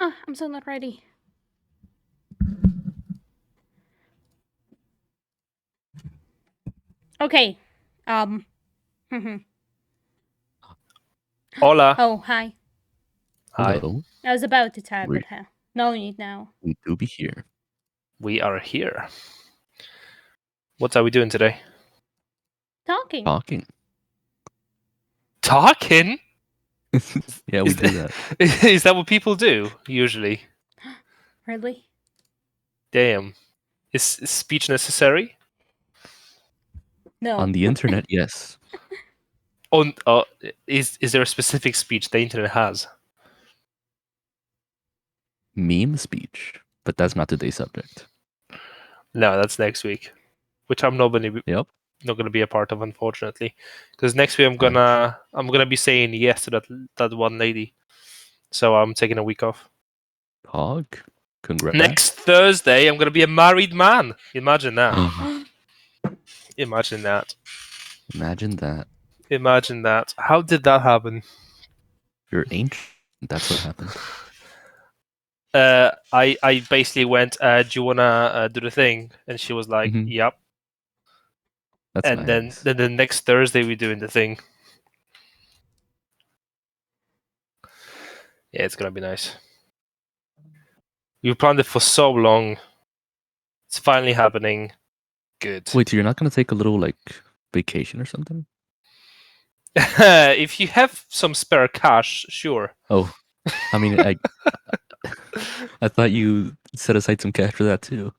Ah, I'm still not ready. Okay. Hola. Oh, hi. Hi. Hello. I was about to type, We but no need now. we do be here. We are here. What are we doing today? Talking. Talking. Talking? Yeah, we Is do that, that. is that what people do usually? Really? Damn. Is speech necessary? No. On the internet, yes. On is there a specific speech the internet has? Meme speech. But that's not today's subject. No, that's next week, which I'm not Yep. gonna be a part of, unfortunately, because next week I'm gonna be saying yes to that one lady, so I'm taking a week off. Pog. Congrats. Next Thursday I'm gonna be a married man. Imagine that. Imagine that. Imagine that. Imagine that. How did that happen? You're ancient. That's what happened. I basically went, do you wanna do the thing? And she was like, Mhm. yep. That's And nice. then the next Thursday we're doing the thing. Yeah, it's gonna be nice. We planned it for so long. It's finally happening. Good. Wait, so you're not gonna take a little vacation or something? If you have some spare cash, sure. Oh, I mean, I thought you set aside some cash for that too.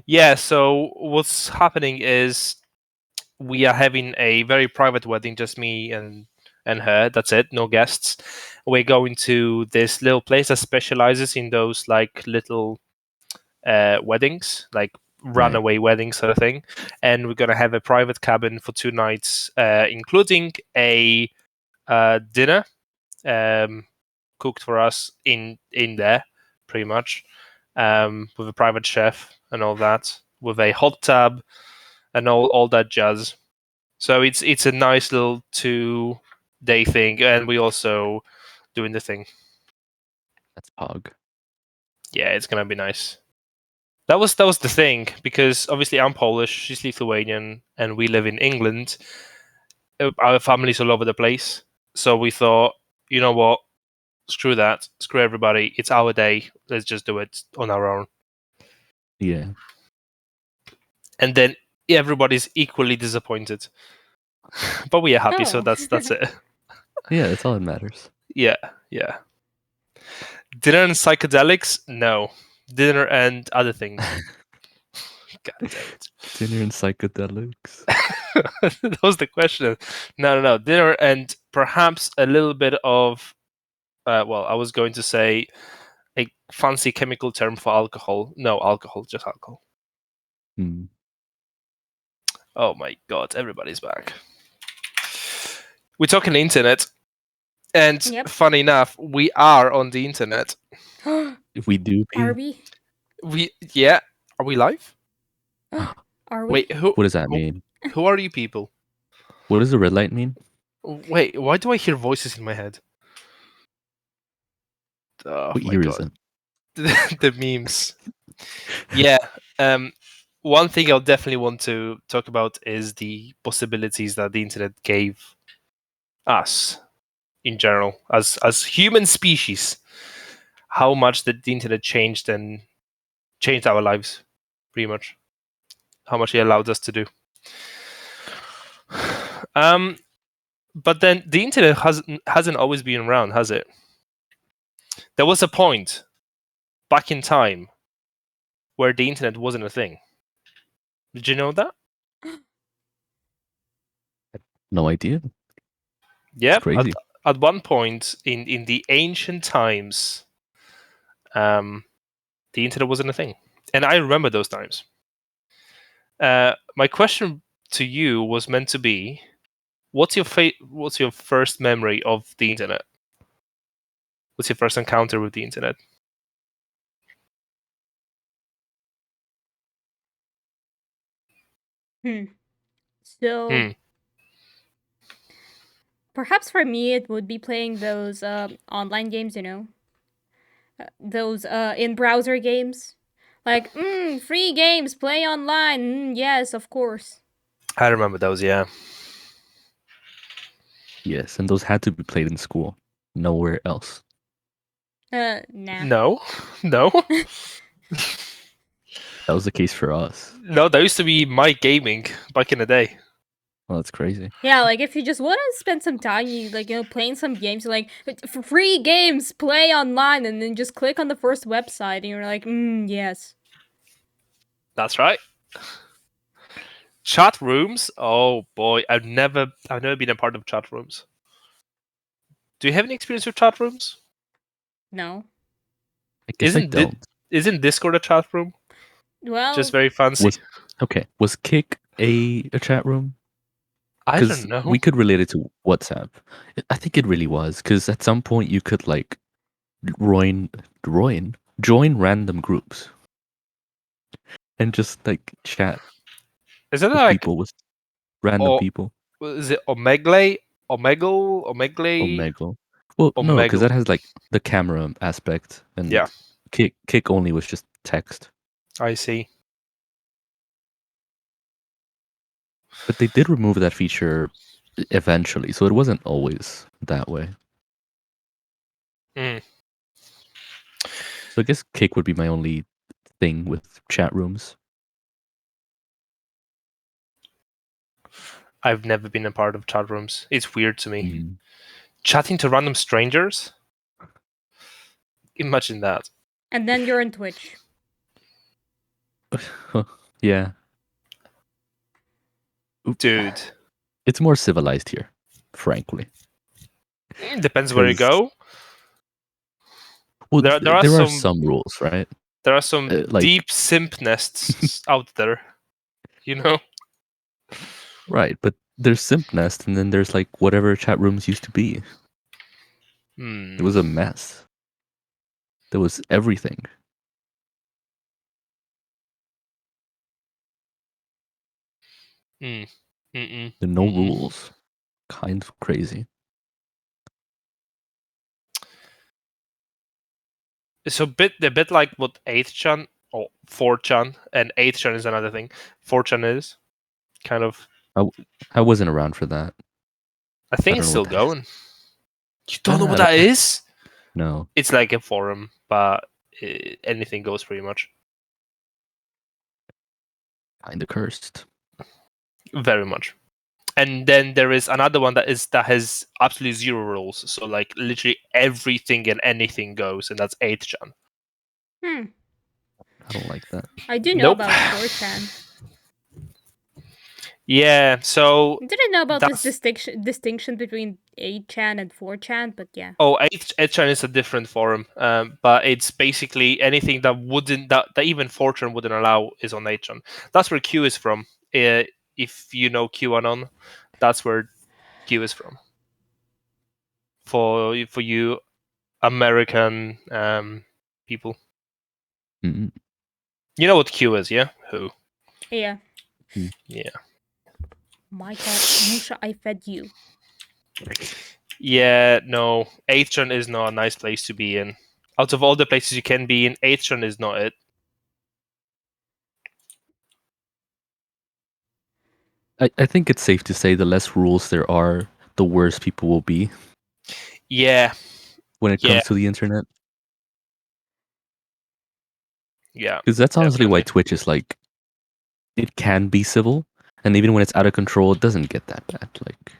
Yeah, so what's happening is we are having a very private wedding, just me and her. That's it, no guests. We're going to this little place that specializes in those like little weddings, like runaway weddings sort of thing. And we're gonna have a private cabin for 2 nights, including a dinner cooked for us in there, pretty much, with a private chef and all that, with a hot tub and all that jazz. So it's a nice little 2-day thing, and we also doing the thing. That's Pog. Yeah, it's gonna be nice. That was the thing, because obviously I'm Polish, she's Lithuanian, and we live in England. Our family's all over the place, so we thought, you know what? Screw that. Screw everybody. It's our day. Let's just do it on our own. Yeah. And then everybody's equally disappointed, but we are happy, so that's it. Yeah, that's all that matters. Yeah. Dinner and psychedelics? No. Dinner and other things. God damn it. Dinner and psychedelics. That was the question. No. Dinner and perhaps a little bit of, well, I was going to say a fancy chemical term for alcohol. No, alcohol, just alcohol. Hmm. Oh my god, everybody's back. We're talking internet. And funny enough, we are on the internet. If we do, Are we? Yeah. Are we live? Are we? Wait, who? What does that mean? Who are you people? What does the red light mean? Wait, why do I hear voices in my head? Oh What my year god. is it? The memes. Yeah. One thing I'll definitely want to talk about is the possibilities that the internet gave us in general as human species. How much the internet changed our lives, pretty much. How much it allowed us to do. But then the internet hasn't always been around, has it? There was a point back in time where the internet wasn't a thing. Did you know that? No idea. Yeah. Crazy. At one point in the ancient times, the internet wasn't a thing, and I remember those times. My question to you was meant to be, what's your first memory of the internet? What's your first encounter with the internet? So perhaps for me it would be playing those online games, those in-browser games. Like, free games, play online. Yes, of course. I remember those, yeah. Yes, and those had to be played in school. Nowhere else. Nah. No. No. That was the case for us. No, that used to be my gaming back in the day. Well, that's crazy. Yeah, like if you just want to spend some time, playing some games, you're like, for free games, play online, and then just click on the first website, and you're like, yes. That's right. Chat rooms. Oh boy, I've never been a part of chat rooms. Do you have any experience with chat rooms? No. I guess I don't. Isn't Discord a chat room? Well, Just very fancy. Was Kick a chat room? I don't know. We could relate it to WhatsApp. I think it really was, because at some point you could like join random groups and just like chat Is it with like people, with random people. is it Omegle? Omegle? Omegle. Well, no, because Omegle. that has like the camera aspect, and Yeah. Kick only was just text. I see. But they did remove that feature eventually, so it wasn't always that way. Mm. So I guess Kick would be my only thing with chat rooms. I've never been a part of chat rooms. It's weird to me. Mm. Chatting to random strangers? Imagine that. and then you're on Twitch. Yeah. Dude. It's more civilized here, frankly. Depends where you 'Cause- go. Well, There are there are some- some rules, right? There are some like- deep simp nests out there. You know? Right, but there's Simp Nest, and then there's like whatever chat rooms used to be. It was a mess. There was everything. Mm. Mm-mm. There are no Mm-mm. rules. Kind of crazy. It's a bit like what 8chan or 4chan, and 8chan is another thing. 4chan is kind of. I wasn't around for that. I think I it's don't still know what that is. going. You don't know what I that is? No. It's like a forum, but anything goes pretty much. Kind of cursed. Very much. And then there is another one that has absolutely zero rules. So like literally everything and anything goes, and that's 8chan. I don't like that. I do know Nope. about 4chan. Yeah, so I didn't know about this that's- distinction between 8chan and 4chan, but yeah. Oh, 8chan is a different forum, but it's basically anything that even 4chan wouldn't allow is on 8chan. That's where Q is from. If you know QAnon, that's where Q is from. For you American people, Mm-mm. you know what Q is, yeah? Who? Yeah. Yeah. My God, Musha, I fed you. Yeah, no. 8chan is not a nice place to be in. Out of all the places you can be in, 8chan is not it. I think it's safe to say the less rules there are, the worse people will be Yeah, when it Yeah. comes to the internet. yeah. Because that's honestly why Definitely. Twitch is like, it can be civil, and even when it's out of control, it doesn't get that bad. Like,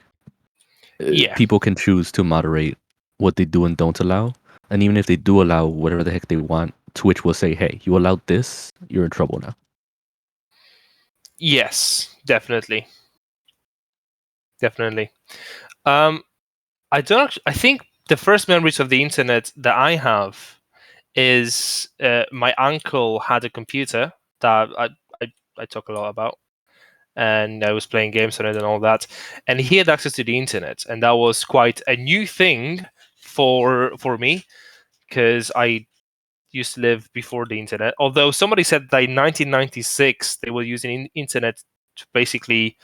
Yeah. people can choose to moderate what they do and don't allow, and even if they do allow whatever the heck they want, Twitch will say, "Hey, you allowed this, you're in trouble now." Yes, definitely. Definitely. I think the first memories of the internet that I have is my uncle had a computer that I talk a lot about, and I was playing games on it and all that, and he had access to the internet, and that was quite a new thing for me because I used to live before the internet. Although somebody said that in 1996 they were using internet to basically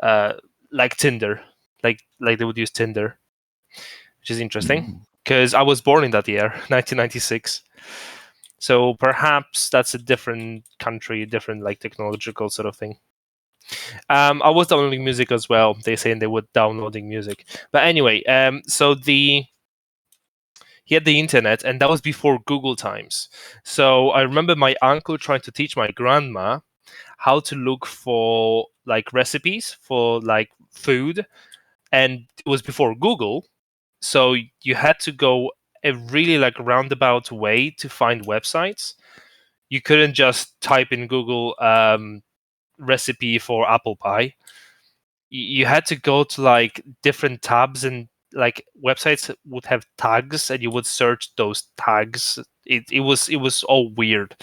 like Tinder, like they would use Tinder, which is interesting. because I was born in that year, 1996. So perhaps that's a different country, different like technological sort of thing. I was downloading music as well. They saying they were downloading music, but anyway, so he had the internet, and that was before Google times. So I remember my uncle trying to teach my grandma how to look for like recipes for like food, and it was before Google, so you had to go a really like roundabout way to find websites. You couldn't just type in Google recipe for apple pie. You had to go to like different tabs, and like websites would have tags, and you would search those tags. It was all weird,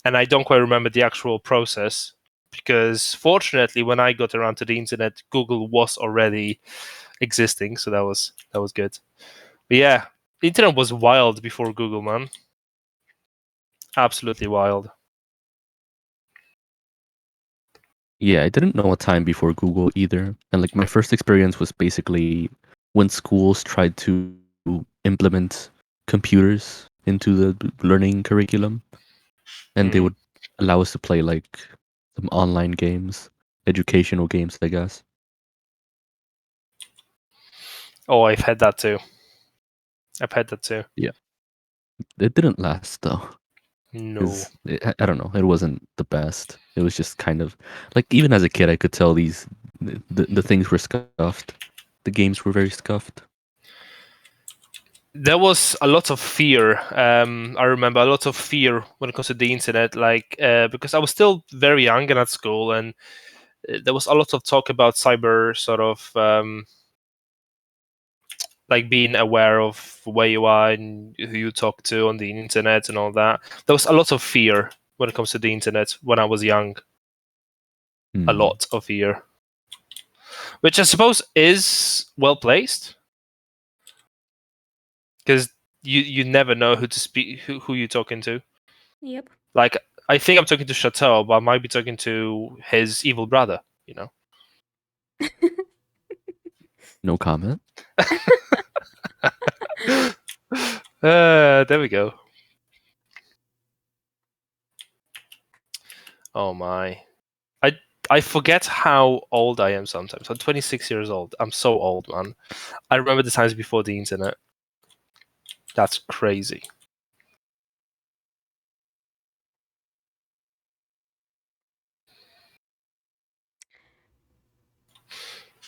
and I don't quite remember the actual process, because fortunately when I got around to the internet, Google was already existing, so that was good. But yeah, the internet was wild before Google, man. Absolutely wild. Yeah, I didn't know a time before Google either. And like my first experience was basically when schools tried to implement computers into the learning curriculum, and they would allow us to play like some online games, educational games, I guess. Oh, I've had that too. I've had that too. Yeah. It didn't last though. No. I don't know. It wasn't the best. It was just kind of like, even as a kid, I could tell the things were scuffed. The games were very scuffed. There was a lot of fear. I remember a lot of fear when it comes to the internet, like because I was still very young and at school, and there was a lot of talk about cyber sort of like being aware of where you are and who you talk to on the internet and all that. There was a lot of fear when it comes to the internet when I was young. A lot of fear, which I suppose is well placed, because you never know who to speak, who you're talking to. Yep. Like, I think I'm talking to Chateau, but I might be talking to his evil brother, you know? No comment. There we go. Oh my. I forget how old I am sometimes. I'm 26 years old. I'm so old, man. I remember the times before the internet. That's crazy.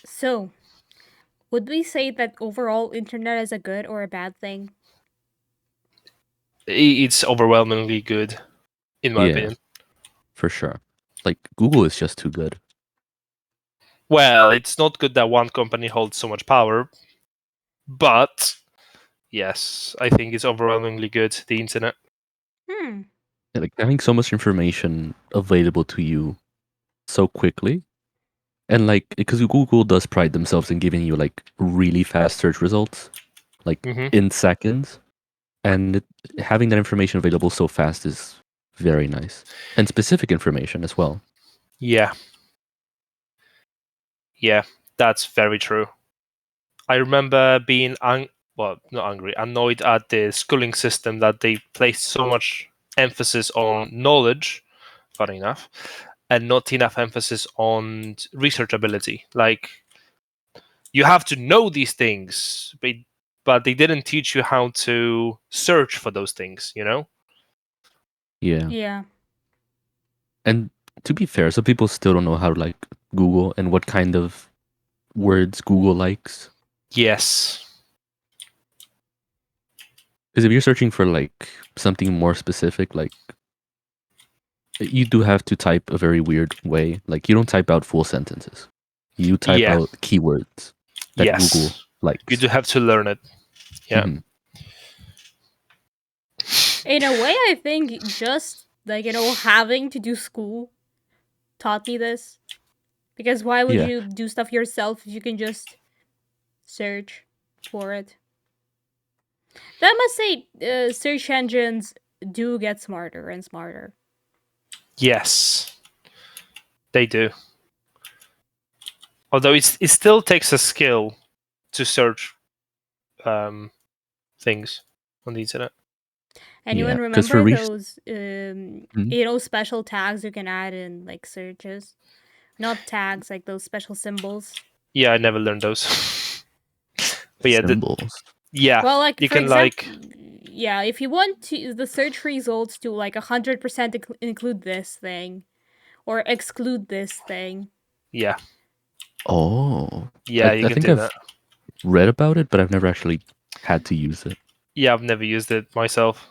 So, would we say that overall internet is a good or a bad thing? It's overwhelmingly good, in my Yeah, opinion. for sure. Like Google is just too good. Well, it's not good that one company holds so much power, but yes, I think it's overwhelmingly good, the internet. Hmm. Yeah, like having so much information available to you so quickly, and like because Google does pride themselves in giving you like really fast search results, like in seconds, and having that information available so fast is very nice, and specific information as well. Yeah. Yeah, that's very true. I remember being not angry, annoyed at the schooling system that they placed so much emphasis on knowledge, funny enough, and not enough emphasis on research ability. Like, you have to know these things, but they didn't teach you how to search for those things, you know? Yeah. Yeah. And to be fair, some people still don't know how to like Google and what kind of words Google likes. Yes. Because if you're searching for like something more specific, like you do have to type a very weird way. Like you don't type out full sentences. You type Yeah. out keywords that Google Yes. likes. You do have to learn it. Yeah. Mhm. In a way, I think just like, having to do school taught me this. Because why would Yeah. you do stuff yourself if you can just search for it? That must say, search engines do get smarter and smarter. Yes. They do. Although it still takes a skill to search things on the internet. Anyone Yeah, 'cause for remember rec- those Mhm. special tags you can add in like searches? Not tags, like those special symbols. Yeah, I never learned those. But yeah, Symbols. yeah, Well, like you for can example, yeah, if you want to the search results to like 100% include this thing or exclude this thing. yeah, Oh, yeah, you I can think do I've that. read about it, but I've never actually had to use it. Yeah, I've never used it myself.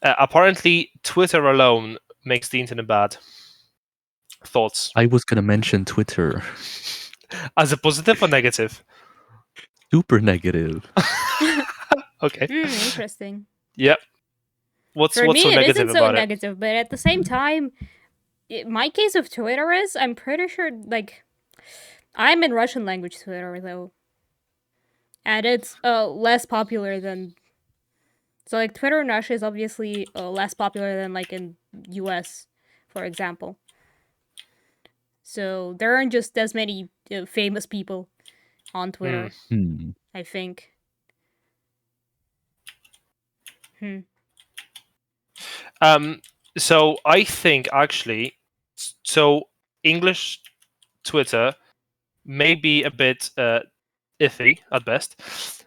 Apparently, Twitter alone makes the internet bad. Thoughts? I was gonna mention Twitter. As a positive or negative? Super negative. Okay. Interesting. Yep. What's For so me, it negative isn't so about it? negative, but at the same time, my case of Twitter is I'm pretty sure like I'm in Russian language Twitter though, and it's less popular than so like Twitter in Russia is obviously less popular than like in U.S. for example. So there aren't just as many famous people on Twitter. Hmm. I think. So I think actually, so English Twitter may be a bit iffy at best.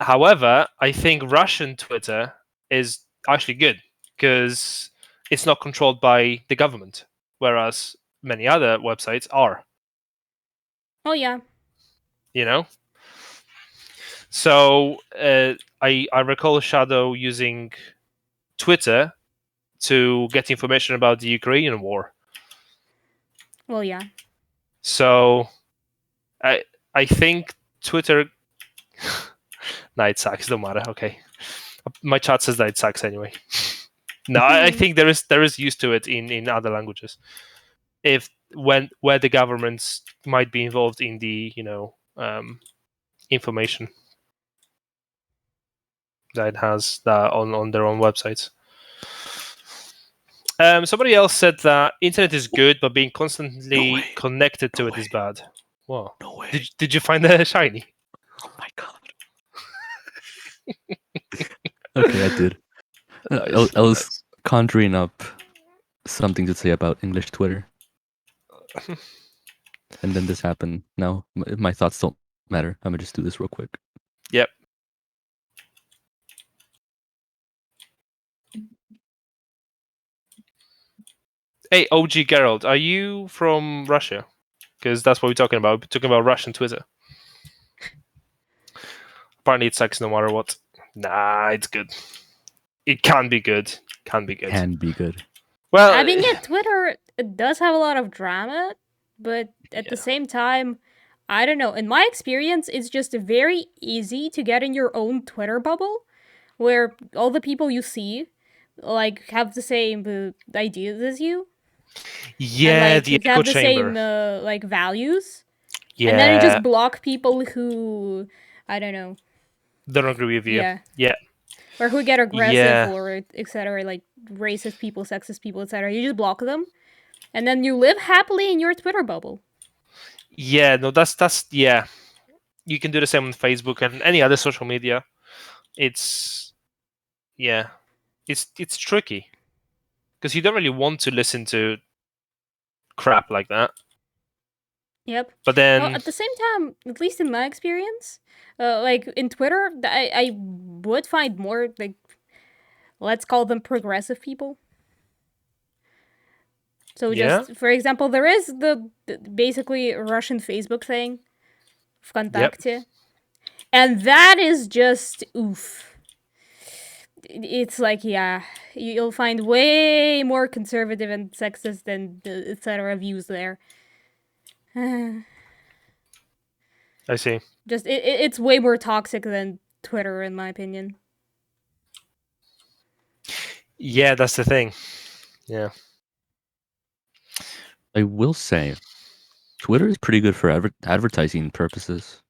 However, I think Russian Twitter is actually good because it's not controlled by the government, whereas many other websites are. Oh yeah. You know. So I recall Shadow using Twitter to get information about the Ukrainian war. Well yeah. So I think Twitter. Nah, it sucks. Don't matter. Okay, my chat says that it sucks anyway. No, I think there is use to it in other languages. If when where the governments might be involved in the information that it has that on their own websites. Somebody else said that internet is good, but being constantly connected to it is bad. Wow. No way. Did you find that shiny? Oh my god. Okay, I did. I was conjuring up something to say about English Twitter. And then this happened. Now my thoughts don't matter. I'm gonna just do this real quick. Yep. Hey, OG Gerald, are you from Russia? Because that's what we're talking about. We're talking about Russian Twitter. Apparently it sucks no matter what. Nah, it's good. It can be good. Can be good. Can be good. Well, I mean, yeah, Twitter it does have a lot of drama, but at the same time, I don't know. In my experience, it's just very easy to get in your own Twitter bubble, where all the people you see, like, have the same ideas as you, yeah, and the like echo have the chamber. same like values, Yeah, and then you just block people who, I don't know, don't agree with you. yeah, Yeah, or who get aggressive yeah, or etc. Like racist people, sexist people, etc. You just block them, and then you live happily in your Twitter bubble. yeah. No, that's yeah. You can do the same on Facebook and any other social media. It's it's tricky because you don't really want to listen to crap like that. Yep. But Well, then at the same time, at least in my experience, like in Twitter, I would find more like let's call them progressive people. So yeah, just for example, there is the basically Russian Facebook thing, yep, ВКонтакте, and that is just oof. It's like yeah, you'll find way more conservative and sexist and etc. views there. I see. Just it's way more toxic than Twitter, in my opinion. Yeah, that's the thing. Yeah. I will say, Twitter is pretty good for advertising purposes.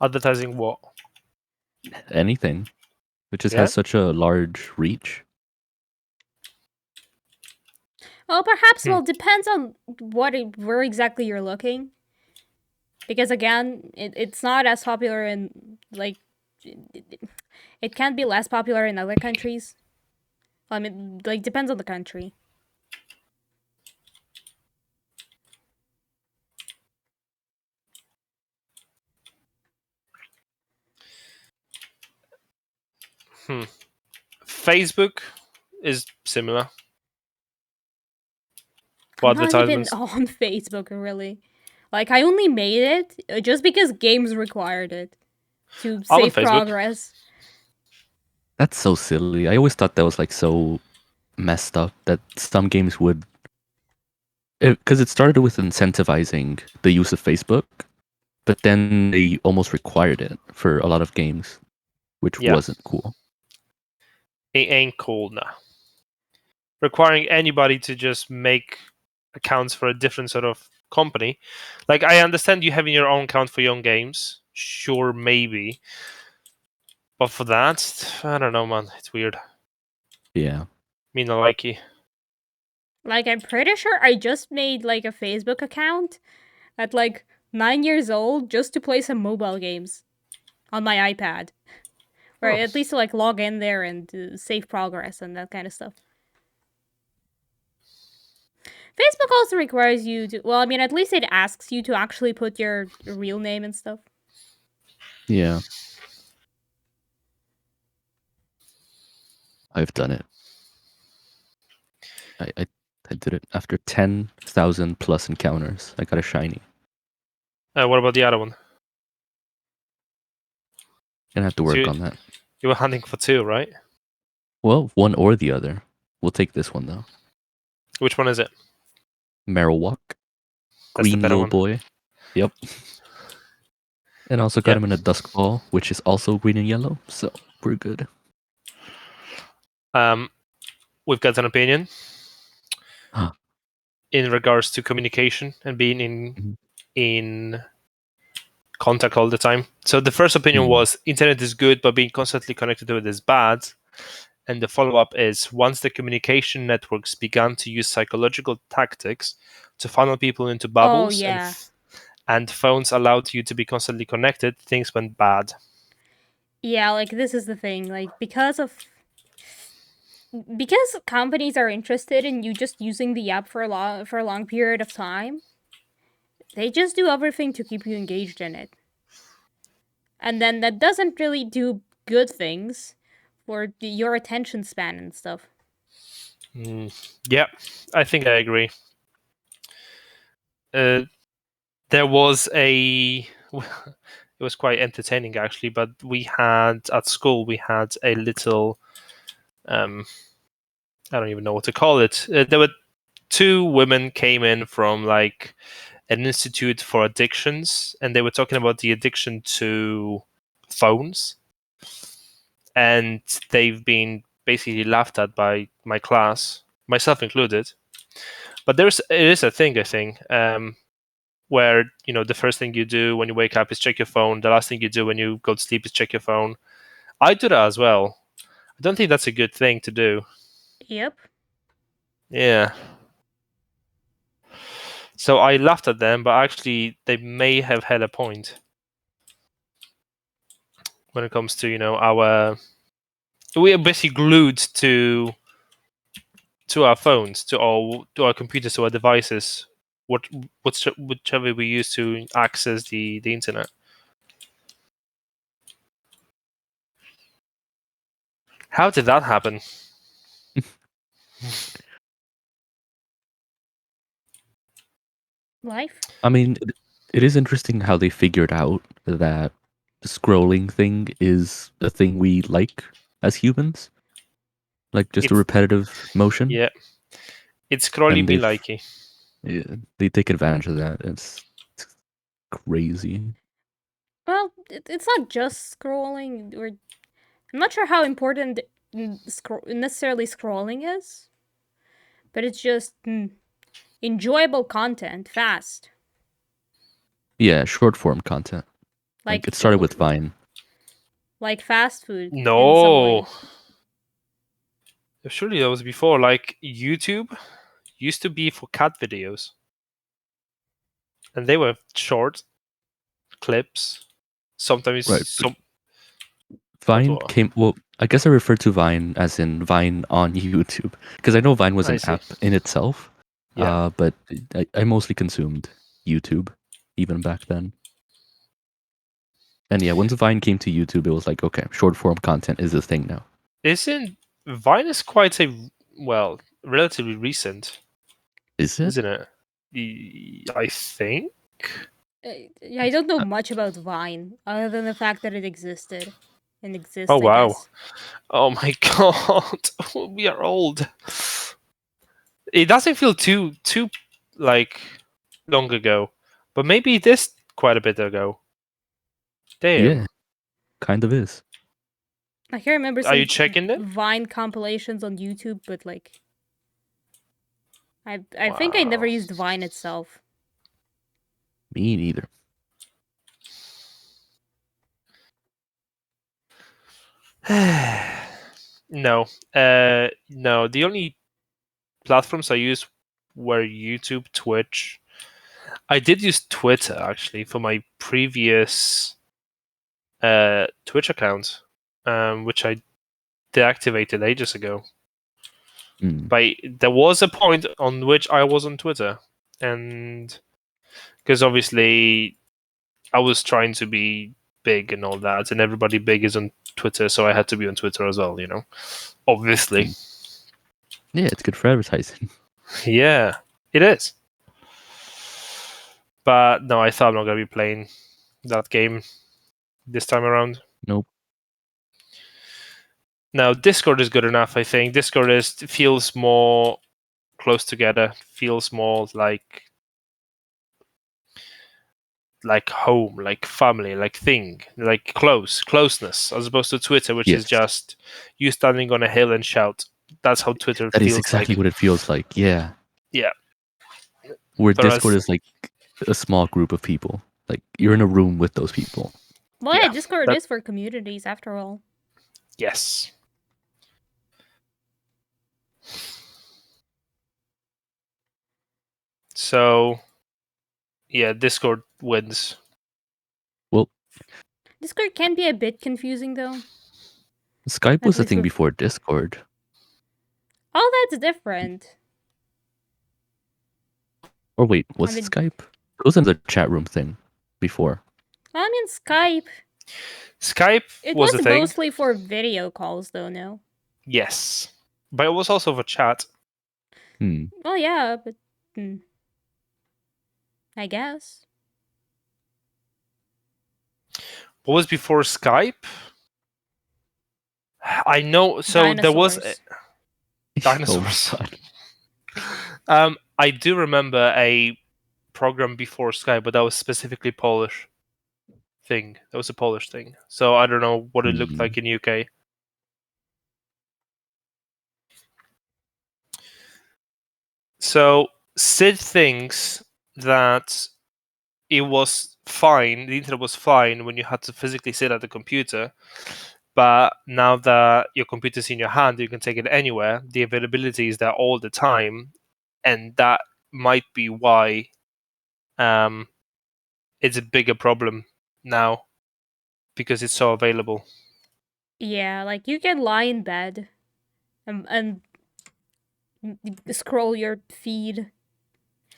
Advertising what? Anything. It just Yeah. has such a large reach. Well, perhaps. Well, depends on where exactly you're looking. Because again, it's not as popular in like it can be less popular in other countries. I mean, like depends on the country. Facebook is similar for I'm not even advertisements. on Facebook really. Like I only made it just because games required it to I'm on save Facebook. progress. That's so silly. I always thought that was like so messed up that some games would, because it started with incentivizing the use of Facebook, but then they almost required it for a lot of games, which Yeah. wasn't cool. It ain't cool now. Requiring anybody to just make accounts for a different sort of company. Like, I understand you having your own account for your own games. Sure, maybe. But for that, I don't know, man. It's weird. Yeah. Me not like you. Like I'm pretty sure I just made like a Facebook account at like 9 years old just to play some mobile games on my iPad. Or Oh. at least to like log in there and save progress and that kind of stuff. Facebook also requires you to, well, I mean, at least it asks you to actually put your real name and stuff. Yeah. I've done it. I did it after 10,000 plus encounters. I got a shiny. What about the other one? Gonna have to So work on that. you were hunting for 2, right? Well, one or the other. We'll take this one though. Which one is it? Marowak. That's the Green better little one. boy. Yep. And also got Yep. him in a dusk ball, which is also green and yellow. So we're good. We've got an opinion Huh. in regards to communication and being in contact all the time. So the first opinion was internet is good, but being constantly connected to it is bad. And the follow-up is once the communication networks began to use psychological tactics to funnel people into bubbles yeah. and phones allowed you to be constantly connected, things went bad. Yeah, like this is the thing. Like because companies are interested in you just using the app for a long period of time, they just do everything to keep you engaged in it. And then that doesn't really do good things for your attention span and stuff. Yeah, I think I agree. There was it was quite entertaining actually, but we had at school a little I don't even know what to call it. There were 2 women came in from like an institute for addictions, and they were talking about the addiction to phones, and they've been basically laughed at by my class, myself included. But it is a thing, I think, where the first thing you do when you wake up is check your phone. The last thing you do when you go to sleep is check your phone. I do that as well. I don't think that's a good thing to do. Yep. Yeah. So I laughed at them, but actually they may have had a point when it comes to we are basically glued to our phones, to our computers, to our devices, whichever we use to access the internet. How did that happen? Life. I mean, it is interesting how they figured out that the scrolling thing is a thing we like as humans, like just a It's repetitive motion. yeah, it's scrolling And me likey. they take advantage of that. It's crazy. Well, it's not just scrolling. Or I'm not sure how important necessarily scrolling is, but it's just enjoyable content, fast. Yeah, short form content. Like Like it started with Vine. like fast food in some No, way. surely that was before. Like YouTube used to be for cat videos, and they were short. clips. Sometimes Right. some Vine what? came. Well, I guess I refer to Vine as in Vine on YouTube because I know Vine was I an see. app in itself. Yeah. But I mostly consumed YouTube even back then. And yeah, once Vine came to YouTube, it was like, okay, short form content is a thing now. Isn't Vine is quite relatively recent, Is it? isn't it? I think. I don't know much about Vine other than the fact that it existed and exists. Oh I wow. guess. Oh my god. We are old. It doesn't feel too like long ago, but maybe it is quite a bit ago. Damn. Yeah, kind of is. I can remember Are you seeing checking it? Vine compilations on YouTube, but like, I think I never Wow. used Vine itself. Me neither. No. No. The only platforms I used were YouTube, Twitch. I did use Twitter actually for my previous Twitch account, which I deactivated ages ago. Mm. But there was a point on which I was on Twitter, and because obviously I was trying to be big and all that, and everybody big is on Twitter, so I had to be on Twitter as well. Obviously. Yeah, it's good for advertising. Yeah, it is. But no, I thought I'm not gonna be playing that game this time around. Nope. Now Discord is good enough. I think Discord feels more close together, feels more like home, like family, like thing, like closeness, as opposed to Twitter, which is Yes. just you standing on a hill and shout. That's how Twitter That is feels exactly like. what it feels like. Yeah. Yeah. Where Whereas, Discord is like a small group of people. Like you're in a room with those people. Well, yeah, Yeah, Discord that- is for communities after all. yes. So, yeah, Discord wins. Well, Discord can be a bit confusing though. Skype At was a least thing with- before Discord. Oh, that's different. Or wait, was I it mean- Skype? It was another chat room thing before. I mean, Skype. Skype It was was the thing. mostly for video calls, though. No. Yes, but it was also for chat. Well, yeah, but I guess. What was before Skype? I know. So there was Dinosaurs. Oh my god. I do remember a program before Skype, but that was specifically Polish thing. That was a Polish thing. So I don't know what it looked like in UK. So Sid thinks that it was fine. The internet was fine when you had to physically sit at the computer. But now that your computer's in your hand, you can take it anywhere. The availability is there all the time, and that might be why it's a bigger problem now because it's so available. Yeah, like you can lie in bed and scroll your feed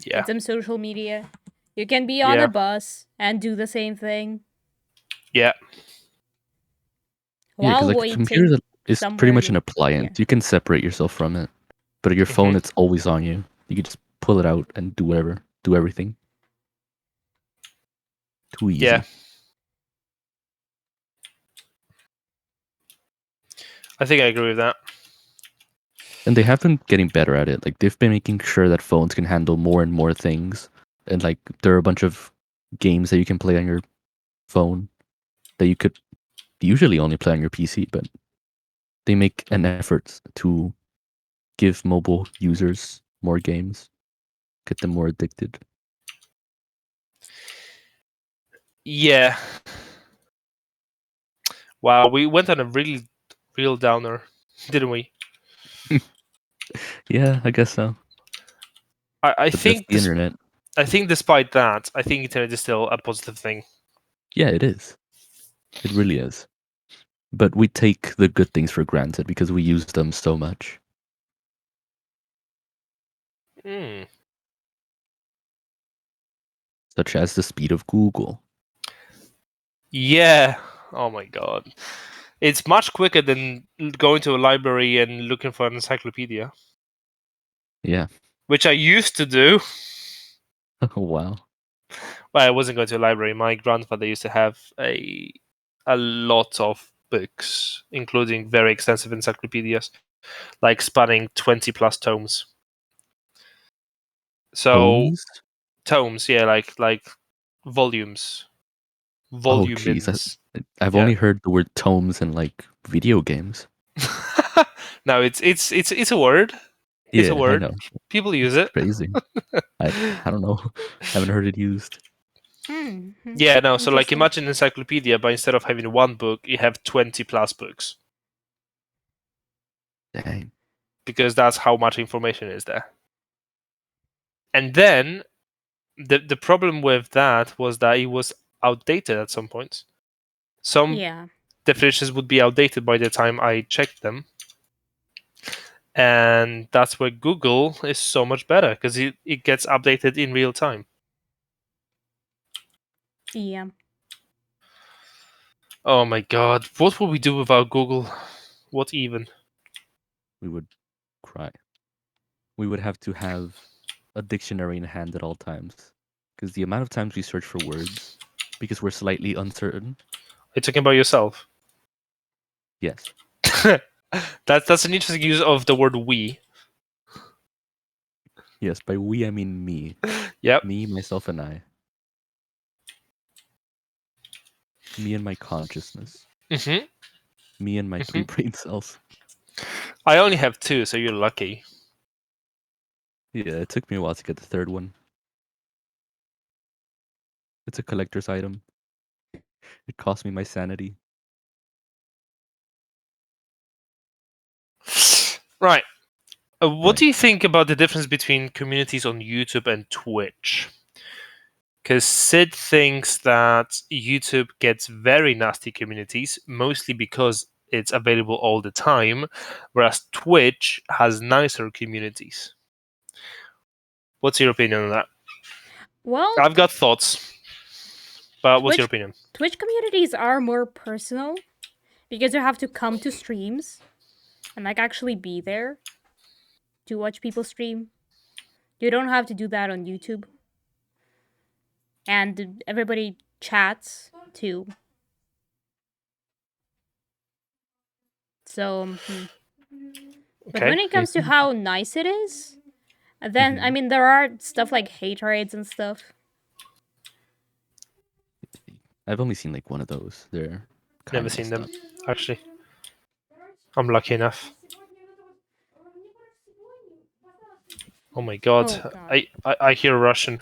Yeah, and some social media. You can be on Yeah. a bus and do the same thing yeah, Yeah, because while like a waiting. computer is pretty much an somewhere appliance. You can separate yourself from it. But your phone, Mhm. it's always on you. You can just pull it out and do whatever, do everything. Too easy. yeah. I think I agree with that. And they have been getting better at it. Like they've been making sure that phones can handle more and more things. And like there are a bunch of games that you can play on your phone that you could usually only play on your PC, but they make an effort to give mobile users more games, get them more addicted. Yeah. Wow, we went on a really real downer, didn't we? Yeah, I guess so. I But think that's the internet. I think despite that, I think internet is still a positive thing. Yeah, it is. It really is. But we take the good things for granted because we use them so much. Hmm. Such as the speed of Google. Yeah. Oh my god. It's much quicker than going to a library and looking for an encyclopedia, Yeah. which I used to do. Wow. Well, I wasn't going to a library. My grandfather used to have a lot of books, including very extensive encyclopedias, like spanning 20 plus tomes. So Tomes? tomes, yeah, like volumes, Oh, jeez. volumins. I've Yeah. only heard the word tomes in like video games. No, it's a word. It's a Yeah, I word. know. People use It's it. crazy. I don't know. Haven't heard it used. Yeah, no. So like, Interesting. imagine an encyclopedia, but instead of having one book, you have 20 plus books, Dang. because that's how much information is there. And then the problem with that was that it was outdated at some points. Some Yeah. definitions would be outdated by the time I checked them. And that's where Google is so much better, because it gets updated in real time. Yeah. Oh my god, what would we do without Google? What even? We would cry. We would have to have a dictionary in hand at all times. Because the amount of times we search for words, because we're slightly uncertain. Are you talking about yourself? Yes. That's an interesting use of the word we. Yes, by we I mean me. Yep. Me, myself, and I. Me and my consciousness. Hmm. Me and my 3 brain cells. I only have 2, so you're lucky. Yeah, it took me a while to get the third one. It's a collector's item. It cost me my sanity. Right. What Right. do you think about the difference between communities on YouTube and Twitch? Because Sid thinks that YouTube gets very nasty communities, mostly because it's available all the time, whereas Twitch has nicer communities. What's your opinion on that? Well, I've got thoughts, but what's your opinion? Twitch communities are more personal because you have to come to streams and like actually be there to watch people stream. You don't have to do that on YouTube. And everybody chats too. So, but Okay. when it Yeah, I comes to think- how nice it is, then I mean there are stuff like hate raids and stuff. I've only seen like one of those. They're kind Never of seen messed them, up. actually. I'm lucky enough. Oh my god. Oh god. I hear Russian.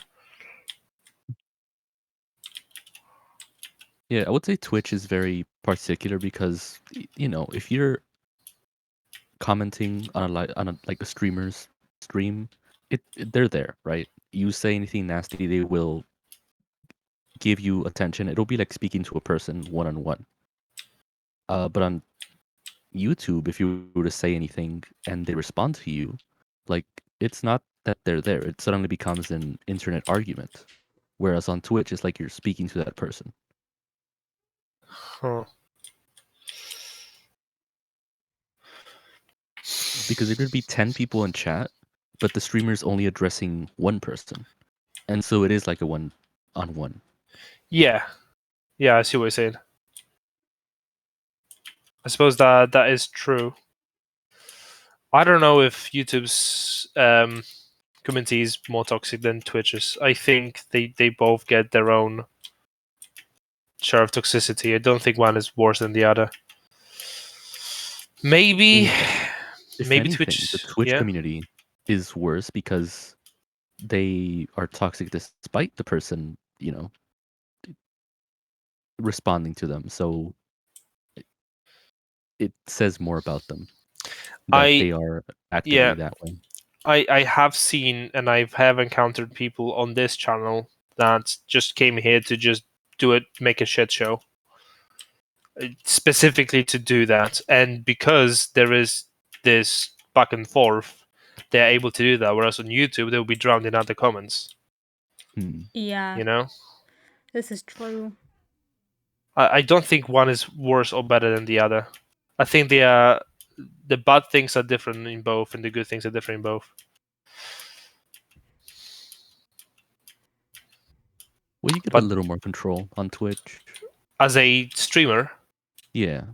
Yeah, I would say Twitch is very particular because you know, if you're commenting on like a streamer's stream, they're there, right? You say anything nasty, they will give you attention. It'll be like speaking to a person one on one. But on YouTube, if you were to say anything and they respond to you, like it's not that they're there. It suddenly becomes an internet argument. Whereas on Twitch, it's like you're speaking to that person. Huh. Because there could be 10 people in chat, but the streamer's only addressing one person. And so it is like a one on one. Yeah. Yeah, I see what you're saying. I suppose that is true. I don't know if YouTube's community is more toxic than Twitch's. I think they both get their own share of toxicity. I don't think one is worse than the other. Maybe, If maybe anything, Twitch. the Twitch Yeah. community is worse because they are toxic despite the person, you know, responding to them. So it says more about them that I they are actively yeah. that way. I have seen and I have encountered people on this channel that just came here to just make a shit show specifically to do that. And because there is this back and forth, they're able to do that. Whereas on YouTube, they'll be drowned in other comments. Yeah, You know, this is true. I don't think one is worse or better than the other. I think the bad things are different in both, and the good things are different in both. Well, you get But- a little more control on Twitch. As a streamer, Yeah.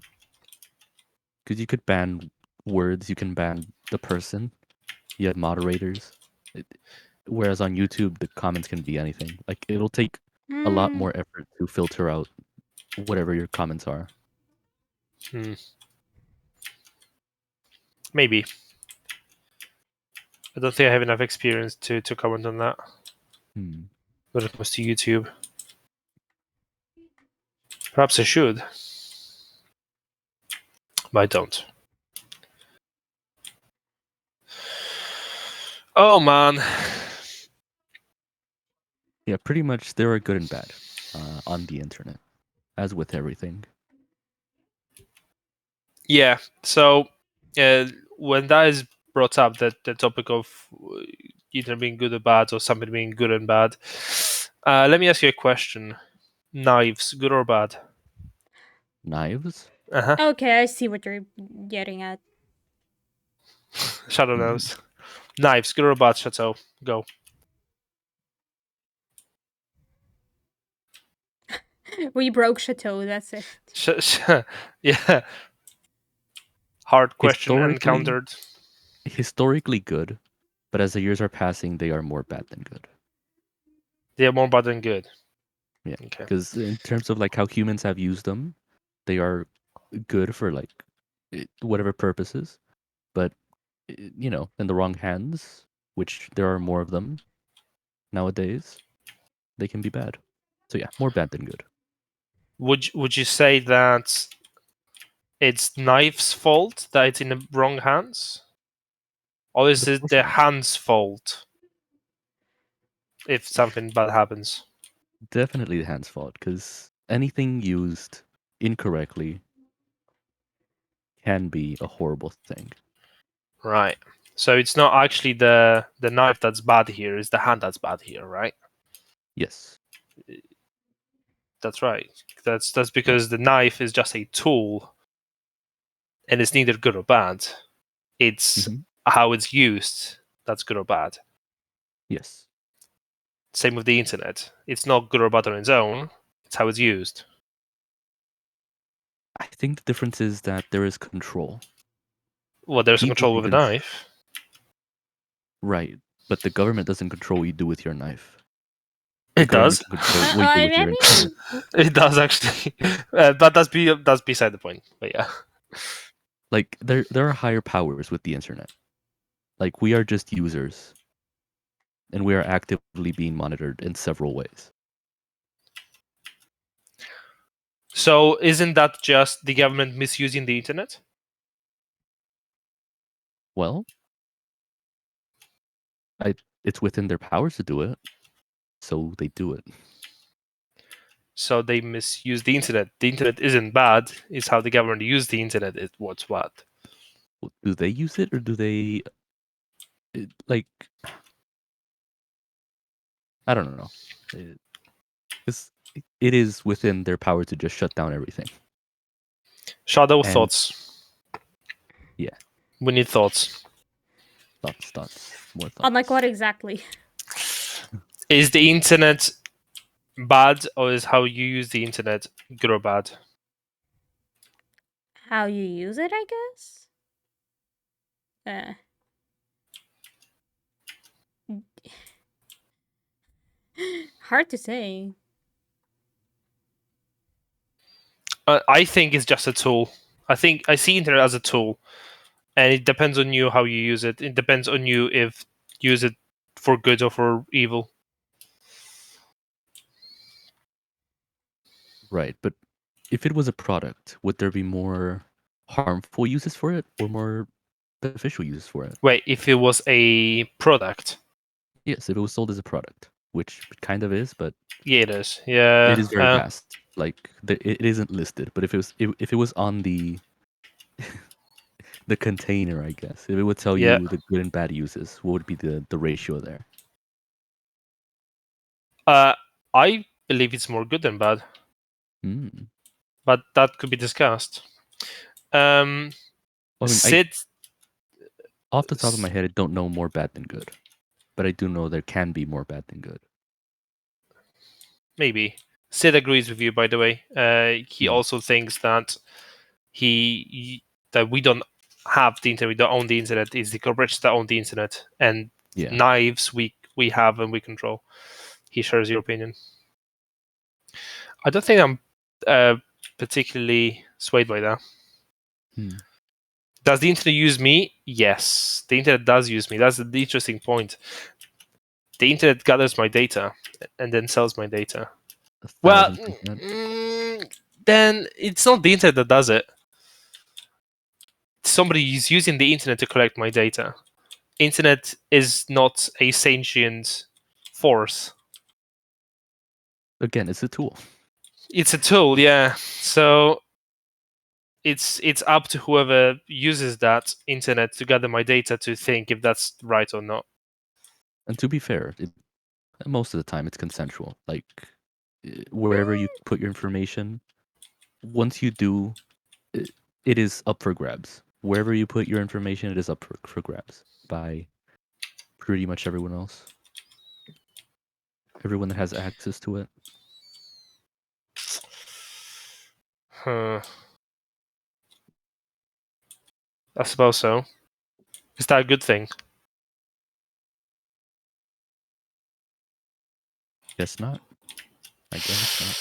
Because you could ban words, you can ban the person. You have moderators. Whereas on YouTube, the comments can be anything. Like, it'll take a lot Mm, more effort to filter out whatever your comments are. maybe. I don't think I have enough experience to comment on that Hmm. when it comes to YouTube. Perhaps I should, but I don't. Oh man. Yeah, pretty much there are good and bad on the internet, as with everything. Yeah. So when that is brought up, that the topic of either being good or bad, or something being good and bad, let me ask you a question: knives, good or bad? Knives? Uh-huh. okay, I see what you're getting at. Shadow knows. Knives, good or bad, Chateau? Go. We broke Chateau, that's it. Yeah. Hard question encountered. Historically good, but as the years are passing, they are more bad than good. They are more bad than good. Yeah, Okay. because in terms of like how humans have used them, they are good for like whatever purposes, but you know, in the wrong hands, which there are more of them nowadays, they can be bad. So yeah, more bad than good. Would you say that it's knife's fault that it's in the wrong hands? Or is it the hand's fault if something bad happens? Definitely the hand's fault, because anything used incorrectly can be a horrible thing. Right. So it's not actually the knife that's bad here, it's the hand that's bad here, right? Yes. That's right. That's because the knife is just a tool and it's neither good or bad. It's Mhm. how it's used that's good or bad. Yes. Same with the internet. It's not good or bad on its own, it's how it's used. I think the difference is that there is control. Well, there's a People control can with a knife. Right. But the government doesn't control what you do with your knife. The It government does. can control what you do I with your mean- internet. It does actually. But that's beside the point. But yeah. Like there are higher powers with the internet. Like we are just users. And we are actively being monitored in several ways. So isn't that just the government misusing the internet? Well, it's within their powers to do it. So they do it. So they misuse the internet. The internet isn't bad. It's how the government used the internet. It's what's what. Do they use it or do they like I don't know. It is within their power to just shut down everything. Shadow And- thoughts. Yeah. We need thoughts. Thoughts. More thoughts. On like what exactly? Is the internet bad, or is how you use the internet good or bad? How you use it, I guess? Hard to say. I think it's just a tool. I see internet as a tool, and it depends on you how you use it. It depends on you if you use it for good or for evil. Right, but if it was a product, would there be more harmful uses for it or more beneficial uses for it? Wait, if it was a product, Yes, if it was sold as a product. which it kind of is, but Yeah, it is. Yeah. it is very vast. Like it isn't listed, but if it was on the the container, I guess, if it would tell Yeah. you the good and bad uses, what would be the ratio there? I believe it's more good than bad, Hmm. but that could be discussed. I mean, Sid, off the top of my head, I don't know more bad than good, but I do know there can be more bad than good. maybe Sid agrees with you. By the way, he also thinks that that we don't have the internet, we don't own the internet. It's the corporations that own the internet, and Yeah. knives we have and we control. He shares your opinion. I don't think I'm particularly swayed by that. Hmm. Does the internet use me? Yes, the internet does use me. That's the interesting point. The internet gathers my data and then sells my data. 1,000%. Then it's not the internet that does it. Somebody is using the internet to collect my data. Internet is not a sentient force. Again, it's a tool. It's a tool, yeah. So it's up to whoever uses that internet to gather my data to think if that's right or not. And to be fair, most of the time it's consensual. Like wherever you put your information, once you do, it is up for grabs. Wherever you put your information, it is up for grabs by pretty much everyone else. Everyone that has access to it. Huh. I suppose so. Is that a good thing? Guess not. I guess not.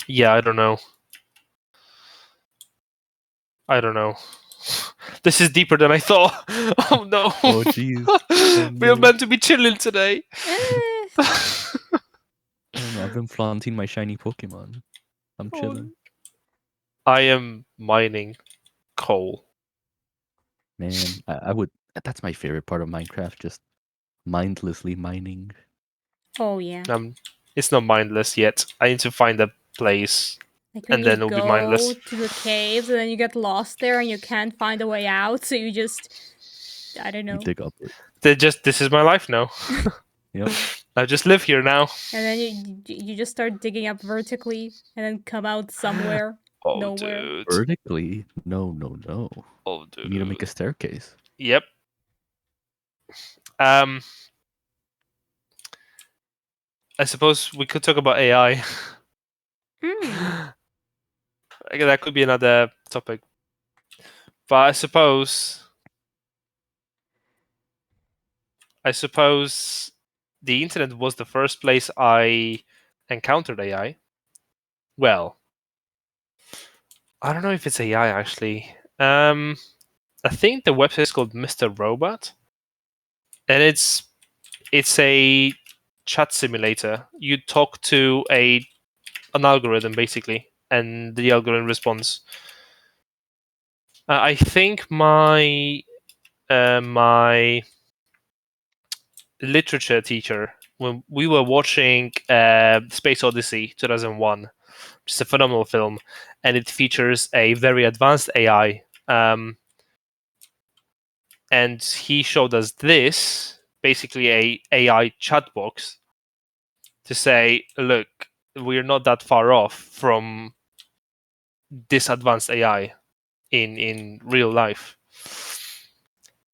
Yeah, I don't know. This is deeper than I thought. Oh no. Oh jeez. We are meant to be chilling today. I don't know. I've been flaunting my shiny Pokemon. I'm chilling. I am mining coal. Man, I would. That's my favorite part of Minecraft. Just mindlessly mining. Oh yeah. It's not mindless yet. I need to find a place, Like when and you then it'll be go mindless. to the caves and then you get lost there and you can't find a way out, so you just, I don't know. You dig upward. This is my life now. Yep. I just live here now. And then you just start digging up vertically and then come out somewhere. Oh, Nowhere. dude. Vertically? No. Oh, dude. You need to make a staircase. Yep. I suppose we could talk about AI. That could be another topic. But I suppose the internet was the first place I encountered AI. Well, I don't know if it's AI actually. I think the website is called Mr. Robot, and it's a chat simulator. You talk to an algorithm basically, and the algorithm responds. I think my literature teacher, when we were watching Space Odyssey 2001, which is a phenomenal film, and it features a very advanced AI. And he showed us this, basically a AI chat box, to say, look, we're not that far off from this advanced AI in real life.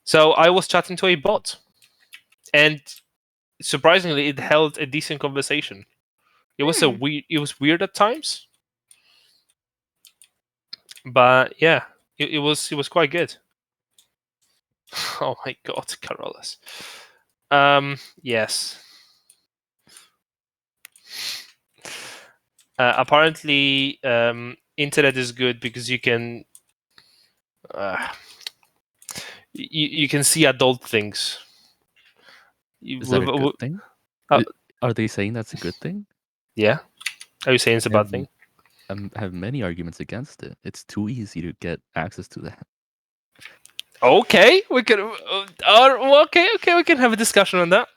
So I was chatting to a bot, and surprisingly, it held a decent conversation. It was it was weird at times, but yeah, it was quite good. Oh my god, Carolus. Yes. Apparently, internet is good because you can you can see adult things. Is that a good thing? Are they saying that's a good thing? Yeah. Are you saying it's a bad thing? I have many arguments against it. It's too easy to get access to that. Okay, we can. Okay, we can have a discussion on that.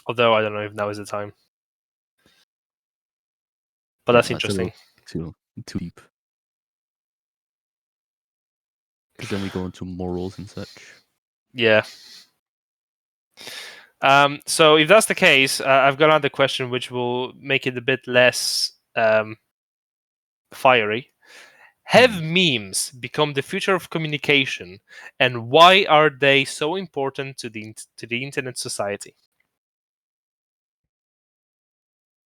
Although I don't know if now is the time. But that's That's a interesting. little too deep. Because then we go into morals and such. Yeah. So if that's the case, I've got another question which will make it a bit less fiery. Have memes become the future of communication, and why are they so important to the internet society?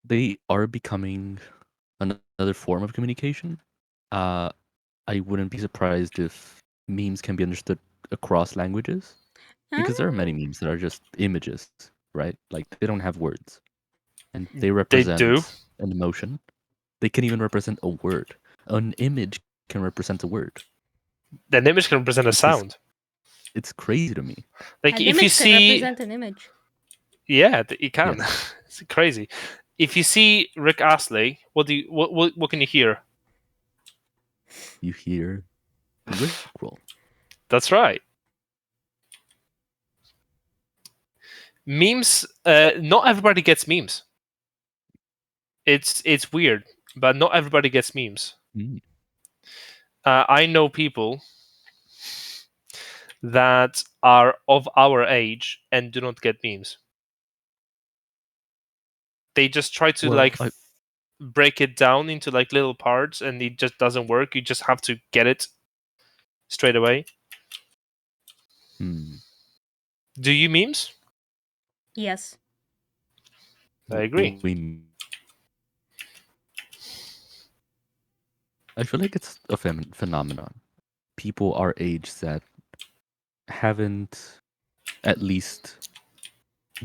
They are becoming another form of communication. I wouldn't be surprised if memes can be understood across languages, because there are many memes that are just images, right? Like they don't have words, and they They do. represent an emotion. They can even represent a word. An image can represent a word. An image can represent a sound. It's crazy to me. Like An if you image can see, represent an image. yeah, it can. Yes. It's crazy. If you see Rick Astley, what can you hear? You hear Rickroll. That's right. Memes. Not everybody gets memes. It's weird, but not everybody gets memes. Mm. I know people that are of our age and do not get memes. They just try to break it down into like little parts, and it just doesn't work. You just have to get it straight away. Do you memes? Yes. I agree. I feel like it's a phenomenon. People our age that haven't at least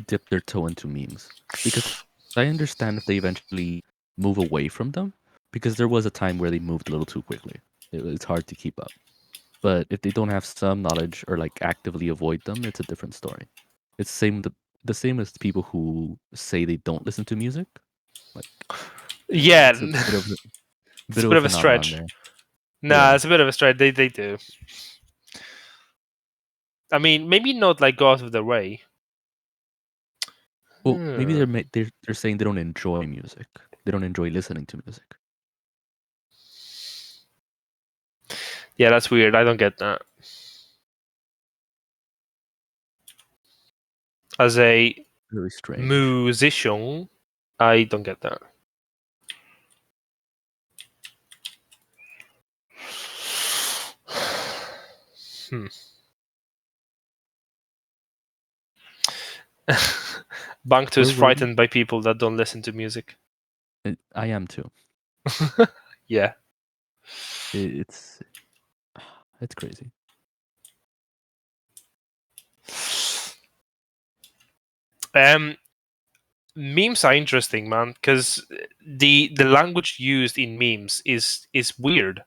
dipped their toe into memes. Because I understand if they eventually move away from them, because there was a time where they moved a little too quickly. It's hard to keep up. But if they don't have some knowledge or like actively avoid them, it's a different story. It's the same as people who say they don't listen to music. Like, Yeah, it's a bit of it's a a bit of a phenomenon stretch. there. Nah, Yeah. it's a bit of a stretch. They do. I mean, maybe not like go out of their way. Well, maybe they're saying they don't enjoy music. They don't enjoy listening to music. Yeah, that's weird. I don't get that. As a Very strange. musician, I don't get that. Bankto is frightened by people that don't listen to music. I am too. Yeah. It's crazy. Memes are interesting, man, because the language used in memes is weird.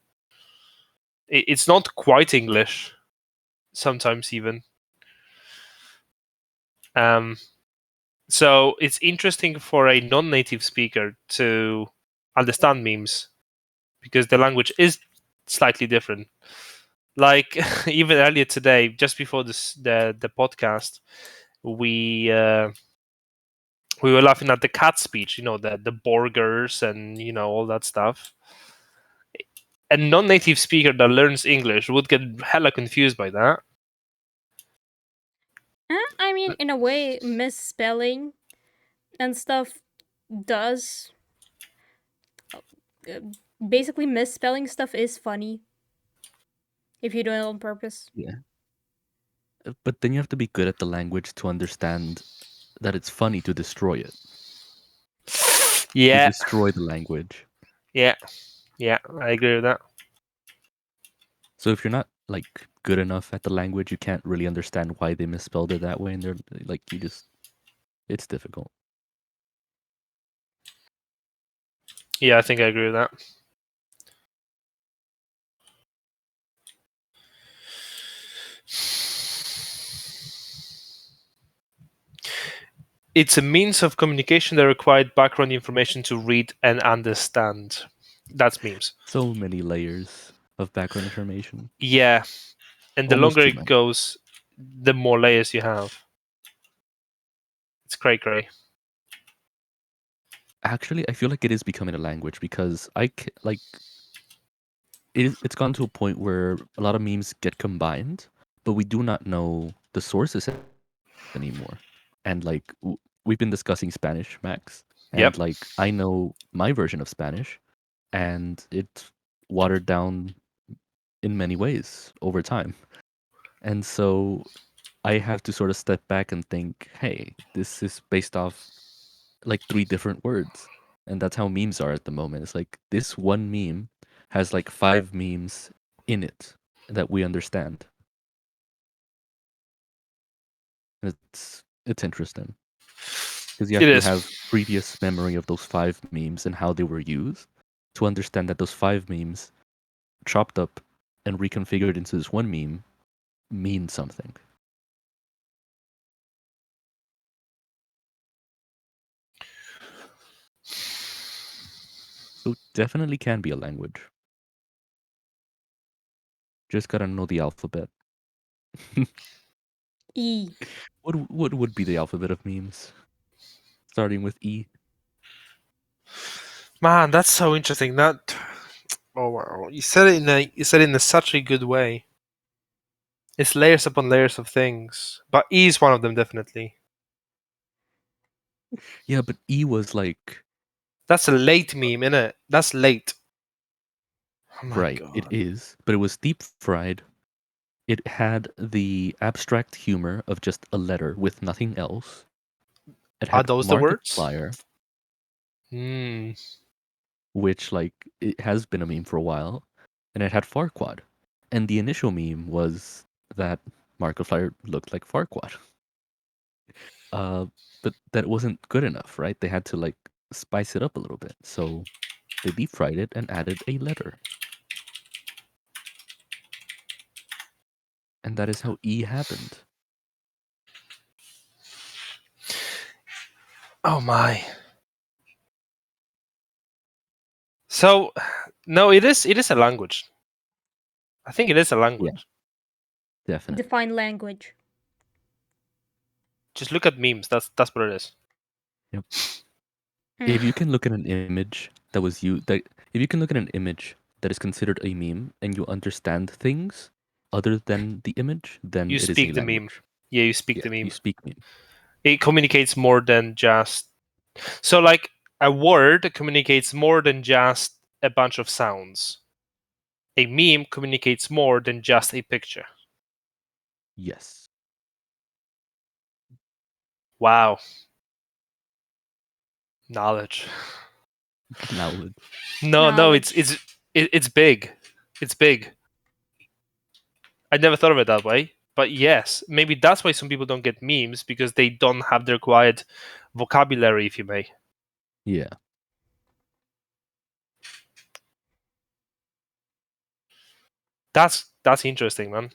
It's not quite English, sometimes even. So it's interesting for a non-native speaker to understand memes because the language is slightly different. Like even earlier today, just before the podcast, we were laughing at the cat speech, the burgers and all that stuff. A non-native speaker that learns English would get hella confused by that. I mean, in a way, misspelling and stuff does. Basically, misspelling stuff is funny if you do it on purpose. Yeah. But then you have to be good at the language to understand that it's funny to destroy it. Yeah. To destroy the language. Yeah. Yeah, I agree with that. So if you're not like good enough at the language, you can't really understand why they misspelled it that way, and they're like, it's difficult. Yeah, I think I agree with that. It's a means of communication that required background information to read and understand. That's memes. So many layers of background information. Yeah. And the Almost longer too it many. goes, the more layers you have. It's cray cray. Actually, I feel like it is becoming a language because it's gone to a point where a lot of memes get combined, but we do not know the sources anymore. And like we've been discussing Spanish, Max, and Yep. like I know my version of Spanish, and it's watered down in many ways over time. And so I have to sort of step back and think, hey, this is based off like 3 different words. And that's how memes are at the moment. It's like this one meme has like 5 memes in it that we understand. And it's interesting because you It have to is. have previous memory of those 5 memes and how they were used to understand that those 5 memes chopped up and reconfigured into this one meme mean something. So it definitely can be a language. Just gotta know the alphabet. E. What would be the alphabet of memes? Starting with E. Man, that's so interesting. That oh wow, you said it in such a good way. It's layers upon layers of things, but E is one of them definitely. Yeah, but E was like That's a late meme, innit? That's late. Oh my right, it god. is, but it was deep fried. It had the abstract humor of just a letter with nothing else. It Are had those the words? Markiplier, Hmm. which like it has been a meme for a while, and it had Farquaad. And the initial meme was that Markiplier looked like Farquaad. But that wasn't good enough, right? They had to like spice it up a little bit. So they deep fried it and added a letter. And that is how E happened. Oh my. So no, it is a language. I think it is a language. Definitely. Define language. Just look at memes. That's what it is. If you can look at an image that was you that if you can look at an image that is considered a meme and you understand things other than the image, then You it is a speak the meme. language. Yeah, you speak Yeah, the you meme. speak meme. It communicates more than just so like a word communicates more than just a bunch of sounds. A meme communicates more than just a picture. Yes. Wow. Knowledge. Knowledge. No, it's big. It's big. I never thought of it that way. But yes, maybe that's why some people don't get memes because they don't have the required vocabulary, if you may. Yeah. That's interesting, man.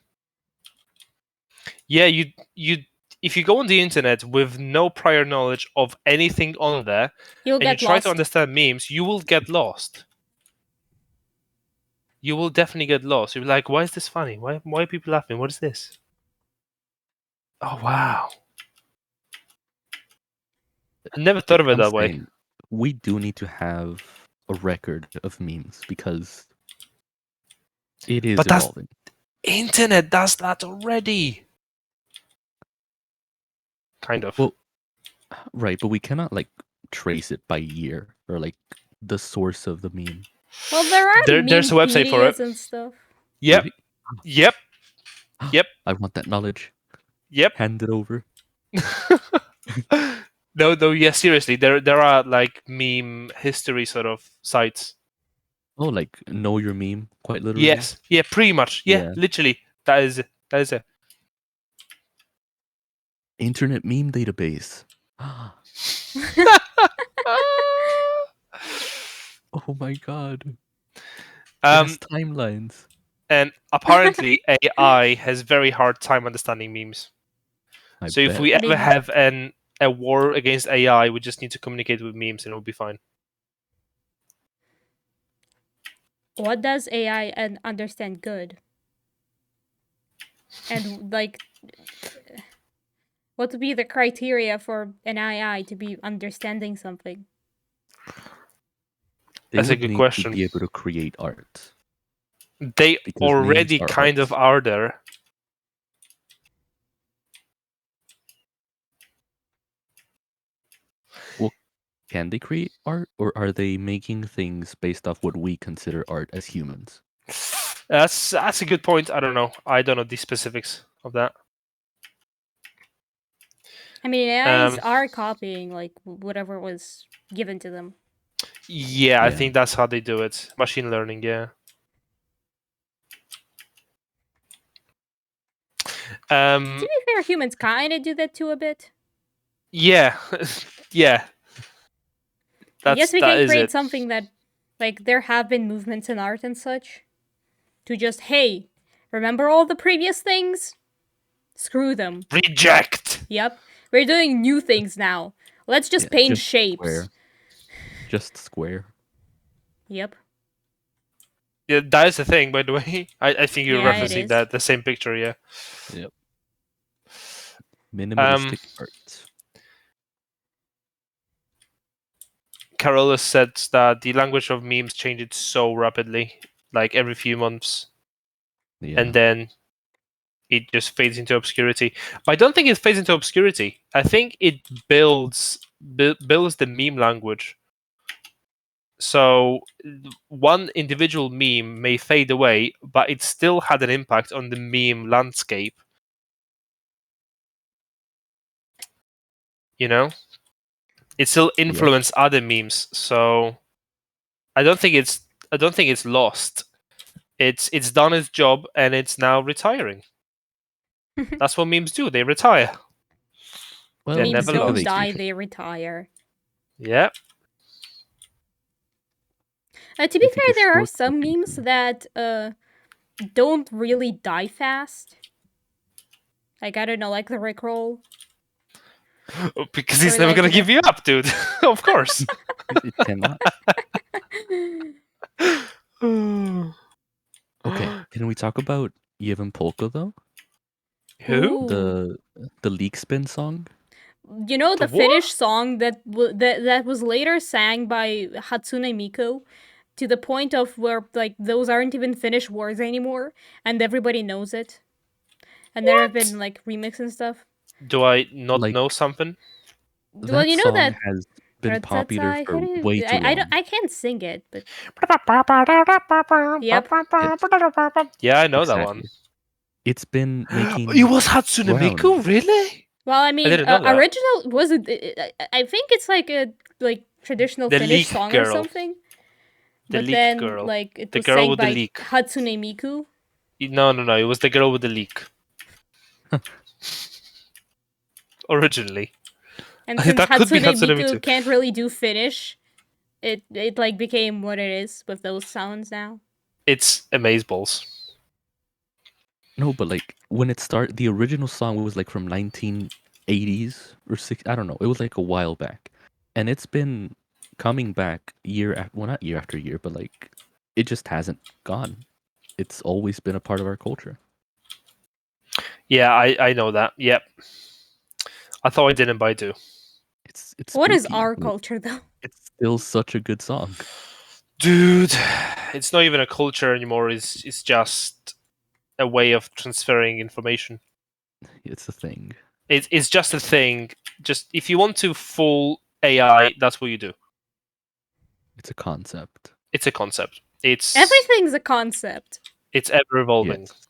Yeah, you if you go on the internet with no prior knowledge of anything on there You'll and you get try to lost. understand memes, you will get lost. You will definitely get lost. You'll be like, why is this funny? Why are people laughing? What is this? Oh wow. I never thought of it I'm that way. saying we do need to have a record of memes because it is But that's evolving. internet does that already. Kind of. Well, right, but we cannot like trace it by year or like the source of the meme. Well, there are There's a website for it. Memepedias and stuff. Yep. Really? Yep. Yep. I want that knowledge. Yep. Hand it over. No, yeah, seriously. There are like meme history sort of sites. Oh, like know your meme, quite literally. Yes. Yeah, pretty much. Yeah, Yeah. literally. That is it. That is it. Internet meme database. Oh my god. It has timelines. And apparently AI has very hard time understanding memes. I So if bet. we What do you ever mean? have a war against AI, we just need to communicate with memes and it'll be fine. What does AI and understand good? And like, What would be the criteria for an AI to be understanding something? They That's a would good need question. to be able to create art. They Because already names are kind of art. are there. Well, can they create art, or are they making things based off what we consider art as humans? That's a good point. I don't know. I don't know the specifics of that. I mean, AIs Um, are copying like whatever was given to them. Yeah, I Yeah. think that's how they do it. Machine learning, yeah. To be fair, humans kind of do that too a bit. Yeah, yeah. I guess we That can is create it. something that, like, there have been movements in art and such. To just, hey, remember all the previous things? Screw them. Reject. Yep. We're doing new things now. Let's just Yeah, paint just shapes. square. Just square. Yep. Yeah, that is the thing, by the way. I think you're Yeah, it referencing is. the same picture, yeah. Yep. Minimalistic art. Carolus said that the language of memes changes so rapidly, like every few months, Yeah. and then it just fades into obscurity. But I don't think it fades into obscurity. I think it builds the meme language. So one individual meme may fade away, but it still had an impact on the meme landscape. You know, it still influenced other memes. So I don't think it's lost. It's done its job and it's now retiring. That's what memes do. They retire. Well, They're they Memes never take a don't lost. die, vacation. they retire. Yeah. To They be take fair, a there are short some memes vacation. that don't really die fast. Like, I don't know, like the Rickroll. Because he's Or never like gonna the- give you up, dude. Of course. It cannot. Okay, can we talk about Yevon Polka though? Who? Ooh. The leak spin song? You know The the what? Finnish song that was later sang by Hatsune Miku, to the point of where like those aren't even Finnish words anymore, and everybody knows it. And there have What? been like remixes and stuff. Do I not Like know something? Well, that you know song that has been popular Ratsatsai, for way too I don't, long. I can't sing it, but Yep. Yeah, I know that one. Exactly. It's been making It was Hatsune ground. Miku, really? well, I mean, didn't know that. original was it? I think it's like a traditional The Finnish leek song or girl. something. The But leek then, girl. like, it The was girl sang with the by leek. Hatsune Miku. No. It was the girl with the leek. Originally. And since That could be Hatsune Hatsune Miku Miku. can't really do Finnish, it like became what it is with those sounds now. It's amazeballs. No, but like when it started, the original song was like from 1980s or six. I don't know. It was like a while back, and it's been coming back year after, well, not year after year, but like it just hasn't gone. It's always been a part of our culture. Yeah, I know that. Yep. I thought I didn't, but I do. It's What is spooky, our but culture though? it's still such a good song. Dude, it's not even a culture anymore. It's just a way of transferring information. It's a thing. It's just a thing. Just if you want to fool AI, that's what you do. It's a concept. It's a concept. Everything's a concept. It's ever evolving. Yes.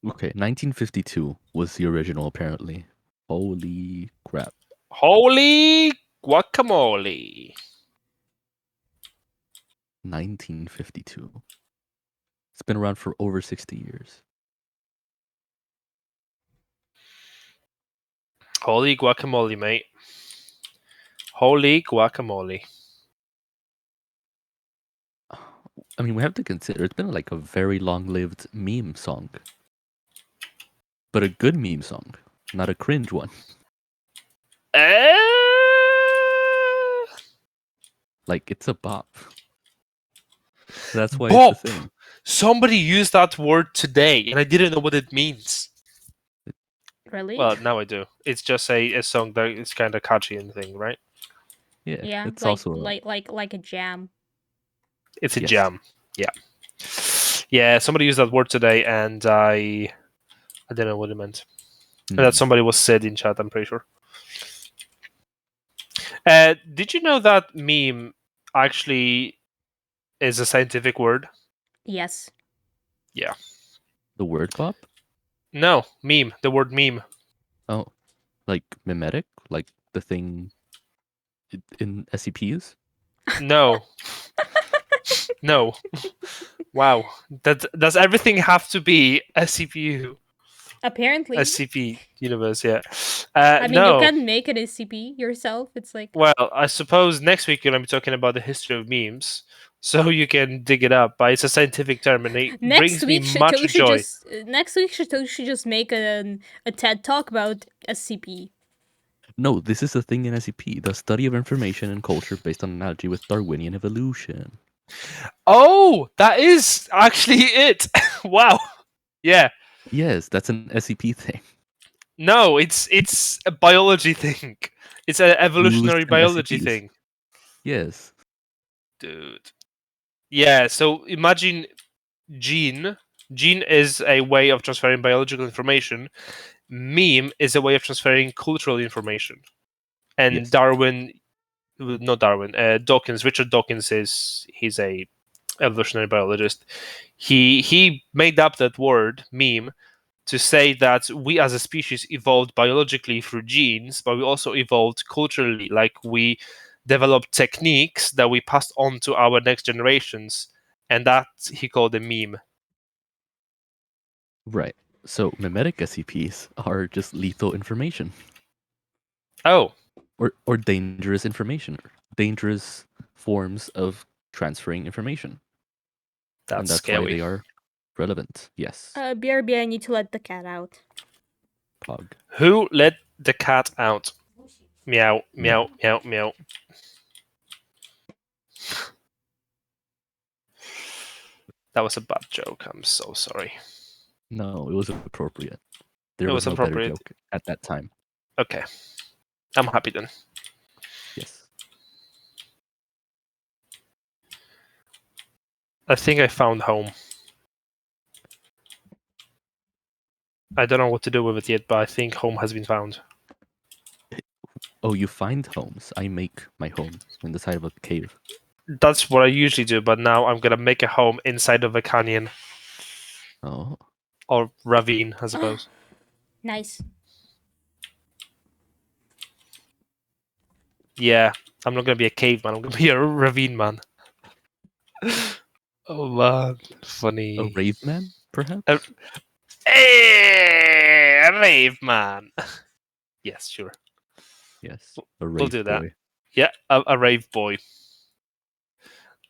Okay, 1952 was the original, apparently. Holy crap. Holy guacamole. 1952. It's been around for over 60 years. Holy guacamole, mate. Holy guacamole. I mean, we have to consider it's been like a very long-lived meme song. But a good meme song, not a cringe one. Like, it's a bop. That's why Bob! it's a thing. Somebody used that word today, and I didn't know what it means. Really? Well, now I do. It's just a song that is kind of catchy and thing, right? Yeah, Yeah, it's like also like a jam. It's a Yes. jam. Yeah. Yeah, somebody used that word today, and I don't know what it meant. And that somebody was said in chat, I'm pretty sure. Did you know that meme actually is a scientific word? Yes. Yeah. the word pop. No, meme. The word meme. Oh, like mimetic, like the thing in SCPs. No. No. Wow. Does everything have to be a CPU? Apparently. SCP universe, yeah. I mean, you No. can make an SCP yourself. It's like Well, I suppose next week you're going to be talking about the history of memes, so you can dig it up. But it's a scientific term, and it next brings me week much joy. next week Shito should just make a TED talk about SCP. No, this is a thing in SCP, the study of information and culture based on analogy with Darwinian evolution. Oh, that is actually it. Wow. Yeah. Yes, that's an SCP thing. No, it's a biology thing. It's an evolutionary Used in biology SCPs. thing, Yes. dude. Yeah. So imagine gene. Gene is a way of transferring biological information. Meme is a way of transferring cultural information. And Yes. Darwin, not Darwin, Dawkins, Richard Dawkins he's a evolutionary biologist. He made up that word meme to say that we as a species evolved biologically through genes, but we also evolved culturally. Like we developed techniques that we passed on to our next generations, and that he called a meme. Right. So mimetic SCPs are just lethal information. Oh, Or dangerous information. Dangerous forms of transferring information. that's And that's scary. why they are relevant. Yes. BRB, I need to let the cat out. Pog. Who let the cat out? Meow, meow, meow, meow. That was a bad joke. I'm so sorry. No, it was appropriate. There It was was no better appropriate. joke at that time. Okay. I'm happy then. Yes. I think I found home. I don't know what to do with it yet, but I think home has been found. Oh, you find homes. I make my home in the side of a cave. That's what I usually do, but now I'm gonna make a home inside of a canyon Oh. or ravine, I suppose. Nice. Yeah, I'm not gonna be a caveman. I'm gonna be a ravine man. Oh man, A funny. rave man, perhaps? Hey, a rave man. Yes, sure. Yes. A We'll rave do that. boy. Yeah, a rave boy.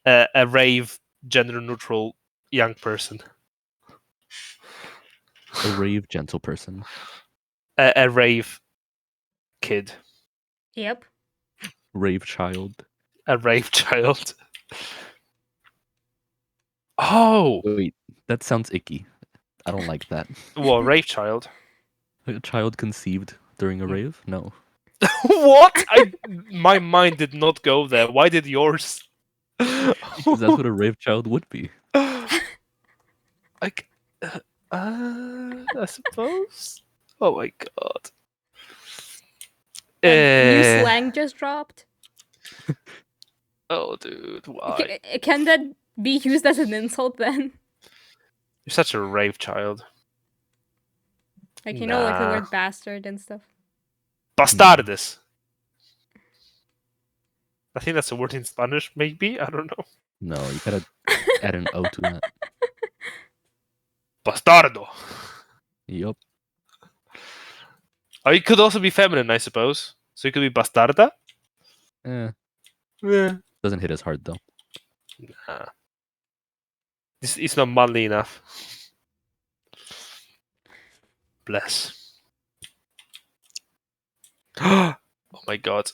A rave gender neutral young person. A rave gentle person. A rave kid. Yep. Rave child. A rave child. Oh, Wait, that sounds icky. I don't like that. well, rave child. A child conceived during a rave? No. What? My mind did not go there. Why did yours? Because that's what a rave child would be. Like, I suppose. Oh my god. New slang just dropped. Oh, dude, why? Can that be used as an insult then? You're such a rave child. Like, you know, like the Nah. word bastard and stuff. Bastardes. I think that's a word in Spanish, maybe? I don't know. No, you gotta add an O to that. Bastardo. Yup. Oh, it could also be feminine, I suppose. So it could be bastarda? Yeah. Doesn't hit as hard though. Nah. It's not manly enough. Bless. Oh my god.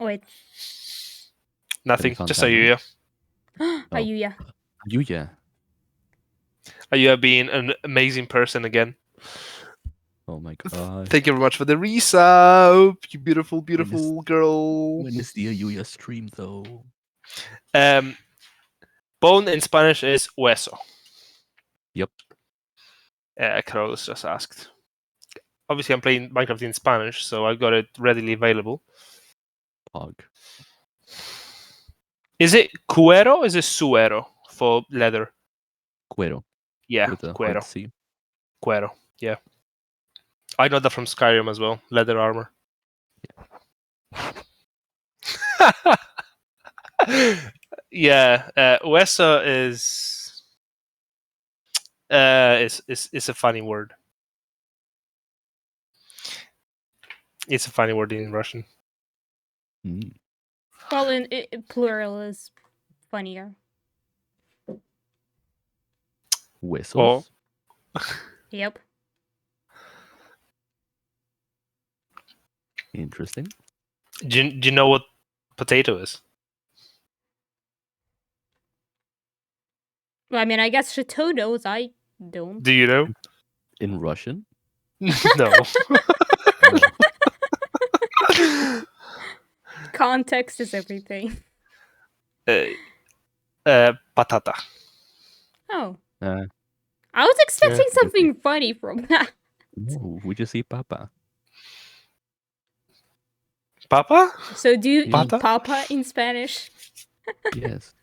Wait. Nothing. Found Just so you diamonds? Ayuya. Yuya. You have been an amazing person again. Oh my god. Thank you very much for the resub, you beautiful, beautiful girl. When is the Yuya stream though? Bone in Spanish is hueso. Yep. Carlos just asked. Obviously, I'm playing Minecraft in Spanish, so I got it readily available. Pog. Is it cuero or is it suero for leather? Cuero. Yeah, With a cuero. hard C. Cuero, yeah. I know that from Skyrim as well. Leather armor. Yeah, hueso is a funny word. It's a funny word in Russian. Mm. Well, in plural is funnier. Whistles. Yep. Interesting. Do you know what potato is? Well, I mean, I guess Chateau knows. I don't. Do you know? In Russian? No. Context is everything. Patata. Oh. Uh, I was expecting Yeah. something funny from that. no, we just eat papa. Papa? So do you eat Pata? papa in Spanish? Yes.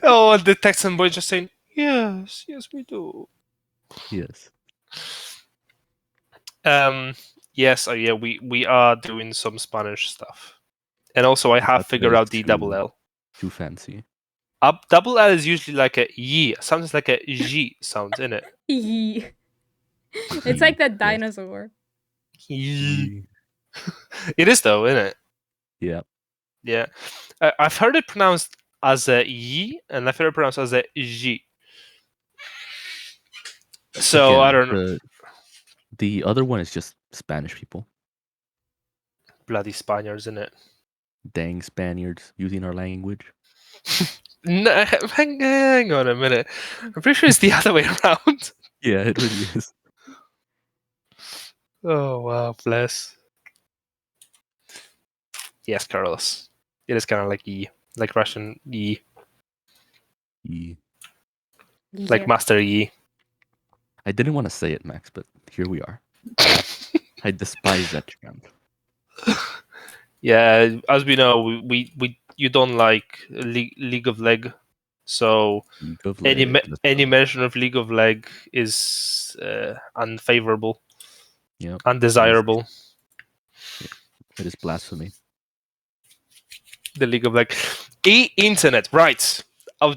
Oh, the Texan boy just saying, yes, we do. Yes. Yes, yeah, we are doing some Spanish stuff. And also I have Not figured way out the double L. Too fancy. Double L is usually like a Y. Sounds like a G sound, isn't it? Yee. It's like that Yes. dinosaur. It is though, isn't it? Yeah. Yeah. I've heard it pronounced as a Y, and I've heard it pronounced as a G. So Again, I don't know. The other one is just Spanish people. Bloody Spaniards, isn't it? Dang Spaniards using our language. No, hang on a minute. I'm pretty sure it's the other way around. Yeah, it really is. Oh wow, bless. Yes, Carlos. It is kind of like E, like Russian E, Yeah. like Master E. I didn't want to say it, Max, but here we are. I despise that term. Yeah, as we know, we you don't like League of Leg, so League of any Legends, let's any go. mention of League of Leg is unfavorable, Yep. undesirable. It is blasphemy. The League of Leg, internet, right?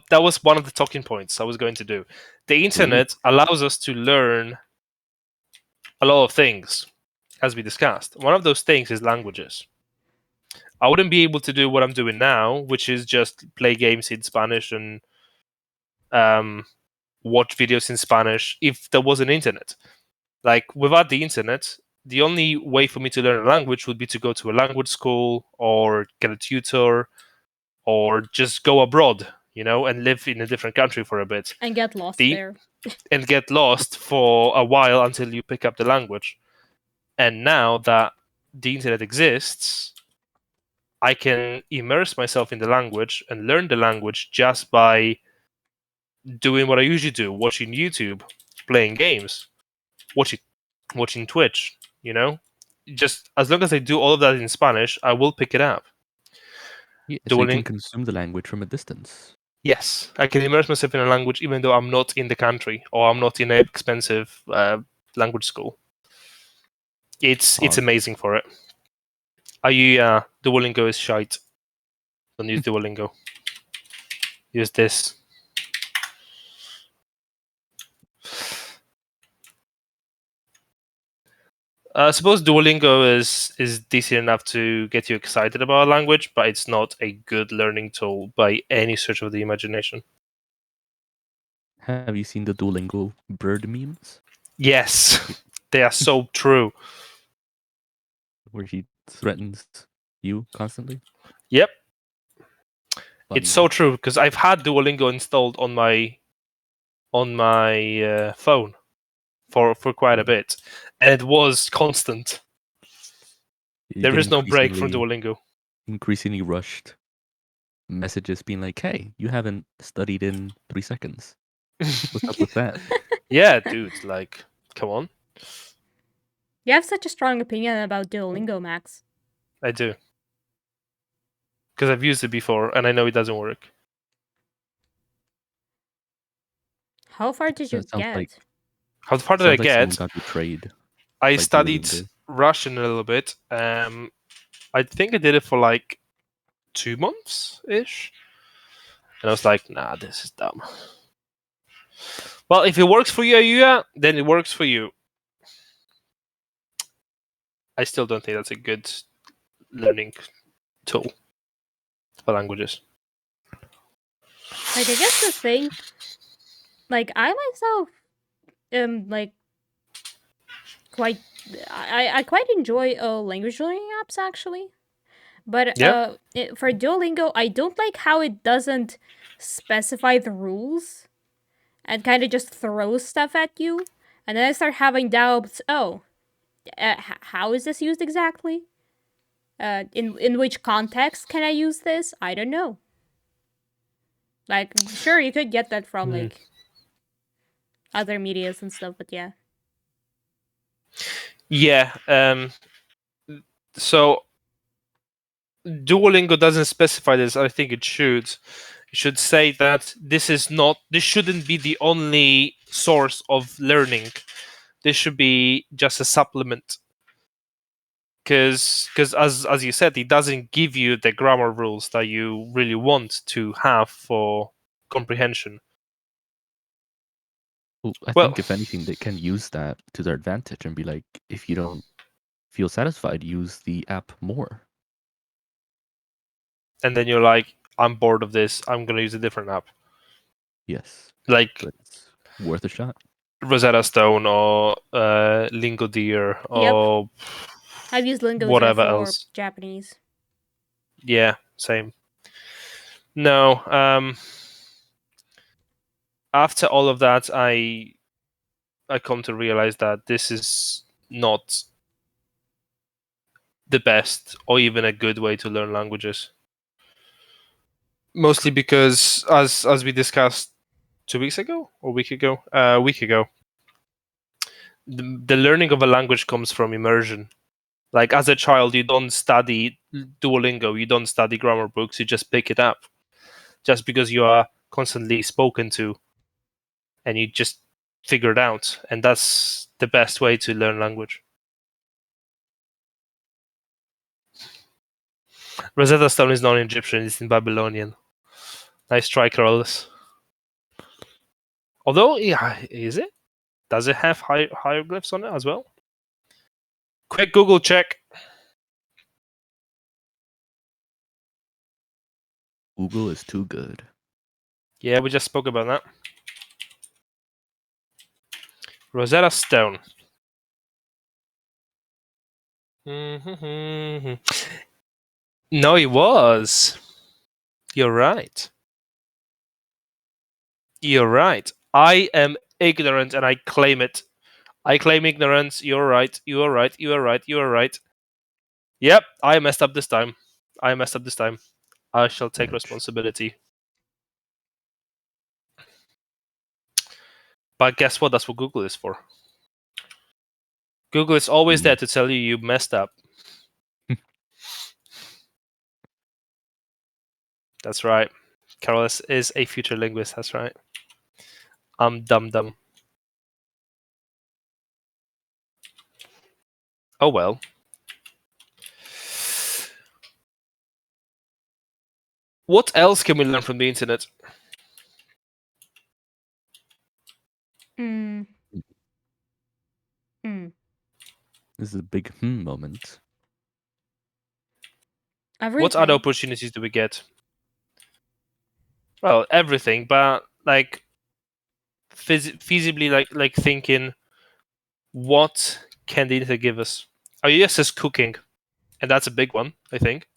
That was one of the talking points I was going to do. The internet allows us to learn a lot of things, as we discussed. One of those things is languages. I wouldn't be able to do what I'm doing now, which is just play games in Spanish and watch videos in Spanish if there was an internet. Like, without the internet, the only way for me to learn a language would be to go to a language school or get a tutor or just go abroad, and live in a different country for a bit. And get lost there. And get lost for a while until you pick up the language. And now that the internet exists, I can immerse myself in the language and learn the language just by doing what I usually do, watching YouTube, playing games, watching Twitch, Just as long as I do all of that in Spanish, I will pick it up. Yeah, so you can consume the language from a distance. Yes, I can immerse myself in a language even though I'm not in the country or I'm not in an expensive language school. It's amazing for it. Duolingo is shite. Don't use Duolingo. Use this. I suppose Duolingo is decent enough to get you excited about a language, but it's not a good learning tool by any stretch of the imagination. Have you seen the Duolingo bird memes? Yes, they are so true. Where he threatens you constantly? Yep. It's so true because I've had Duolingo installed on my phone for quite a bit, and it was constant. There is no break from Duolingo. Increasingly rushed messages being like, "Hey, you haven't studied in 3 seconds. What's up with that?" Yeah, dude, like, come on. You have such a strong opinion about Duolingo, Max. I do. Because I've used it before, and I know it doesn't work. How far did you That sounds get? like How far did I sounds like someone get? got betrayed. I by studied Duolingo. Russian a little bit. I think I did it for like 2 months ish, and I was like, "Nah, this is dumb." Well, if it works for you, Yuya, then it works for you. I still don't think that's a good learning tool for languages. Like, I guess the thing, like, I myself am like quite. I quite enjoy language learning apps actually, but Yeah. for Duolingo, I don't like how it doesn't specify the rules and kind of just throws stuff at you, and then I start having doubts. Oh, how is this used exactly? In which context can I use this? I don't know. Like, sure, you could get that from like other medias and stuff, but yeah. Yeah. So Duolingo doesn't specify this. I think it should. It should say that this shouldn't be the only source of learning. This should be just a supplement. Because as you said, it doesn't give you the grammar rules that you really want to have for comprehension. Well, I Well, think if anything, they can use that to their advantage and be like, if you don't feel satisfied, use the app more. and then you're like, I'm bored of this. I'm gonna use a different app, Yes, like but it's worth a shot. Rosetta Stone or Lingodeer Yep. or I've used Lingodeer whatever for else. Japanese. Yeah, same. No, after all of that, I come to realize that this is not the best or even a good way to learn languages. Mostly because, as we discussed 2 weeks ago or a week ago, the learning of a language comes from immersion. Like as a child, you don't study Duolingo, you don't study grammar books, you just pick it up, just because you are constantly spoken to, and you just figure it out, and that's the best way to learn language. Rosetta Stone is not in Egyptian; it's in Babylonian. Nice try, Carlos. Although, yeah, is it? Does it have hieroglyphs on it as well? Quick Google check. Google is too good. Yeah, we just spoke about that. Rosetta Stone. No, it was. You're right. You're right. I am ignorant and I claim it. I claim ignorance. You're right. You are right. You are right. You are right. Yep, I messed up this time. I messed up this time. I shall take responsibility. But guess what? That's what Google is for. Google is always there to tell you you messed up. That's right. Carlos is a future linguist. That's right. I'm dumb. Oh well. What else can we learn from the internet? Hmm. This is a big moment. Everything. What other opportunities do we get? Well, everything, but like feasibly, like thinking, what can the internet give us? Oh, yes, it's cooking, and that's a big one, I think.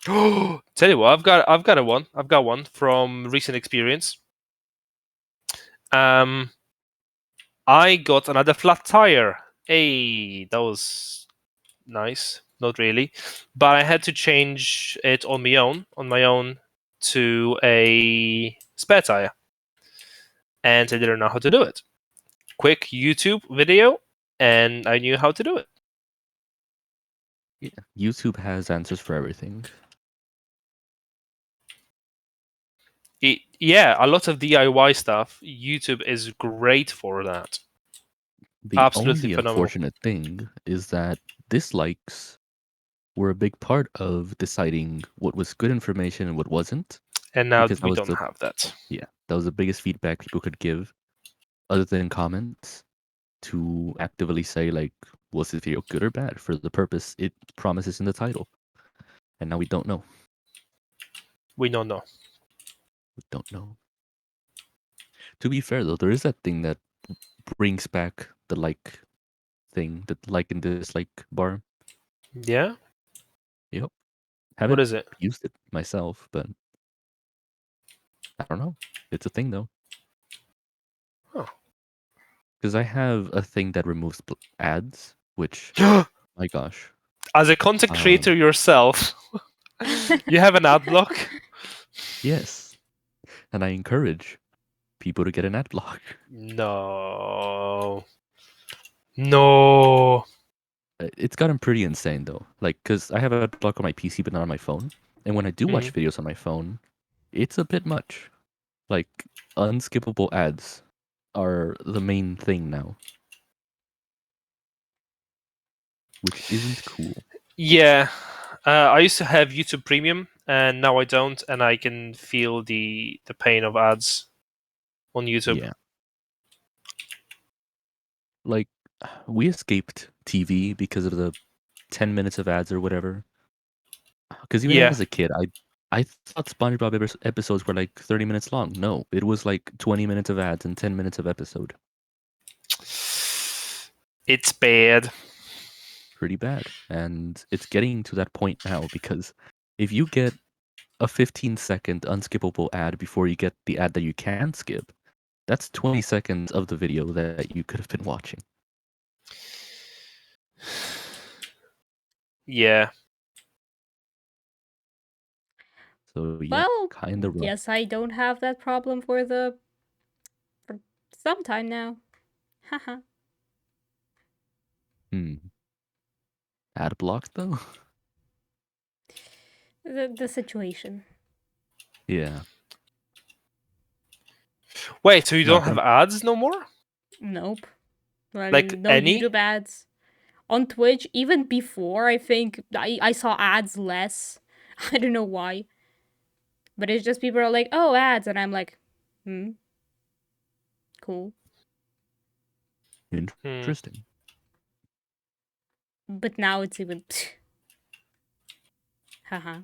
Tell you what, I've got one from recent experience. I got another flat tire. Hey, that was nice. Not really, but I had to change it on my own to a spare tire, and I didn't know how to do it. Quick YouTube video, and I knew how to do it. Yeah, YouTube has answers for everything. Yeah, a lot of DIY stuff. YouTube is great for that. The Absolutely only phenomenal. unfortunate thing is that dislikes were a big part of deciding what was good information and what wasn't. And now Because that we was don't have that. Yeah, that was the biggest feedback people could give, other than comments, to actively say like, was this video good or bad for the purpose it promises in the title. And now we don't know. We don't know. We don't know. To be fair though, there is that thing that brings back the like thing, the like and dislike bar. Yeah. Yep. What Haven't is it? used it myself, but I don't know. It's a thing though. Oh. Because I have a thing that removes ads, which, my gosh. As a content creator yourself, you have an ad block? Yes. And I encourage people to get an ad block. No. No. It's gotten pretty insane though. Like, because I have an ad block on my PC, but not on my phone. And when I do watch videos on my phone, it's a bit much. Like, unskippable ads are the main thing now. Which isn't cool. Yeah. I used to have YouTube Premium, and now I don't, and I can feel the pain of ads on YouTube. Yeah. Like, we escaped TV because of the 10 minutes of ads or whatever. Because even as a kid, I thought SpongeBob episodes were like 30 minutes long. No, it was like 20 minutes of ads and 10 minutes of episode. It's bad. Pretty bad. And it's getting to that point now because if you get a 15-second unskippable ad before you get the ad that you can skip, that's 20 seconds of the video that you could have been watching. Yeah. So yeah, Well, kind of rough. yes, I don't have that problem for some time now. Haha. Ad block though? the situation. Yeah. Wait, so you No, don't have ads no more? Nope. I Like mean, no any? YouTube ads. On Twitch, even before, I think I saw ads less. I don't know why. But it's just people are like, oh, ads. And I'm like, cool. Interesting. But now it's even... Haha.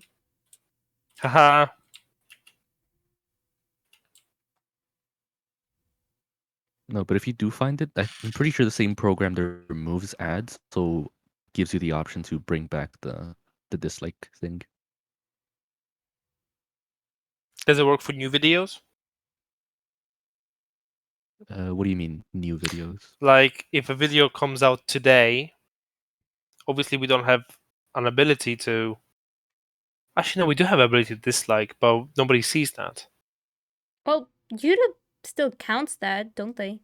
Haha. No, but if you do find it, I'm pretty sure the same program that removes ads, so gives you the option to bring back the dislike thing. Does it work for new videos? What do you mean, new videos? Like, if a video comes out today, obviously we don't have an ability to... Actually, no, we do have ability to dislike, but nobody sees that. Well, YouTube still counts that, don't they?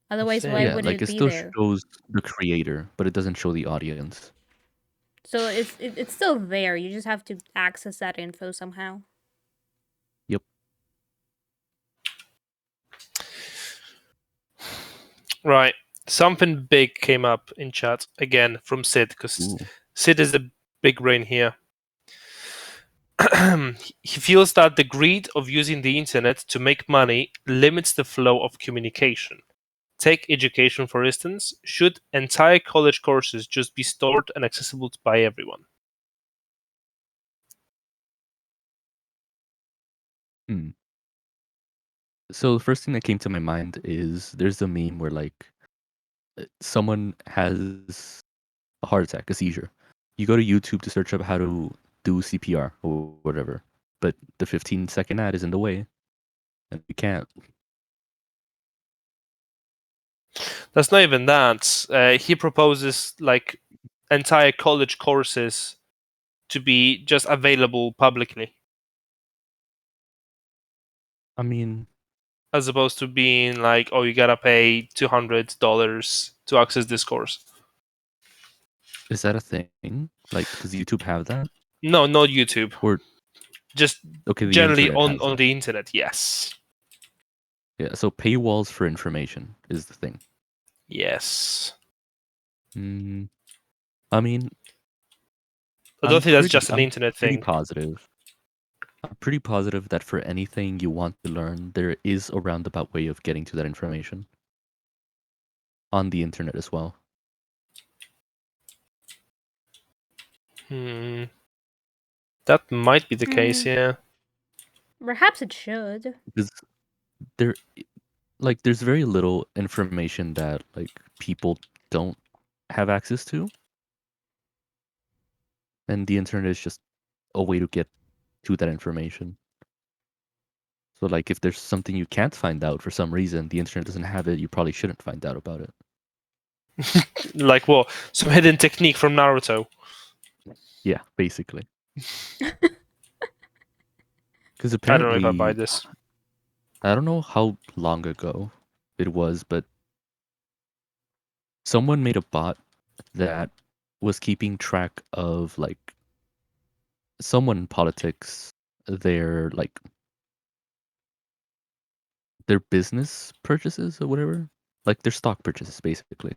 Otherwise, why Yeah, would like it it be still there? shows the creator, but it doesn't show the audience. So it's still there. You just have to access that info somehow. Yep. Right. Something big came up in chat again from Sid, because Sid is the big brain here. He feels that the greed of using the internet to make money limits the flow of communication. Take education, for instance. Should entire college courses just be stored and accessible by everyone? So the first thing that came to my mind is there's a meme where like someone has a heart attack, a seizure. You go to YouTube to search up how to do CPR or whatever. But the 15-second ad is in the way, and we can't. That's not even that. He proposes like entire college courses to be just available publicly, I mean, as opposed to being like, oh, you gotta pay $200 to access this course. is that a thing? Like, does YouTube have that? No, not YouTube. Or Just okay, the generally internet has on that. the internet. Yes. Yeah, so paywalls for information is the thing. Yes. I mean, I don't I'm think that's just an I'm internet pretty thing. positive. I'm pretty positive that for anything you want to learn, there is a roundabout way of getting to that information on the internet as well. That might be the case, yeah. Perhaps it should. Because there's very little information that like people don't have access to, and the internet is just a way to get to that information. So like if there's something you can't find out for some reason, the internet doesn't have it, you probably shouldn't find out about it. Like what? Some hidden technique from Naruto. Yeah, basically. Because I don't know if I apparently, buy this. I don't know how long ago it was, but someone made a bot that was keeping track of like someone in politics, their business purchases or whatever, like their stock purchases basically.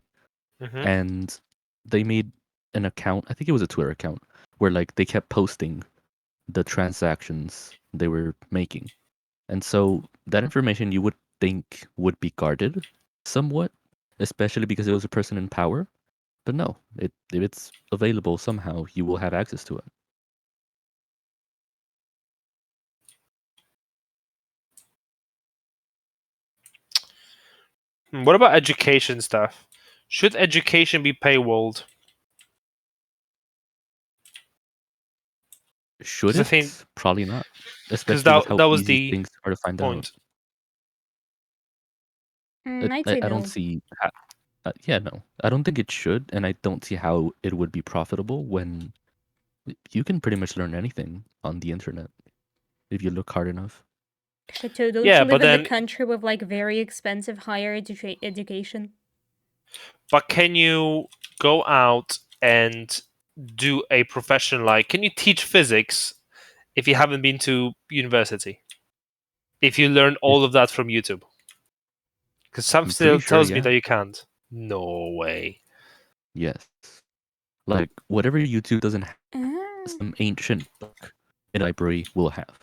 Mm-hmm. And they made an account, I think it was a Twitter account, where like they kept posting the transactions they were making. And so that information you would think would be guarded somewhat, especially because it was a person in power. But no, if it's available somehow, you will have access to it. What about education stuff? Should education be paywalled? Should 'Cause I it? think Probably not. because Especially with how that was easy the things are to find out. point. I'd say I don't no. see. Yeah, no. I don't think it should, and I don't see how it would be profitable when you can pretty much learn anything on the internet if you look hard enough. But so don't Yeah, you live but in the then, country with like very expensive higher education? but can you go out and do a profession like? Can you teach physics if you haven't been to university? If you learn all of that from YouTube? Because some I'm pretty still sure, tells me yeah. that you can't. No way. Yes. Like, whatever YouTube doesn't have, Ah. some ancient book in a library will have.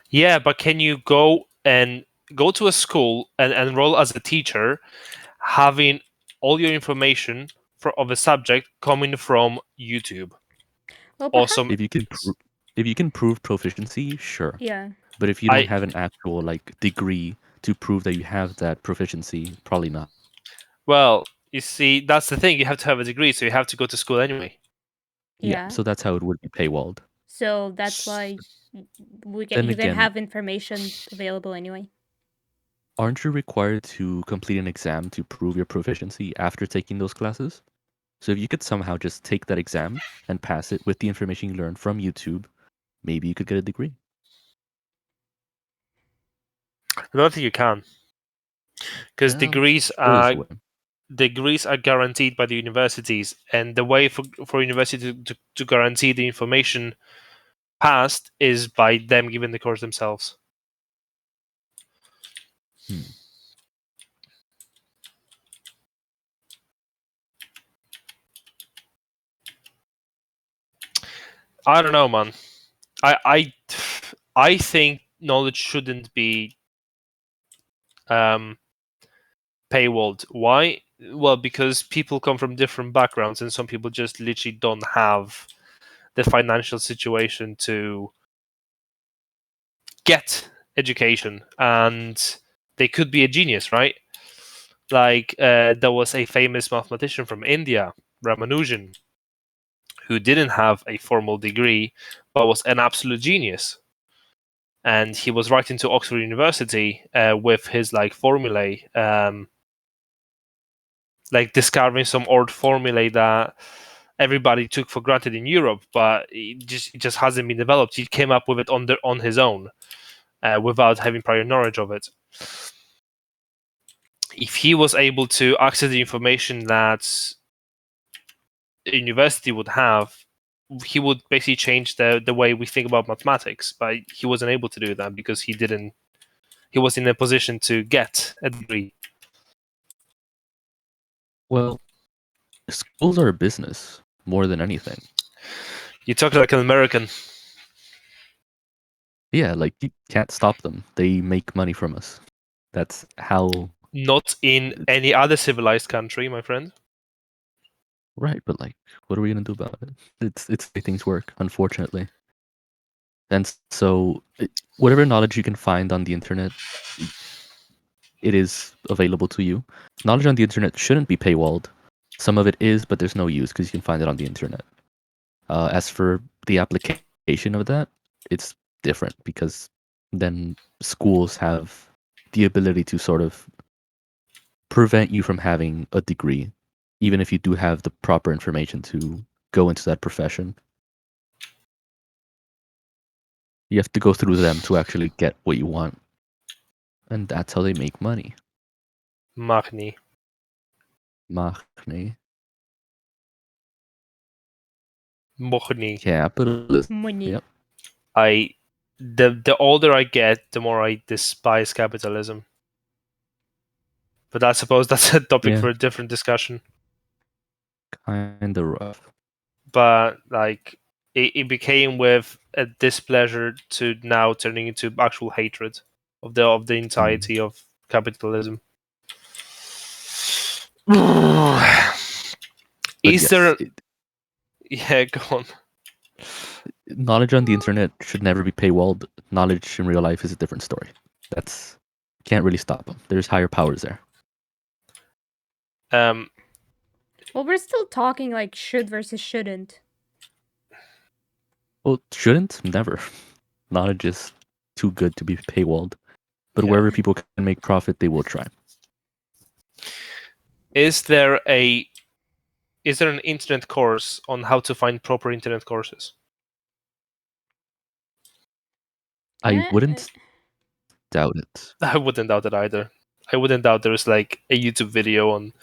Yeah, but can you go to a school and enroll as a teacher, having all your information of a subject coming from YouTube? Well, perhaps. Awesome. If you can prove proficiency, sure. Yeah. But if you don't have an actual like degree to prove that you have that proficiency, probably not. Well, you see, that's the thing. You have to have a degree, so you have to go to school anyway. Yeah. So that's how it would be paywalled. So that's why you can again- have information available anyway. Aren't you required to complete an exam to prove your proficiency after taking those classes? So if you could somehow just take that exam and pass it with the information you learned from YouTube, maybe you could get a degree. I don't think you can, because degrees are guaranteed by the universities, and the way for university to guarantee the information passed is by them giving the course themselves. I don't know, man. I think knowledge shouldn't be paywalled. Why? Well, because people come from different backgrounds, and some people just literally don't have the financial situation to get education, and they could be a genius, right? Like there was a famous mathematician from India, Ramanujan, who didn't have a formal degree but was an absolute genius. And he was writing to Oxford University with his formulae, discovering some old formulae that everybody took for granted in Europe, but it just hasn't been developed. He came up with it on his own, without having prior knowledge of it. If he was able to access the information that a university would have, he would basically change the way we think about mathematics. But he wasn't able to do that because he was in a position to get a degree. Well, schools are a business more than anything. You talk like an American. Yeah, like you can't stop them. They make money from us. That's how. Not in any other civilized country, my friend. Right, but like, what are we gonna do about it? It's the way things work, unfortunately. And so, whatever knowledge you can find on the internet, it is available to you. Knowledge on the internet shouldn't be paywalled. Some of it is, but there's no use because you can find it on the internet. As for the application of that, it's different because then schools have the ability to sort of prevent you from having a degree, even if you do have the proper information to go into that profession. You have to go through them to actually get what you want. And that's how they make money. Magni. Money. Mogni. Capitalism. Money. Yep. The older I get, the more I despise capitalism. But I suppose that's a topic for a different discussion. Kinda rough. But it became with a displeasure to now turning into actual hatred of the entirety of capitalism. Is there? Yeah, go on. Knowledge on the internet should never be paywalled. Knowledge in real life is a different story. That's can't really stop them. There's higher powers there. Well, we're still talking like should versus shouldn't. Well, shouldn't? Never. Knowledge is too good to be paywalled. But wherever people can make profit, they will try. Is there an internet course on how to find proper internet courses? I wouldn't doubt it. I wouldn't doubt it either. I wouldn't doubt there's like a YouTube video on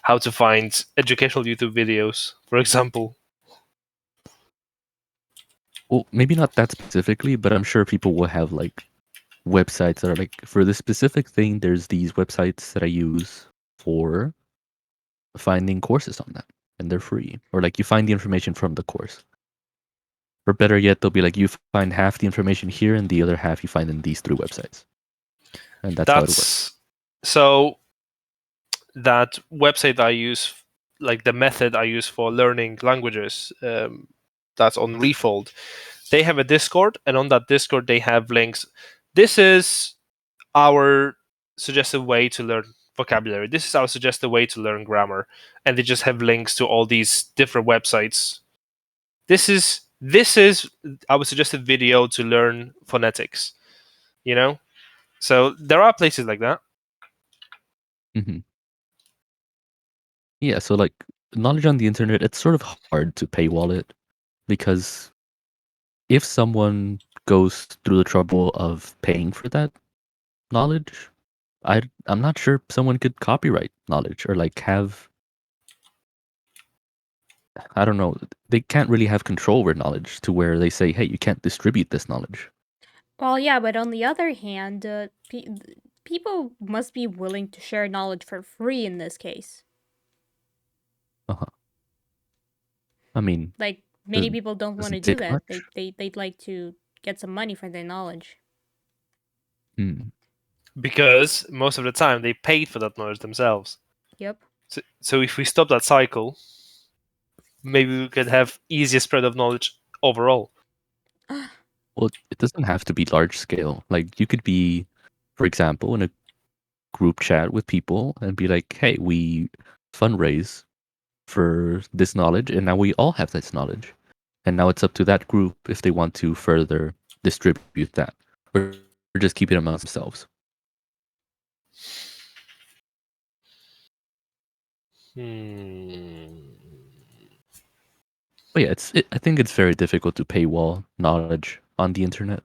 how to find educational YouTube videos, for example. Well, maybe not that specifically, but I'm sure people will have like websites that are like, for this specific thing, there's these websites that I use for finding courses on that, and they're free. Or like you find the information from the course. Or better yet, they'll be like, you find half the information here and the other half you find in these 3 websites. And that's how it works. So that website I use, like the method I use for learning languages, that's on Refold. They have a Discord, and on that Discord they have links. This is our suggested way to learn vocabulary. This is our suggested way to learn grammar. And they just have links to all these different websites. This is our suggested video to learn phonetics. You know? So there are places like that. Mm-hmm. Yeah, so like knowledge on the internet, it's sort of hard to paywall it because if someone goes through the trouble of paying for that knowledge, I'm not sure someone could copyright knowledge or like have, I don't know, they can't really have control over knowledge to where they say, hey, you can't distribute this knowledge. Well, yeah, but on the other hand, people must be willing to share knowledge for free in this case. I mean, like many people don't want to do that. They'd like to get some money for their knowledge. Because most of the time they paid for that knowledge themselves. Yep. So if we stop that cycle, maybe we could have easier spread of knowledge overall. Well, it doesn't have to be large scale. Like you could be, for example, in a group chat with people and be like, hey, we fundraise for this knowledge, and now we all have this knowledge. And now it's up to that group if they want to further distribute that, or just keep it amongst themselves. But yeah, I think it's very difficult to paywall knowledge on the internet.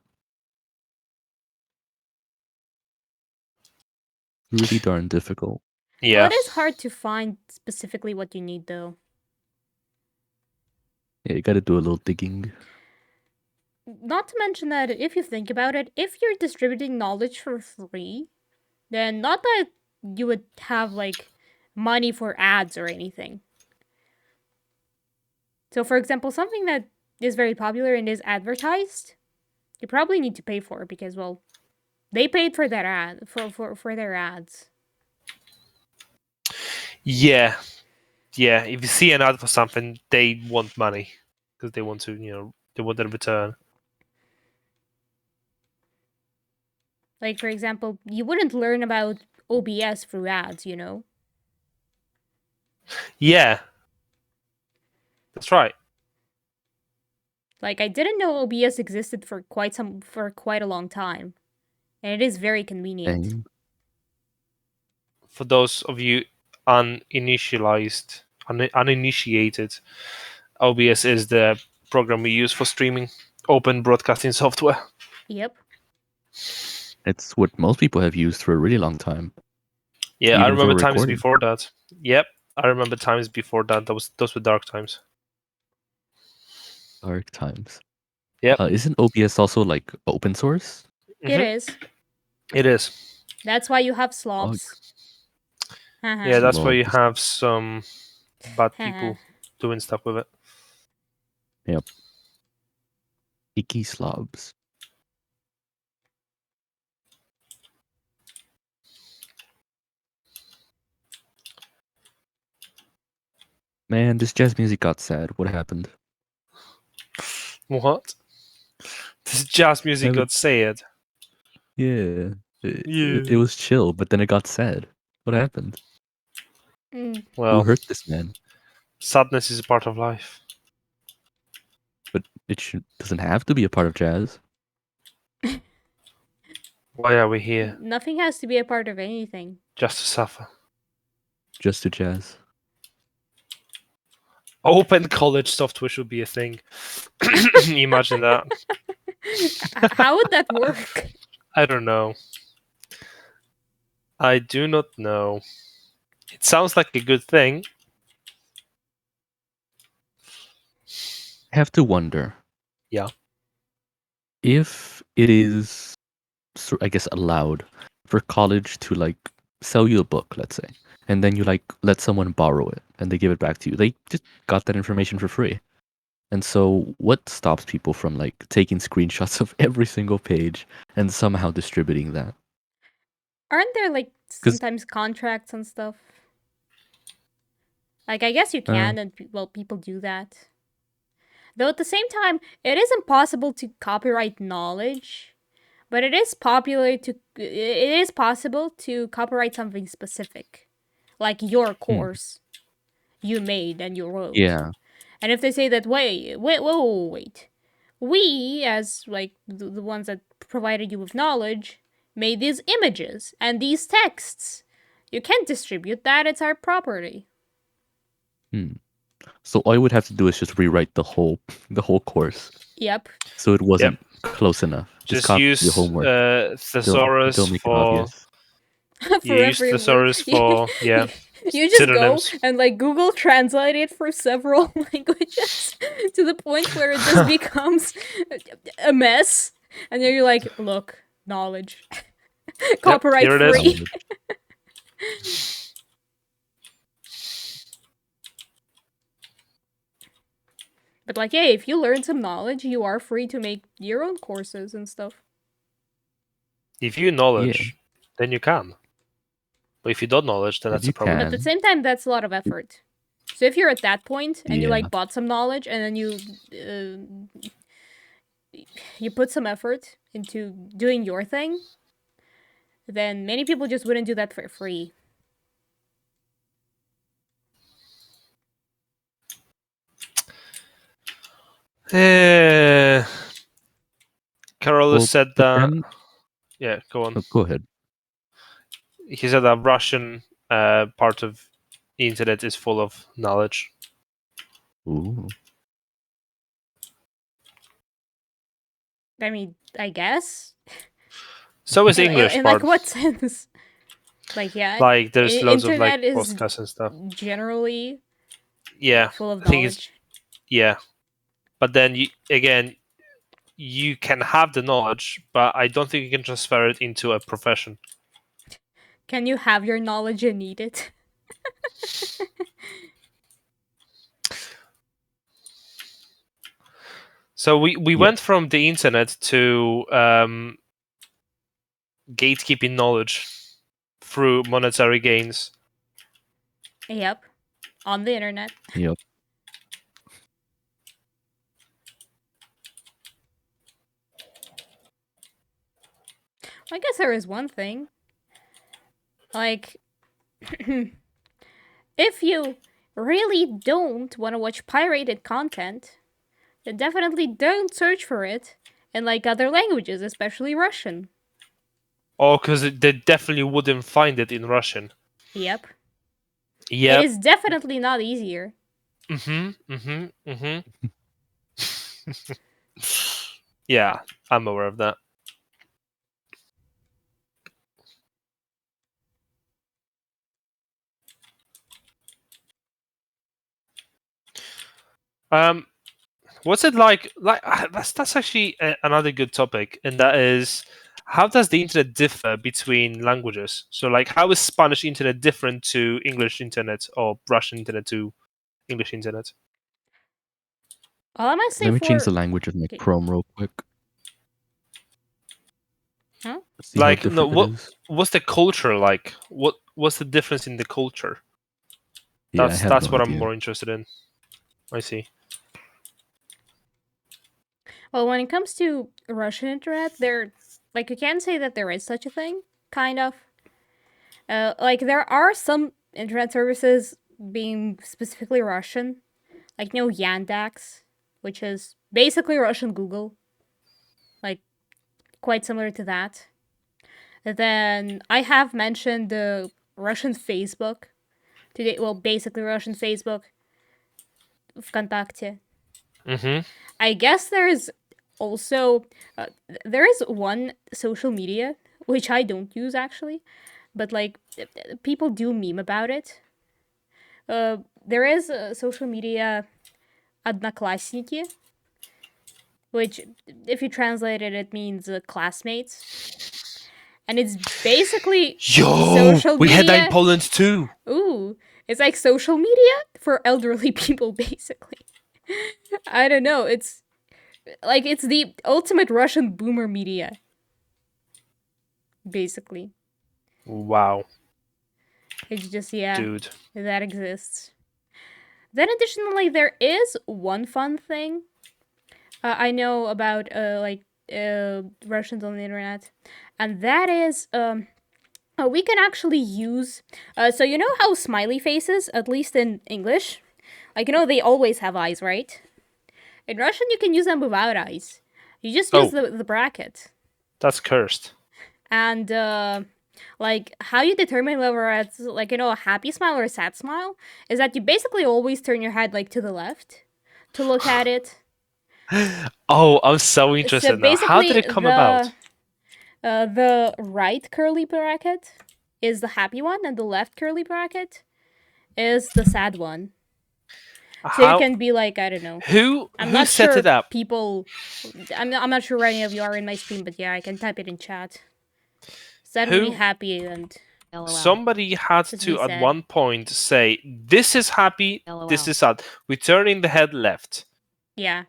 Really darn difficult. Yeah. Well, it is hard to find specifically what you need, though. Yeah, you got to do a little digging. Not to mention that if you think about it, if you're distributing knowledge for free, then not that you would have like money for ads or anything. So, for example, something that is very popular and is advertised, you probably need to pay for it because, well, they paid for that ad for their ads. Yeah. If you see an ad for something, they want money because they want to, they want a return. Like, for example, you wouldn't learn about OBS through ads, you know? Yeah. That's right. Like, I didn't know OBS existed for quite a long time. And it is very convenient. Dang. For those of you uninitiated, OBS is the program we use for streaming open broadcasting software. Yep. It's what most people have used for a really long time. Yeah, I Even for remember times recording. before that. Yep, I remember times before that. Those were dark times. Dark times. Yep. Isn't OBS also like open source? It is. It is. That's why you have slobs. Yeah, that's why you Slobs. have some bad people doing stuff with it. Yep. Icky slobs. Man, this jazz music got sad. What happened? What? This jazz music got sad. Yeah. It was chill, but then it got sad. What happened? Well, Who hurt this man? sadness is a part of life. But it doesn't have to be a part of jazz. Why are we here? Nothing has to be a part of anything. Just to suffer. Just to jazz. Open college software should be a thing. Imagine that. How would that work? I don't know. I do not know. It sounds like a good thing. I have to wonder. Yeah. If it is, I guess, allowed for college to like sell you a book, let's say, and then you like let someone borrow it and they give it back to you. They just got that information for free. And so what stops people from like taking screenshots of every single page and somehow distributing that? Aren't there like sometimes contracts and stuff? Like, I guess you can, and well, people do that. Though at the same time, it is impossible to copyright knowledge, but it is possible to copyright something specific, like your course you made and you wrote. Yeah. And if they say that, wait, we, as like the ones that provided you with knowledge, made these images and these texts. You can't distribute that, it's our property. So all you would have to do is just rewrite the whole course. Yep. So it wasn't close enough. Just copy use the homework. thesaurus Don't make it for obvious. use thesaurus for You just synonyms. go and like Google translate it for several languages to the point where it just becomes a mess. And then you're like, look, knowledge. Copyright here it free. But like, hey, if you learn some knowledge, you are free to make your own courses and stuff. If you knowledge, then you can. But if you don't knowledge, then that's a problem. But at the same time, that's a lot of effort. So if you're at that point and you like bought some knowledge and then you put some effort into doing your thing, then many people just wouldn't do that for free. Carolus said but that. then, Yeah, go on. oh, go ahead. He said that Russian part of the internet is full of knowledge. Ooh. I mean, I guess. So is English in part. like what sense? Like yeah, Like there's loads of like internet is podcasts and stuff. generally Yeah, full of I think it's knowledge. yeah. But then you can have the knowledge, but I don't think you can transfer it into a profession. Can you have your knowledge and need it? So we Yeah. went from the internet to gatekeeping knowledge through monetary gains. Yep, on the internet. Yep. I guess there is one thing. Like, if you really don't want to watch pirated content, then definitely don't search for it in like other languages, especially Russian. Oh, because they definitely wouldn't find it in Russian. Yep. Yep. It is definitely not easier. Yeah, I'm aware of that. What's it like? That's actually another good topic, and that is how does the internet differ between languages? So, like, how is Spanish internet different to English internet or Russian internet to English internet? All I might say Let me change for the language of my okay. Chrome real quick. Huh? See how Like, no, different it is. what's the culture like? What's the difference in the culture? Yeah, I have That's no what I'm idea. more interested in. I see. Well, when it comes to Russian internet, there, like, you can say that there is such a thing, kind of. Like, there are some internet services being specifically Russian, like, you know, Yandex, which is basically Russian Google, like, quite similar to that. And then I have mentioned the Russian Facebook today. Well, basically Russian Facebook, ВКонтакте. I guess there's also there is one social media which I don't use actually, but like people do meme about it. There is a social media Одноклассники, which if you translate it, it means classmates, and it's basically social We had that in media. Poland too. Ooh, it's like social media for elderly people, basically. I don't know. It's like it's the ultimate Russian boomer media, basically. Wow, It's just yeah, dude. that exists. Then additionally, there is one fun thing I know about Russians on the internet, and that is we can actually use. So you know how smiley faces, at least in English, like you know they always have eyes, right? In Russian, you can use them without eyes. You just use the bracket. That's cursed. And like how you determine whether it's like you know a happy smile or a sad smile is that you basically always turn your head like to the left to look at it. Oh, I'm so So interested now. How did basically it come about? The right curly bracket is the happy one and the left curly bracket is the sad one. So you How? can be like, I don't know. Who I'm not set sure it up? people. I'm not sure where any of you are in my stream, but yeah, I can type it in chat. Sad would be happy and LOL. Somebody had Just to be at sad. one point say, "This is happy. LOL. This is sad." We're turning the head left. Yeah.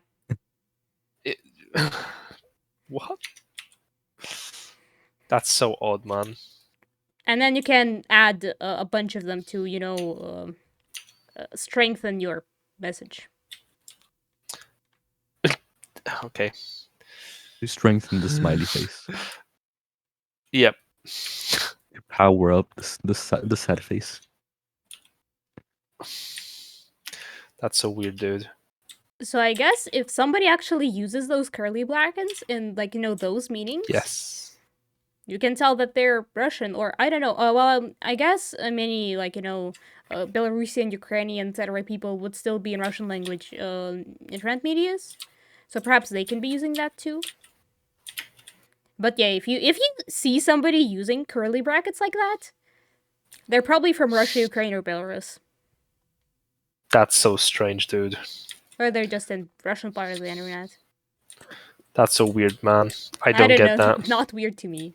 What? That's so odd, man. And then you can add a bunch of them to, you know, strengthen your message. Okay. To strengthen the smiley face. Yep. Power up the sad face. That's so weird, dude. So I guess if somebody actually uses those curly brackets in, like, those meanings, Yes. you can tell that they're Russian, or I don't know. Well, I guess many, like, Belarusian, Ukrainian, etc. people would still be in Russian language internet medias, so perhaps they can be using that too. But yeah, if you see somebody using curly brackets like that, they're probably from Russia, Ukraine, or Belarus, That's so strange, dude. or they're just in Russian part of the internet. That's so weird, man. I don't know. get that. Not weird to me.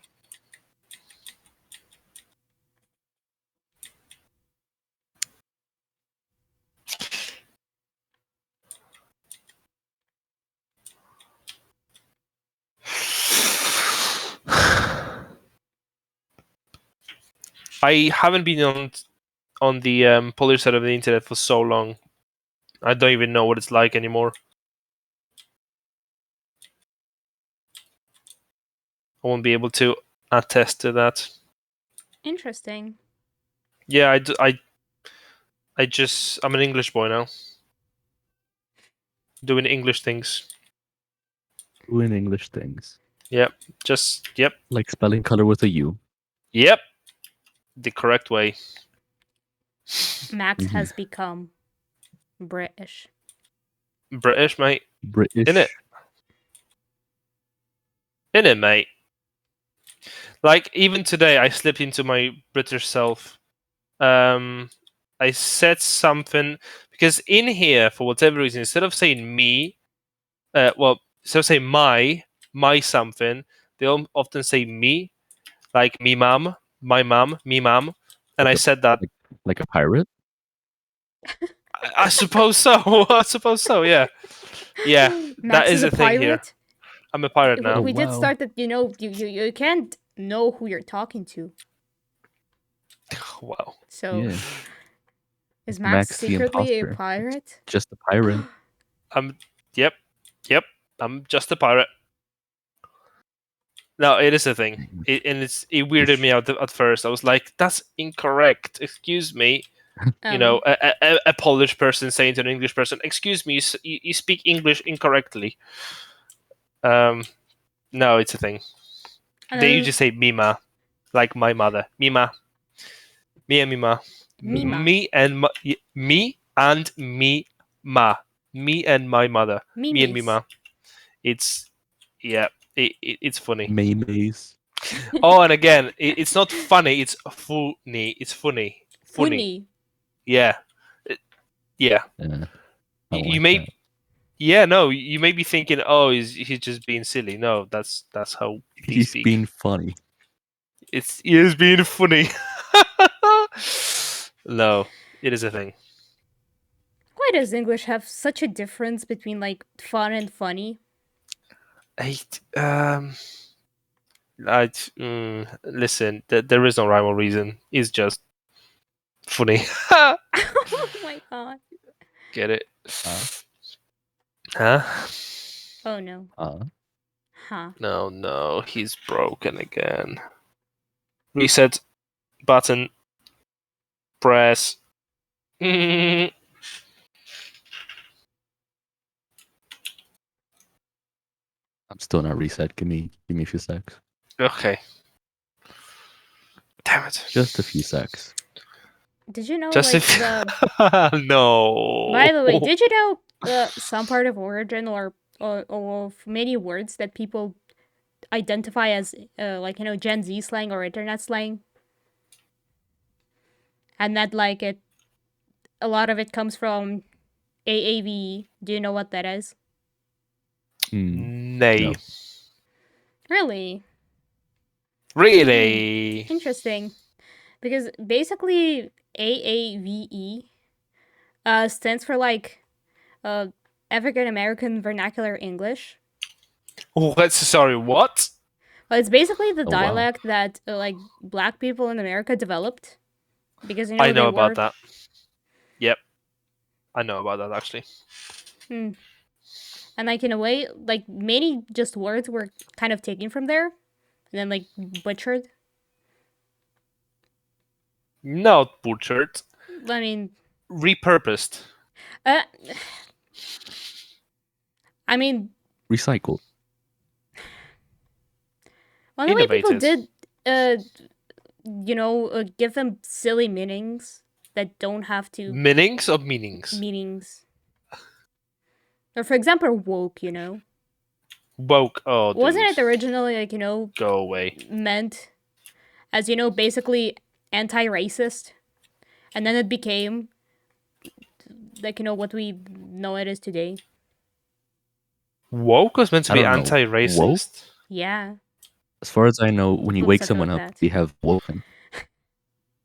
I haven't been on the Polish side of the internet for so long. I don't even know what it's like anymore. I won't be able to attest to that. Interesting. Yeah, I'm an English boy now. Doing English things. Doing English things. Yep. Yep. Like spelling color with a U. Yep. The correct way. Max has become British. British, mate. British. In it, mate. Like, even today, I slipped into my British self. I said something because in here, for whatever reason, instead of saying me, instead of saying my something, they often say me, like me mum, my mum, me mum, and I said that. Like a pirate? I suppose so. I suppose so. Yeah, yeah. Max That is a a thing here. pirate. I'm a pirate now. We did wow. start that. You can't know who you're talking to. Wow. So Yeah. is Max Max the secretly a imposter. pirate? Just a pirate. Yep. I'm just a pirate. No, it is a thing, it weirded me out at first. I was like, "That's incorrect. Excuse me." A Polish person saying to an English person, "Excuse me, you speak English incorrectly." No, it's a thing. They usually say "mima," like my mother. Mima, me and mima, Mima. me and me and me ma, me and my mother, me and Mimis. mima. It's it's funny. Maymays. Oh, and again, it's not funny. It's funny. It's funny. Funny. Yeah. Yeah. I don't You like may. that. Yeah. No. You may be thinking, oh, he's just being silly. No, that's how they He's speak. being funny. He is being funny. No, it is a thing. Why does English have such a difference between, like, fun and funny? Listen. There is no rhyme or reason. It's just funny. Oh my god. Get it? Huh? Oh no. Huh. No, he's broken again. Reset button. Press. I'm still not reset. Give me a few secs. Okay. Damn it. Just a few secs. Did you know, Just like, if no. By the way, did you know some part of origin or of many words that people identify as Gen Z slang or internet slang, and that, like, a lot of it comes from AAVE. Do you know what that is? Nay. No. Really? Really? Interesting. Because basically AAVE stands for, like, African American Vernacular English. What? Sorry, what? Well, it's basically the Oh, wow. dialect that like black people in America developed, because I know they about were. that. Yep. I know about that, actually. And, like, in a way, like, many just words were kind of taken from there, and then, like, butchered. Not butchered. I mean, Repurposed. I mean, Recycled. well, the way people Innovated. did, give them silly meanings that don't have to Meanings of meanings. meanings. Or for example, woke. Woke. Oh, Wasn't dude. it originally Go away. meant as basically anti-racist, and then it became what we know it is today. Woke was meant to I be don't know. anti-racist? Yeah. As far as I know, when you Oops, wake I someone wrote up, that. they have woken.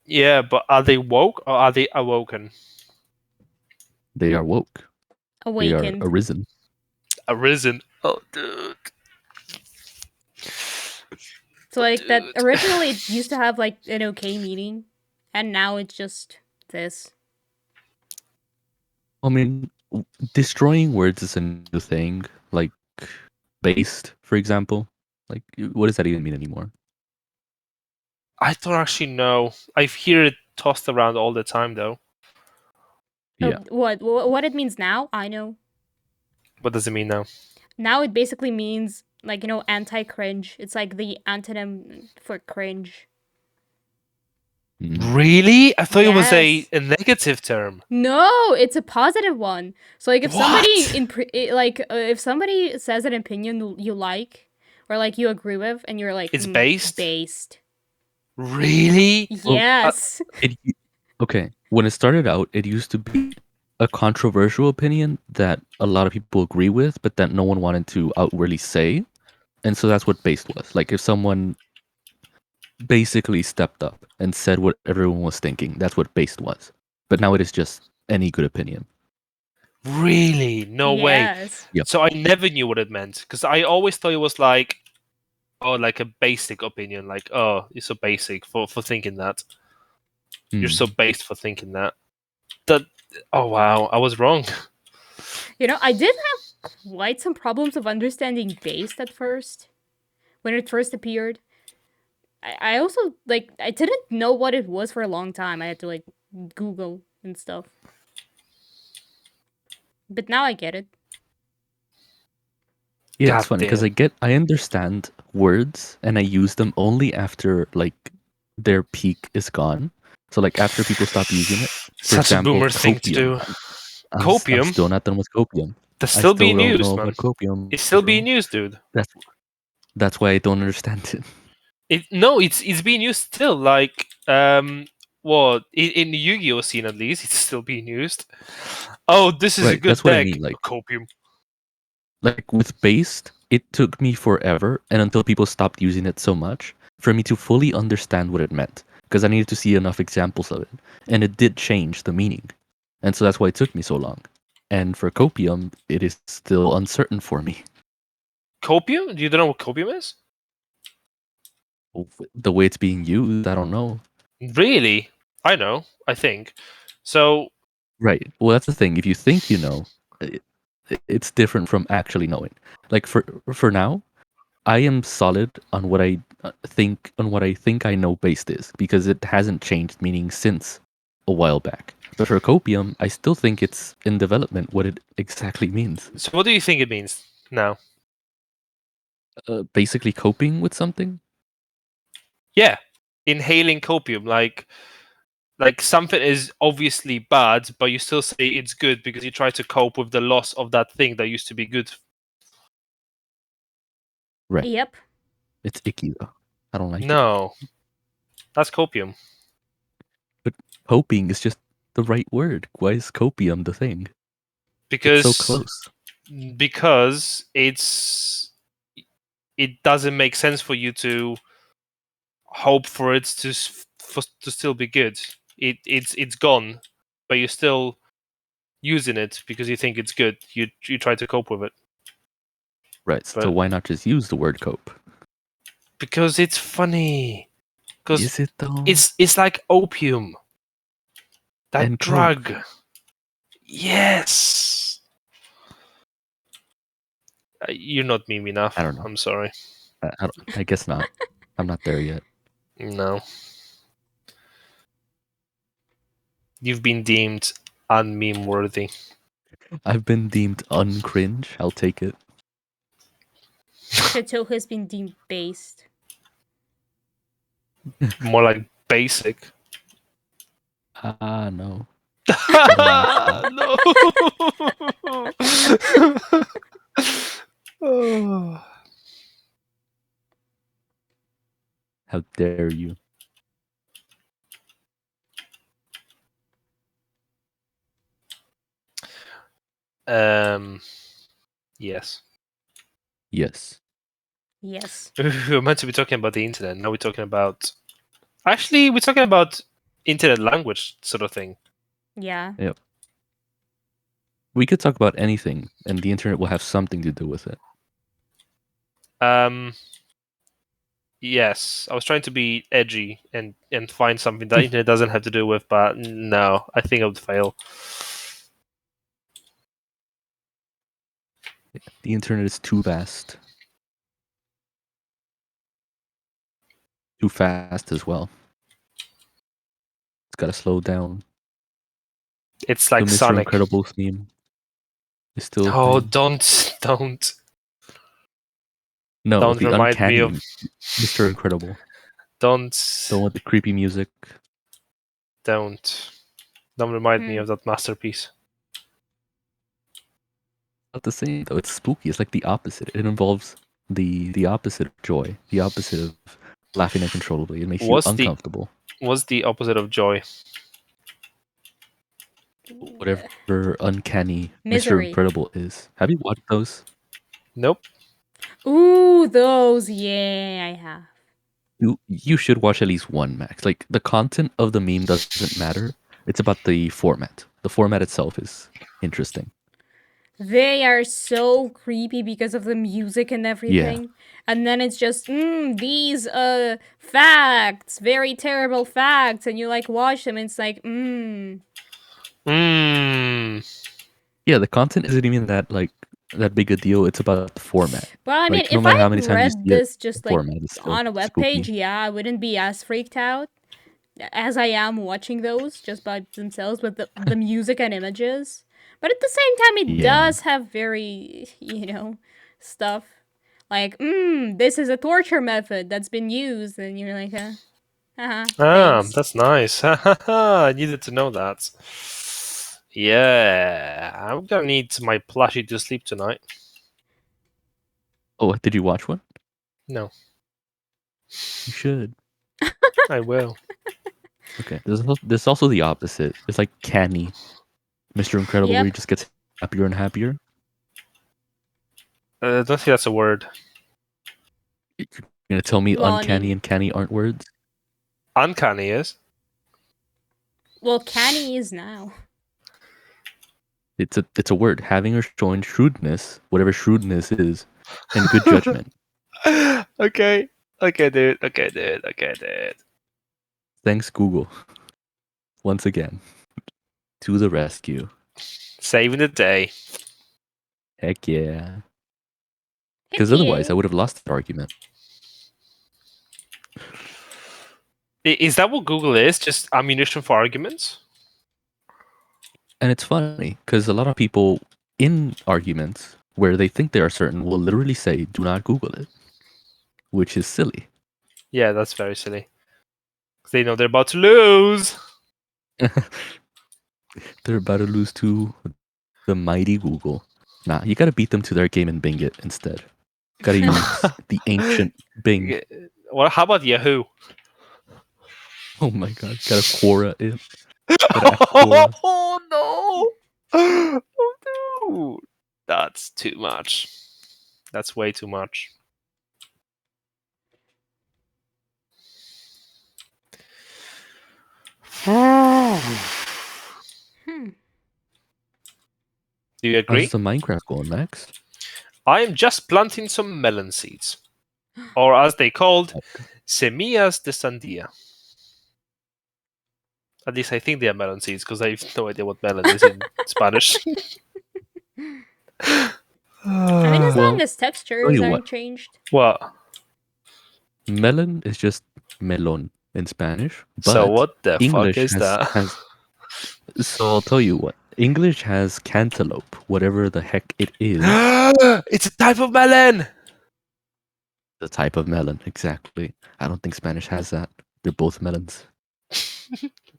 Yeah, but are they woke or are they awoken? They are woke. They are Awakened. arisen. Arisen. Oh, dude. So that Dude. originally it used to have an okay meaning, and now it's just this. I mean, destroying words is a new thing. Like based, for example. Like, what does that even mean anymore? I don't actually know. I hear it tossed around all the time, though. Yeah. What it means now? I know. What does it mean now? Now it basically means anti-cringe. It's like the antonym for cringe. Really? I thought it was Yes. a negative term. No, it's a positive one. So if What? if somebody says an opinion you like or you agree with, and you're like, It's based? based. Really? Well, Yes. Okay, when it started out, it used to be a controversial opinion that a lot of people agree with, but that no one wanted to outwardly say. And so that's what based was. Like if someone basically stepped up and said what everyone was thinking, that's what based was. But now it is just any good opinion. Really? No way. Yes. Yep. So I never knew what it meant because I always thought it was like a basic opinion. Like, oh, you're so basic for thinking that. You're so based for thinking that. Oh, wow. I was wrong. I did have quite some problems of understanding based at first when it first appeared. I also I didn't know what it was for a long time. I had to Google and stuff. But now I get it. Yeah, God it's funny because damn. I understand words and I use them only after their peak is gone. So after people stop using it. For Such a example, boomer thing to copium. do. I'm Copium? still not done with copium. That's I still still being don't used, know man. what copium It's still is, bro. being used, dude. That's why I don't understand it. No, it's being used still. Like, what in the Yu-Gi-Oh scene at least, it's still being used. Oh, this is a Right, good that's what I deck. mean. Copium. Like with based, it took me forever and until people stopped using it so much for me to fully understand what it meant. Because I needed to see enough examples of it. And it did change the meaning. And so that's why it took me so long. And for copium, it is still uncertain for me. Copium? You don't know what copium is? The way it's being used, I don't know. Really? I know. I think. So. Right. Well, that's the thing. If you think you know, it's different from actually knowing. Like for now, I am solid on what I think I know based is because it hasn't changed meaning since a while back. But for copium, I still think it's in development what it exactly means. So what do you think it means now? Basically coping with something. Yeah, inhaling copium, like something is obviously bad, but you still say it's good because you try to cope with the loss of that thing that used to be good. Right. Yep. It's icky though. I don't like it. No, that's copium. But coping is just the right word. Why is copium the thing? Because It's so close. Because it doesn't make sense for you to hope for it to still be good. It's gone, but you're still using it because you think it's good. You try to cope with it. Right. So But why not just use the word cope? because it's funny. Because Is it though? it's like opium. That And drug. coke. Yes. You're not meme enough. I don't know. I'm sorry. I guess not. I'm not there yet. No. You've been deemed unmeme worthy. I've been deemed uncringe. I'll take it. Chateau has been deemed based. More like basic. No. No. Oh. How dare you? Yes. Yes. Yes. We were meant to be talking about the internet. Now we're talking about. Actually, we're talking about internet language sort of thing. Yeah. Yep. We could talk about anything, and the internet will have something to do with it. Yes, I was trying to be edgy and find something that internet doesn't have to do with, but no, I think I would fail. The internet is too vast. Too fast as well. It's gotta slow down. It's The like Mr. Sonic. Incredible theme is still a Oh, thing. don't. No, Don't the remind me uncanny of. Mr. Incredible. Don't. The one with the creepy music. Don't remind me of that masterpiece. Not the same though. It's spooky. It's like the opposite. It involves the opposite of joy. The opposite of laughing uncontrollably. It makes you uncomfortable. What's the opposite of joy? Whatever uncanny Mr. Misery. Incredible is. Have you watched those? Nope. Ooh, those. Yeah, I have. You should watch at least one, Max. Like, the content of the meme doesn't matter. It's about the format. The format itself is interesting. They are so creepy because of the music and everything. And then it's just, these facts, very terrible facts, and you like watch them and it's like, Yeah, the content isn't even that big a deal. It's about the format. Well, I mean, Like, no if matter I how many times you read see it, this just the like format is still on a web spooky. page, yeah, I wouldn't be as freaked out as I am watching those just by themselves with the music and images. But at the same time, it does have very, stuff like, this is a torture method that's been used, and you're like, thanks. That's nice. I needed to know that. Yeah, I'm gonna need my plushie to sleep tonight. Oh, did you watch one? No. You should. I will. Okay, there's also the opposite. It's like canny Mr. Incredible, where he just gets happier and happier. I don't think that's a word. You're gonna tell me Well, uncanny and canny aren't words? Uncanny is. Well, canny is now. It's a word. Having or showing shrewdness, whatever shrewdness is, and good judgment. Okay, dude. Thanks, Google. Once again, to the rescue. Saving the day. Heck yeah. Because otherwise, I would have lost the argument. Is that what Google is? Just ammunition for arguments? And it's funny, because a lot of people in arguments where they think they are certain will literally say, do not Google it. Which is silly. Yeah, that's very silly. They know they're about to lose. They're about to lose to the mighty Google. Nah, you gotta beat them to their game and Bing it instead. Gotta use the ancient Bing. Well, how about Yahoo? Oh my god, gotta Quora it. Oh no! Oh no! That's too much. That's way too much. Do you agree? How's the Minecraft going, Max? I am just planting some melon seeds. Or as they called, semillas de sandía. At least I think they are melon seeds, because I have no idea what melon is in Spanish. I mean, as long as textures aren't changed. What? Melon is just melon in Spanish. But so what the English fuck is that? So I'll tell you what. English has cantaloupe, whatever the heck it is. It's a type of melon. The type of melon, exactly. I don't think Spanish has that. They're both melons.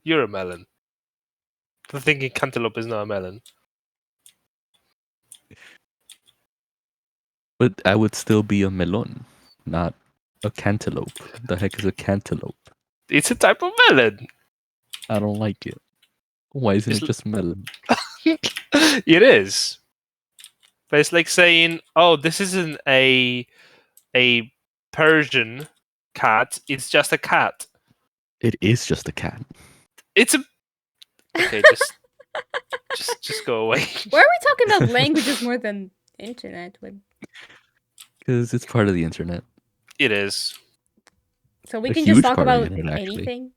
You're a melon. For thinking cantaloupe is not a melon. But I would still be a melon, not a cantaloupe. The heck is a cantaloupe? It's a type of melon. I don't like it. Why isn't It's it just melon? It is. But it's like saying, "Oh, this isn't a Persian cat. It's just a cat." It is just a cat. It's a. Okay, just go away. Why are we talking about languages more than internet? Because it's part of the internet. It is. So we A can just huge talk part of the about internet, actually. anything?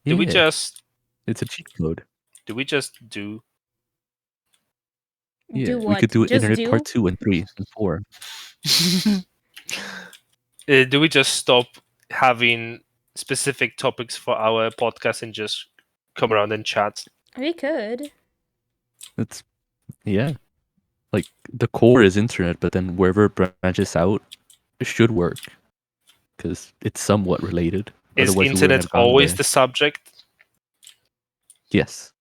Do we Yeah, just It's a cheat code. do we just do? Yeah, Do what? we could do Just internet do? part 2 and 3 and 4. Do we just stop having specific topics for our podcast and just come around and chat? We could. It's yeah. Like the core is internet, but then wherever it branches out, it should work. Because it's somewhat related. Is Otherwise, we wouldn't internet have gone always there. the subject? Yes.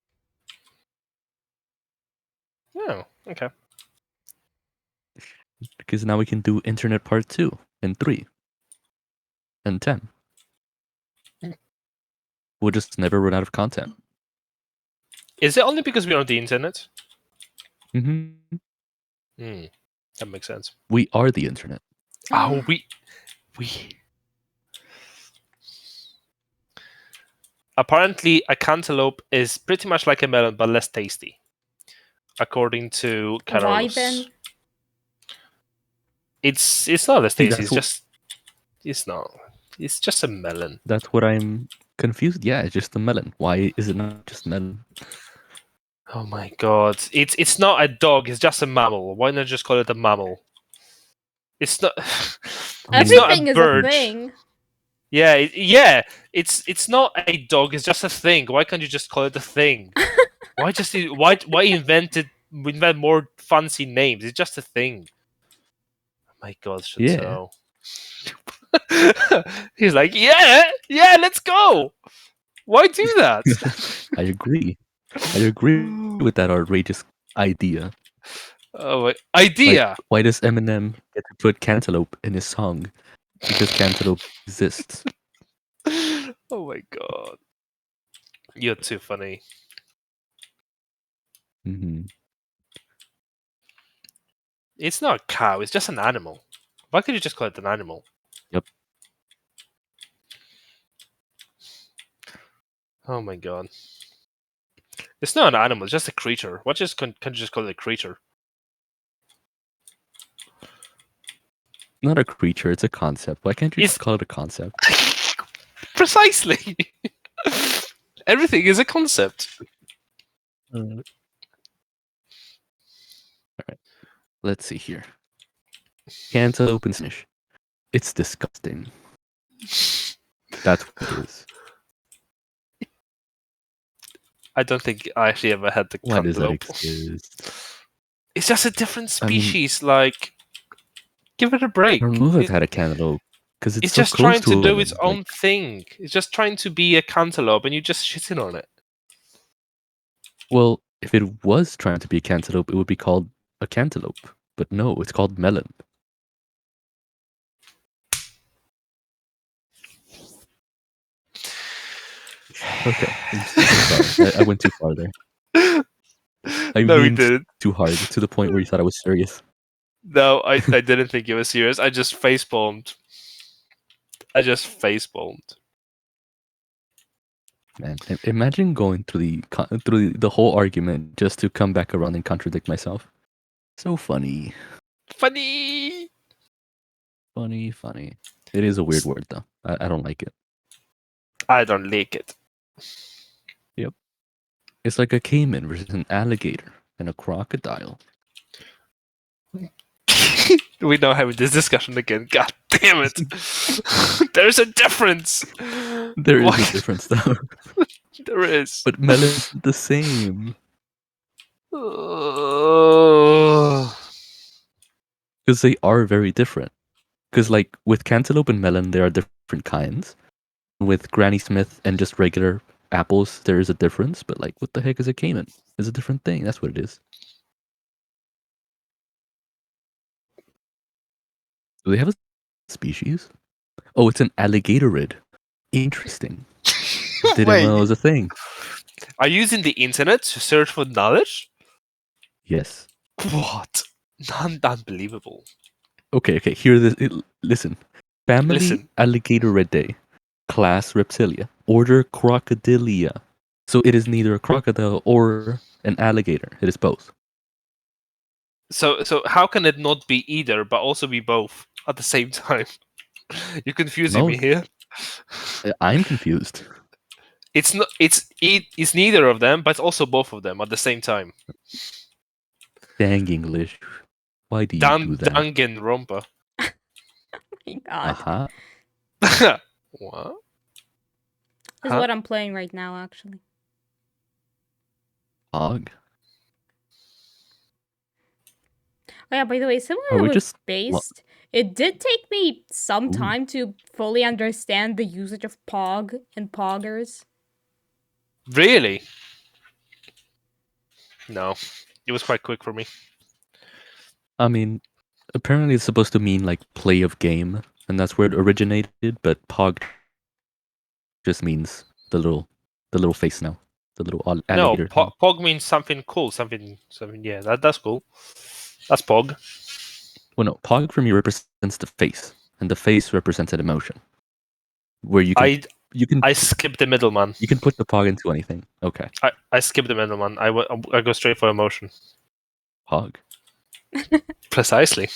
Oh, okay. Because now we can do internet part 2 and 3 and 10. We'll just never run out of content. Is it only because we're on the internet? Hmm. That makes sense. We are the internet. Oh, we. Apparently, a cantaloupe is pretty much like a melon, but less tasty, according to Carlos. Why then? It's not less See, tasty. that's It's not. It's just a melon. That's what I'm confused. Yeah, it's just a melon. Why is it not just melon? Oh my god! It's not a dog. It's just a mammal. Why not just call it a mammal? It's not. It's not Everything a is bird. a thing. Yeah, yeah. It's not a dog. It's just a thing. Why can't you just call it a thing? Why invent more fancy names? It's just a thing. Oh my god, Chateau. He's like, yeah, let's go. Why do that? I agree. I agree with that outrageous idea. Oh, wait. Idea. Like, why does Eminem get to put cantaloupe in his song? Because cantaloupe exists. Oh my god, you're too funny. Hmm. It's not a cow. It's just an animal. Why could you just call it an animal? Yep. Oh my god. It's not an animal. It's just a creature. What just can you just call it a creature? Not a creature, it's a concept. Why can't you just call it a concept? Precisely. Everything is a concept. Alright. Let's see here. Cantaloupe in Spanish. It's disgusting. That's what it is. I don't think I actually ever had the Why does that cantaloupe. exist? It's just a different I mean- species. Like, give it a break. I don't know if I've had a cantaloupe. Because It's so just close trying to a do lemon, its own thing. It's just trying to be a cantaloupe, and you just shitting on it. Well, if it was trying to be a cantaloupe, it would be called a cantaloupe. But no, it's called melon. Okay, I'm sorry. I went too far there. I No, we mean didn't. too hard, to the point where you thought I was serious. No, I didn't think you were serious. I just facepalmed. Man, imagine going through the whole argument just to come back around and contradict myself. So funny. Funny. Funny. It is a weird word, though. I don't like it. I don't like it. Yep. It's like a caiman versus an alligator and a crocodile. We're now having this discussion again. God damn it. There's a difference. There is Why- a difference, though. There is. But melon's the same. Because they are very different. Because like with cantaloupe and melon, there are different kinds. With Granny Smith and just regular apples, there is a difference. But like, what the heck is a caiman? It's a different thing. That's what it is. Do they have a species? Oh, it's an alligatorid. Interesting. Didn't know it was a thing. Are you using the internet to search for knowledge? Yes. What? Unbelievable. Okay. Hear this. Listen. Family Listen. Alligatoridae. Class Reptilia. Order Crocodilia. So it is neither a crocodile or an alligator. It is both. So how can it not be either, but also be both at the same time? You're confusing No. me here. I'm confused. It's not. It's neither of them, but it's also both of them at the same time. Dang English. Why do you do that? Danganronpa. Oh my god. Uh-huh. What? This is what I'm playing right now, actually. Hog. Oh yeah, by the way, similar Are we with just Based, it did take me some Ooh. time to fully understand the usage of Pog and Poggers. Really? No, it was quite quick for me. I mean, apparently it's supposed to mean like play of game, and that's where it originated. But Pog just means the little face now, the little No, alligator. thing. Pog means something cool, something. Yeah, that's cool. That's Pog. Well, no, Pog for me represents the face, and the face represents an emotion. Where you can I skipped the middleman. you can put the Pog into anything. Okay, I skipped the middleman. I go straight for emotion. Pog. Precisely.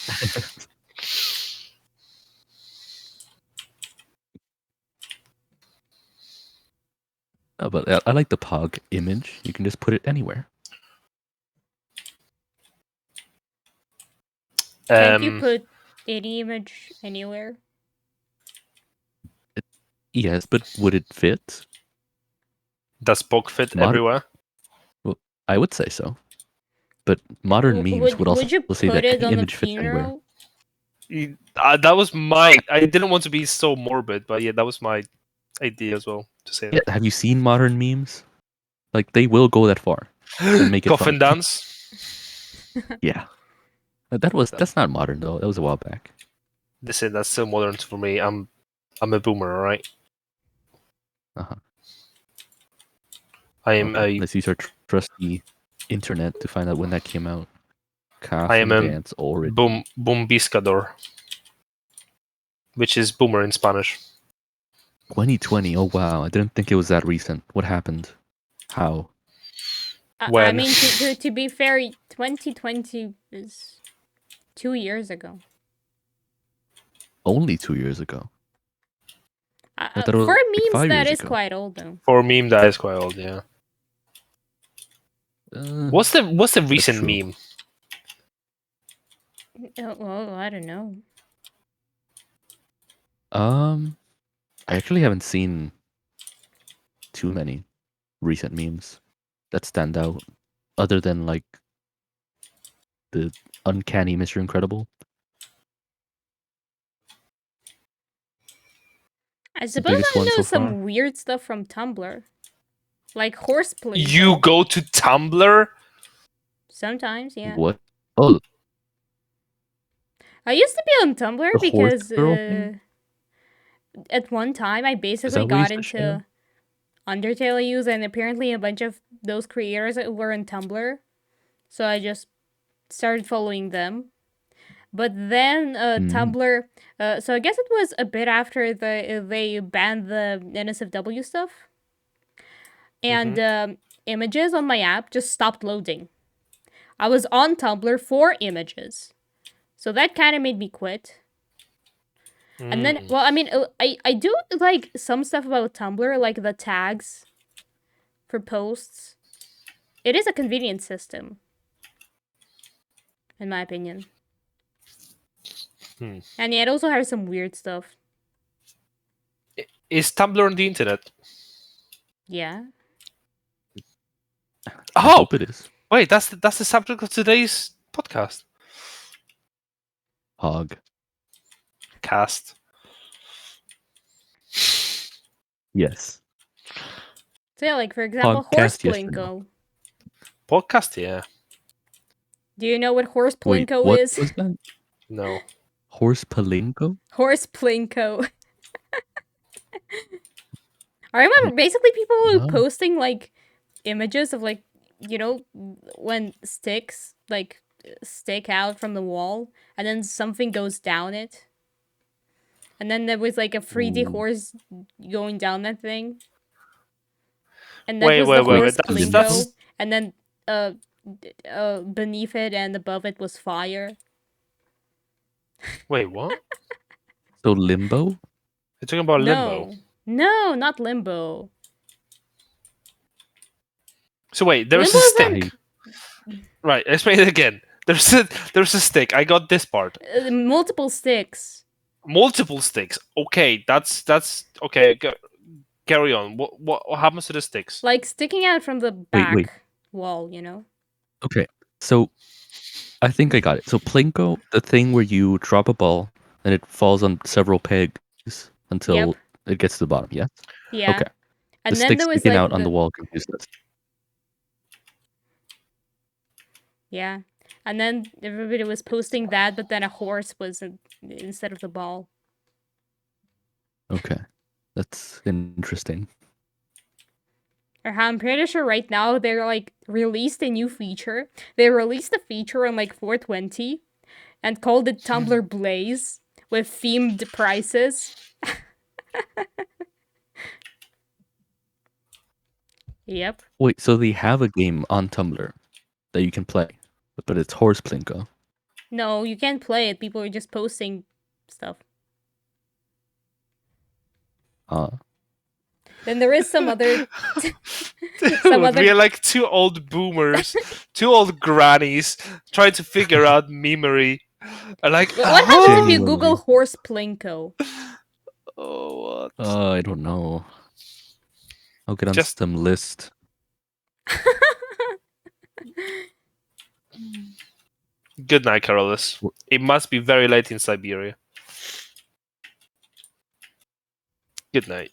Oh, but I like the Pog image. You can just put it anywhere. Can't you put any image anywhere? Yes, but would it fit? Does Pog fit everywhere? Well, I would say so. But modern memes would also you say put that it on image a fits anywhere. funeral? That was my. I didn't want to be so morbid, but yeah, that was my idea as well to say Yeah, have you seen modern memes? Like they will go that far and make it Coffin funny. dance. Yeah, that's not modern though. That was a while back. Listen, that's still modern for me. I'm a boomer, all right. Uh-huh. I am a. Let's use our trusty internet to find out when that came out. I am a Dance already. Bombiscador, which is boomer in Spanish. 2020. Oh wow, I didn't think it was that recent. What happened? How? I mean, to be fair, 2020 is 2 years ago. Only 2 years ago. For memes, like that is quite old, though. For a meme, that is quite old, yeah. What's the recent meme? Well, I don't know. I actually haven't seen too many recent memes that stand out, other than like the uncanny Mr. Incredible. I suppose I know some weird stuff from Tumblr, like horseplay. You go to Tumblr? Sometimes, yeah. What? Oh, I used to be on Tumblr because at one time I basically got into Undertale use, and apparently a bunch of those creators were on Tumblr, so I just started following them. But then Tumblr, so I guess it was a bit after they banned the NSFW stuff, and images on my app just stopped loading. I was on Tumblr for images, so that kind of made me quit. And then, well, I mean, I do like some stuff about Tumblr, like the tags for posts. It is a convenient system, in my opinion. And yeah, it also has some weird stuff. Is Tumblr on the internet? Yeah. I hope it is. Wait, that's the subject of today's podcast. Hog. Cast. Yes. So yeah, like for example, horse Podcast, yes or no? plinko. Podcast, yeah. Do you know what horse Wait, plinko what is? was that? No. Horse palinko? Horse plinko. I remember basically people were Wow. posting like images of like, you know, when sticks like stick out from the wall and then something goes down it. And then there was like a 3D Ooh. horse going down that thing. And that Wait, was wait, the wait, horse wait. plinko. That's And then beneath it and above it was fire. wait, what? So limbo? You're talking about limbo. No, not limbo. So wait, there's a Limbo is stick. Right, explain it again. There's a stick. I got this part. Multiple sticks. Multiple sticks. Okay, that's okay. Carry on. What happens to the sticks? Like sticking out from the back Wait. wall, you know? Okay. So I think I got it. So plinko, the thing where you drop a ball and it falls on several pegs until it gets to the bottom, yes? Yeah. Okay. And The then stick there was sticking like out on the wall confused us. Yeah. And then everybody was posting that, but then a horse was instead of the ball. Okay. That's interesting. Or how I'm pretty sure right now they're like released a new feature. They released a feature on like 420 and called it Tumblr Blaze with themed prices. Yep. Wait, so they have a game on Tumblr that you can play, but it's horse plinko. No, you can't play it. People are just posting stuff. Then there is some other We are like two old boomers, two old grannies trying to figure out memery. Like, what happens if you Genuinely. Google horse plinko? Oh, what? I don't know. I'll get on Just- some list. Good night, Carolus. It must be very late in Siberia. Good night.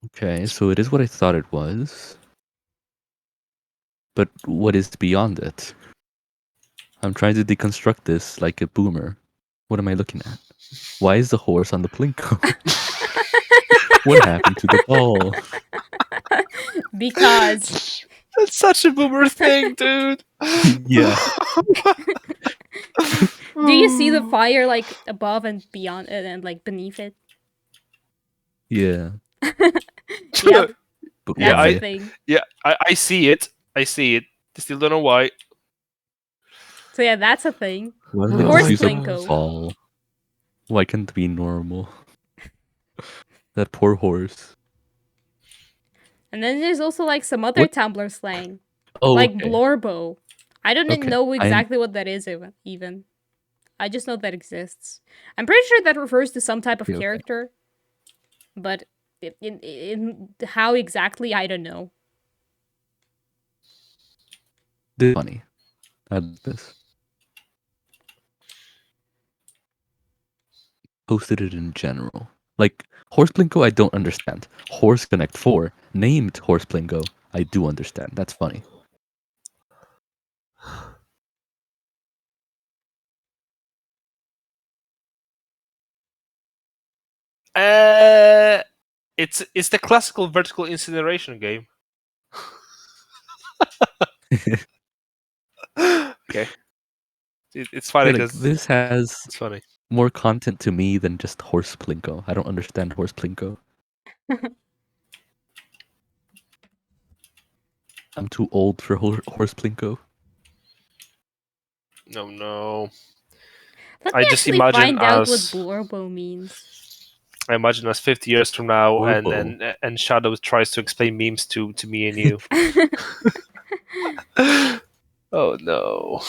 Okay, so it is what I thought it was. But what is beyond it? I'm trying to deconstruct this like a boomer. What am I looking at? Why is the horse on the plinko? What happened to the ball? Because That's such a boomer thing, dude. Yeah. do you see the fire like above and beyond it and like beneath it? Yeah. Yep, But Yeah, that's why? the thing. Yeah, I see it. I see it. I still don't know why. So yeah, that's a thing. Why did they Horse just use a plinko. ball? Why can't it be normal? That poor horse. And then there's also like some other What? Tumblr slang, Oh, like okay. blorbo. I don't Okay, know exactly what that is even. I just know that exists. I'm pretty sure that refers to some type of Okay. character, but in how exactly, I don't know. This is funny. I like this. Posted it in general. Like, Horse Plinko, I don't understand. Horse Connect 4, named Horse Plinko, I do understand. That's funny. It's the classical vertical incineration game. Okay. It's funny Yeah, like, because this has it's funny. more content to me than just Horse Plinko. I don't understand Horse Plinko. I'm too old for Horse Plinko. No. Let I me just actually imagine find out what us- blorbo means. I imagine us 50 years from now, Orbo. and Shadow tries to explain memes to me and you. Oh no.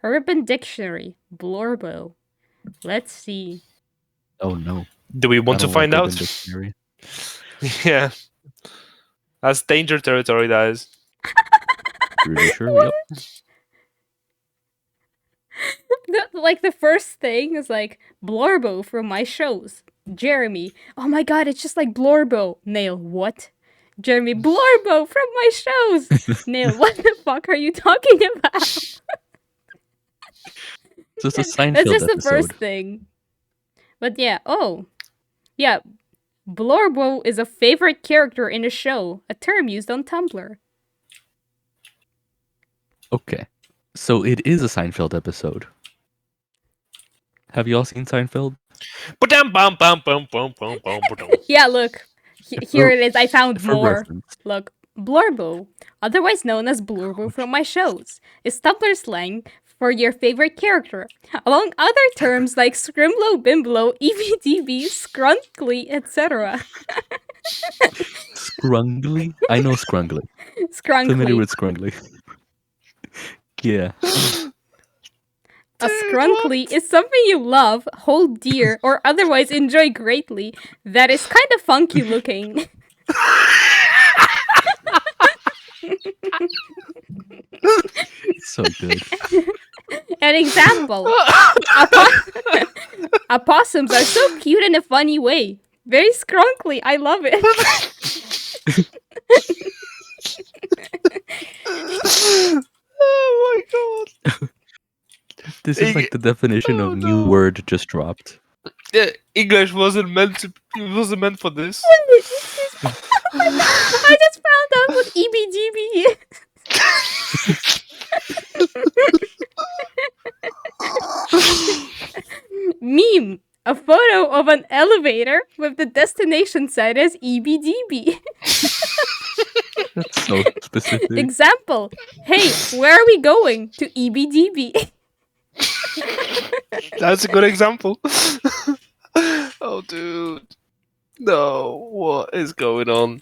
Urban Dictionary, Blorbo. Let's see. Oh no. Do we want to find out? Urban Dictionary. Yeah. That's danger territory, that is. Really sure? Yep. Like the first thing is like Blorbo from my shows. Jeremy, oh my god, it's just like Blorbo. Nail, what? Jeremy, Blorbo from my shows. Nail, what the fuck are you talking about? So it's a Seinfeld That's just the episode. first thing. But yeah, yeah, Blorbo is a favorite character in a show, a term used on Tumblr. Okay. So it is a Seinfeld episode. Have you all seen Seinfeld? Yeah, look. Here it is. I found For more. reference. Look. Blorbo, otherwise known as Blorbo from my shows, is Tumblr slang for your favorite character, among other terms like Scrimlow, Bimblow, EBDB, Scrunkly, etc. Scrungly? I know Scrungly. Familiar Scrunkly. with Scrungly. Yeah. A scrunkly is something you love, hold dear, or otherwise enjoy greatly that is kind of funky looking. So good. An example. Opossums are so cute in a funny way. Very scrunkly. I love it. Oh my god. This is like the definition of new word just dropped. Yeah, English wasn't meant to. It wasn't meant for this. I just found out what EBGB is. Meme. A photo of an elevator with the destination set as EBDB. That's so specific. Example. Hey, where are we going? To EBDB. That's a good example. Oh, dude. No, what is going on?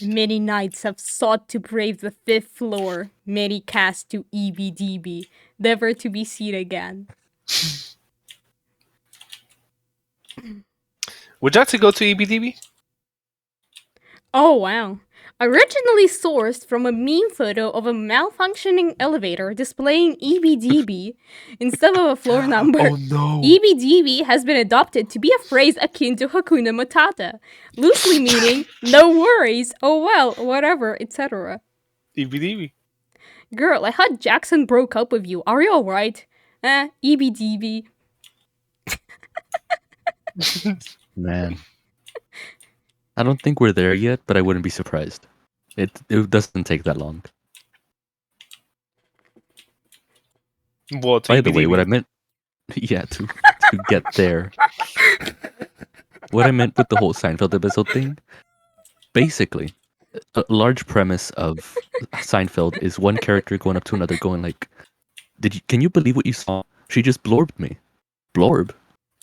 Many knights have sought to brave the 5th floor. Many cast to EBDB, never to be seen again. Would you like to go to EBDB? Oh wow. Originally sourced from a meme photo of a malfunctioning elevator displaying EBDB instead of a floor number. Oh no. EBDB has been adopted to be a phrase akin to Hakuna Matata, loosely meaning no worries, oh well, whatever, etc. EBDB. Girl, I heard Jackson broke up with you. Are you alright? EBDB. Man. I don't think we're there yet, but I wouldn't be surprised. It doesn't take that long. What? By the way, EBDB? what I meant, yeah, to get there. What I meant with the whole Seinfeld episode thing, basically, a large premise of Seinfeld is one character going up to another, going like, "Can you believe what you saw? She just blorbed me, blorb,"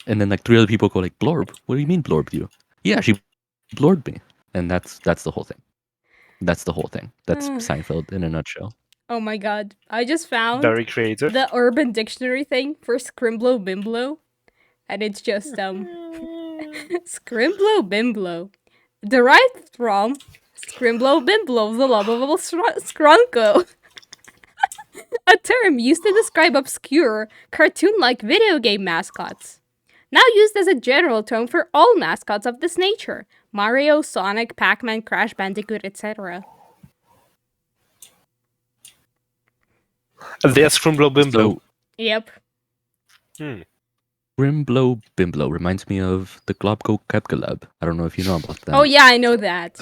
and then like 3 other people go like, "Blorb? What do you mean blorbed you?" Yeah, she blorbed me, and that's the whole thing. That's the whole thing. That's Seinfeld in a nutshell. Oh my god. I just found Very creative. the Urban Dictionary thing for Scrimblow Bimblow. And it's just, Scrimblow Bimblow. Derived from Scrimblow Bimblow, the lovable scrunko. A term used to describe obscure, cartoon-like video game mascots. Now used as a general term for all mascots of this nature. Mario, Sonic, Pac-Man, Crash Bandicoot, etc. There's Scrimblow Bimblow. So, Yep. Grimblow Bimblow reminds me of the Globgo Kepgalab. I don't know if you know about that. Oh yeah, I know that.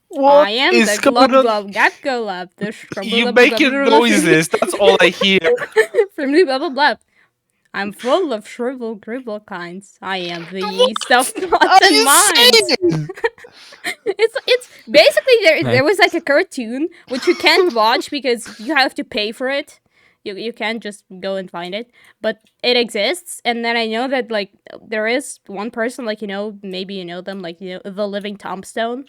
What I am is the going Glob on? Glob Gapgo Lab. You making noises. That's all I hear. From the blah blah blah. I'm full of shrivel gribble kinds. I am the yeast of thoughts and minds. It's basically there was like a cartoon which you can't watch because you have to pay for it. You can't just go and find it, but it exists. And then I know that like there is one person, like, you know, maybe you know them, like, you know, the Living Tombstone,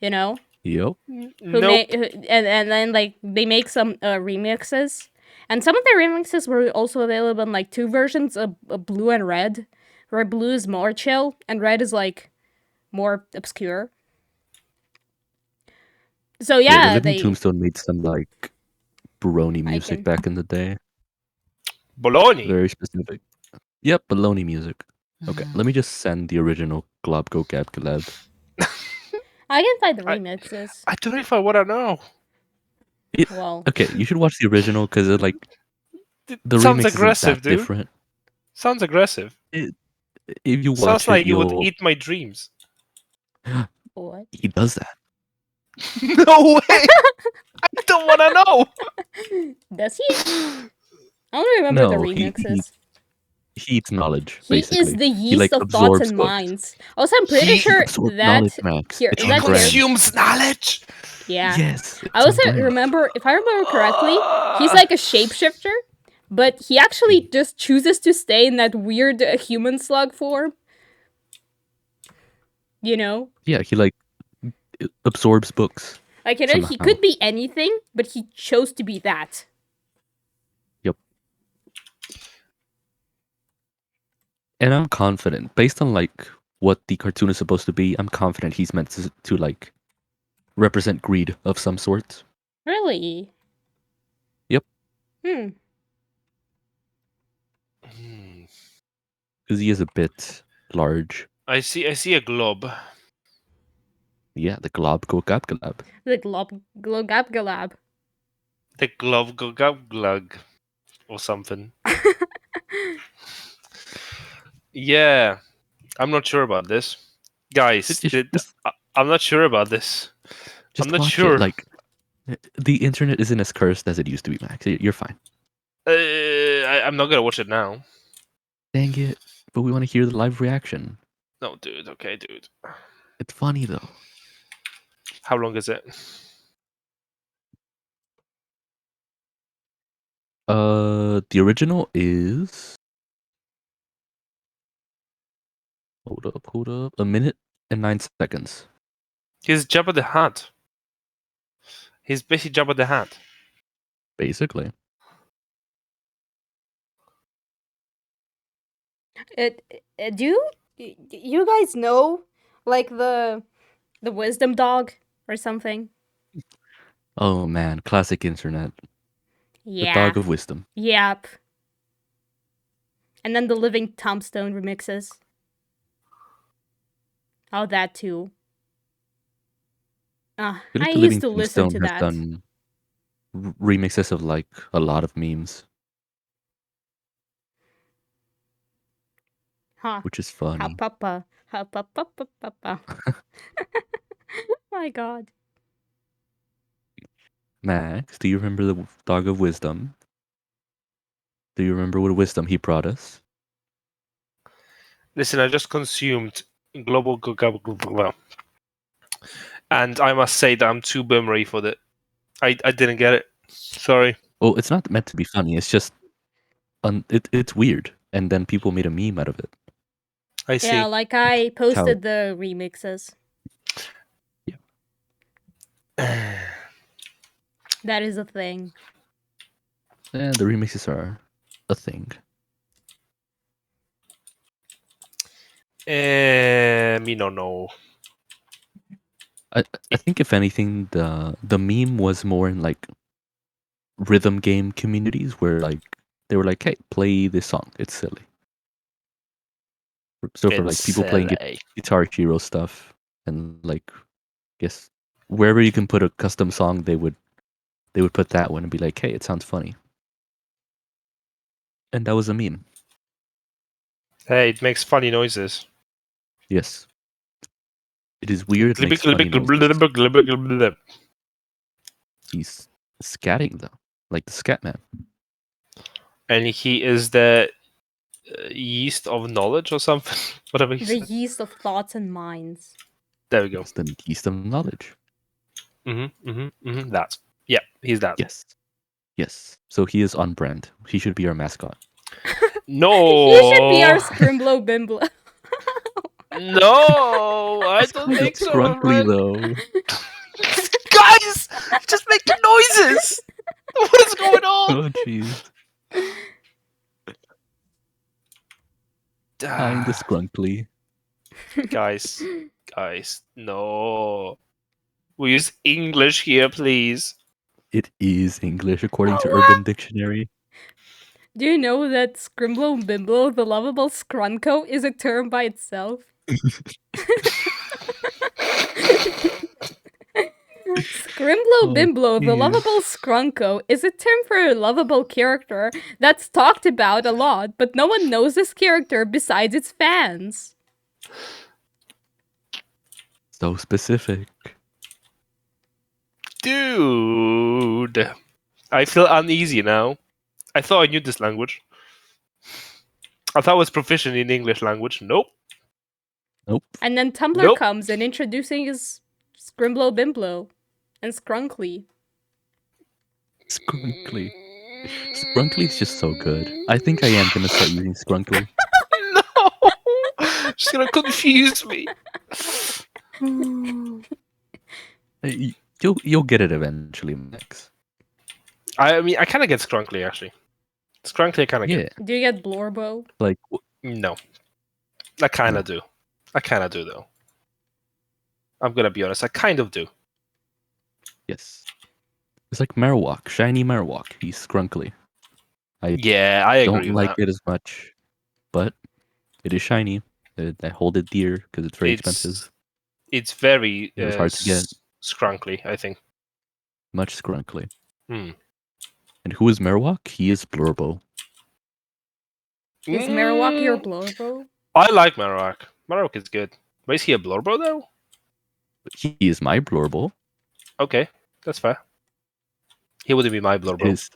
you know, Yep. and Nope. then like they make some remixes, And some of the remixes were also available in like two versions, a blue and red, where blue is more chill and red is like more obscure. So yeah, Living they Tombstone made some like Baroni music can- back in the day. Bologna. Very specific. Yep, baloney music. Okay, let me just send the original Glob Go Gab Galab. I can find the I- remixes. I don't know if I want to know. Well, Okay, you should watch the original because it like It the sounds remix isn't aggressive, that dude. different. Sounds aggressive. If you watch Sounds it, like you would you'll eat my dreams. what? he does that. No way! I don't want to know! Does he? I don't remember the No, he remixes. he eats knowledge. He Basically, is the yeast like, of thoughts absorbs and books. minds. Also, I'm pretty He sure absorbs that knowledge, Max. here It's is He on that here. brand. consumes knowledge! Yeah. Yes. I also remember, if I remember correctly, he's like a shapeshifter, but he actually just chooses to stay in that weird human slug form. You know? Yeah, he like absorbs books. Like, you know, he Somehow. could be anything, but he chose to be that. Yep. And I'm confident, based on like what the cartoon is supposed to be, I'm confident he's meant to like represent greed of some sort. Really? Yep. Hmm. Because he is a bit large. I see a globe. Yeah, the glob go gab galab. The glogab galab. The glove glug glug. Or something. Yeah. I'm not sure about this. Guys, I'm not sure about this. Just I'm not watch sure. it. Like, the internet isn't as cursed as it used to be, Max. You're fine. I'm not gonna watch it now. Dang it. But we want to hear the live reaction. No, dude. Okay, dude. It's funny, though. How long is it? The original is... Hold up. 1 minute and 9 seconds. He's Jabba the Hutt. He's basically Jabba the Hutt. Basically. Do you guys know, like, the wisdom dog or something? Oh, man. Classic internet. Yeah. The Dog of Wisdom. Yep. And then the Living Tombstone remixes. Oh, that too. I feel like I the used Living to listen to Tombstone that. has done remixes of like a lot of memes, Huh. which is funny. Ha papa. Ha papa papa. My god. Max, do you remember the Dog of Wisdom? Do you remember what wisdom he brought us? Listen, I just consumed global global, and I must say that I'm too boomery for that. I didn't get it. Sorry. Well, it's not meant to be funny. It's just it's weird, and then people made a meme out of it. I see. Yeah, like I posted the remixes. That is a thing. And the remixes are a thing. Me no know. I think if anything, the meme was more in like rhythm game communities where like they were like, hey, play this song. It's silly. So for like people playing Guitar Hero stuff and like, guess wherever you can put a custom song, they would put that one and be like, hey, it sounds funny. And that was a meme. Hey, it makes funny noises. Yes. It is weird. It makes funny noises. He's scatting though, like the scat man. And he is the yeast of knowledge or something. Whatever he The said. yeast of thoughts and minds. There we go. It's the yeast of knowledge. That. Yeah, he's that. Yes. So he is on brand. He should be our mascot. No. He should be our Scrimblow Bimblow. No, I don't think so. my Scrunkly friend. though. Guys, just making noises. What is going on? Oh jeez. I'm the Scrunkly. Guys, no. We use English here, please. It is English according to Oh, Urban Dictionary. Do you know that Scrimblow Bimblow, the lovable Scrunko, is a term by itself? Scrimblow Oh, Bimblow, the jeez. lovable Scrunko, is a term for a lovable character that's talked about a lot, but no one knows this character besides its fans. So specific. Dude. I feel uneasy now. I thought I knew this language. I thought I was proficient in English language. Nope. Nope. And then Tumblr Nope. comes and introducing his Scrimblow Bimblow and Scrunkly. Scrunkly. Scrunkly's just so good. I think I am gonna start using Scrunkly. No! She's gonna confuse me. You'll get it eventually, Max. I mean, I kind of get Scrunkly, actually. Scrunkly, I kind of Yeah, get. Do you get Blorbo? like No. I kind of do. I kind of do, though. I'm gonna be honest. I kind of do. yes. It's like Marowak, shiny Marowak. He's Scrunkly. Yeah, I agree Don't with like that. it as much, but it is shiny. I hold it dear because it's very expensive. It's very It was hard to get. Scrunkly, I think. Much Scrunkly. Hmm. And who is Marowak? He is Blurbo. Is Marowak your Mm, Blorbo? I like Marowak. Marowak is good. But is he a Blorbo, though? He is my Blurbo. Okay, that's fair. He wouldn't be my Blorbo.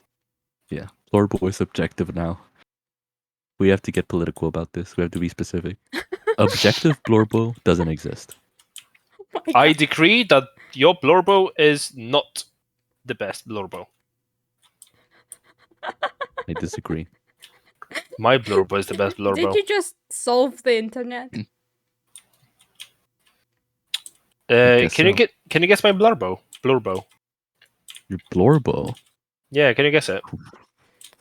Yeah, Blurbo is subjective now. We have to get political about this. We have to be specific. Objective Blurbo doesn't exist. Oh my I God. decree that your Blorbo is not the best Blorbo. I disagree. My Blorbo is the best Blorbo. Did you just solve the internet? guess Can you so. Can you guess my Blorbo? Blorbo. Your Blurbo? Yeah, can you guess it?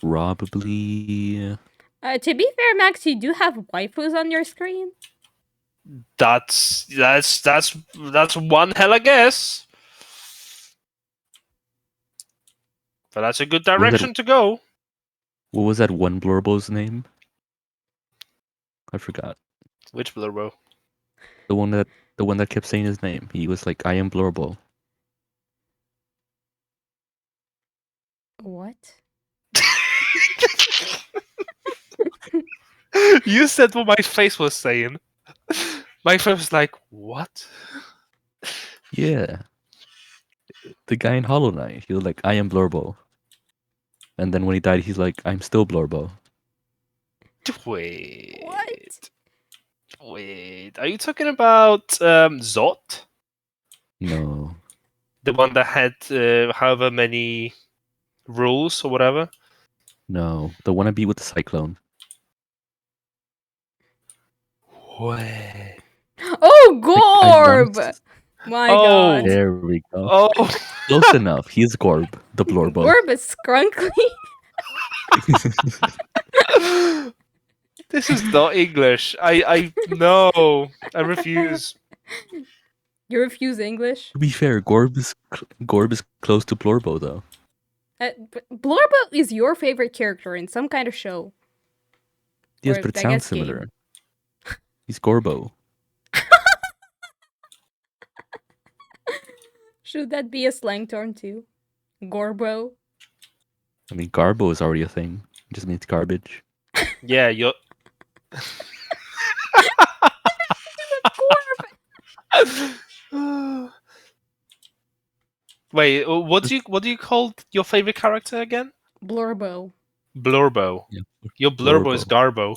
Probably. To be fair, Max, you do have waifus on your screen. That's one hella guess. But that's a good direction to go. What was that one Blurbo's name? I forgot. Which Blurbo? The one that kept saying his name. He was like, "I am Blurbo." What? You said what my face was saying. My face was like, what? Yeah. The guy in Hollow Knight. He was like, "I am Blurbo." And then when he died, he's like, "I'm still Blurbo." Wait. What? Wait. Are you talking about Zot? No. The one that had however many rules or whatever? No. The wannabe with the cyclone. Wait. Oh, I Gorb! once- My Oh. God. There we go. Oh. Close enough. He's Gorb, the Blurbo. Gorb is Scrunkly. This is not English. I no. I refuse. You refuse English? To be fair, Gorb is close to Blurbo though. Blorbo is your favorite character in some kind of show. Yes, Or, but it I sounds guess, game. similar. He's Gorbo. Should that be a slang term too? Gorbo? I mean, Garbo is already a thing. It just means garbage. Yeah, you're. Wait, what do you call your favorite character again? Blorbo. Blurbo. Yeah. Your Blurbo is Garbo.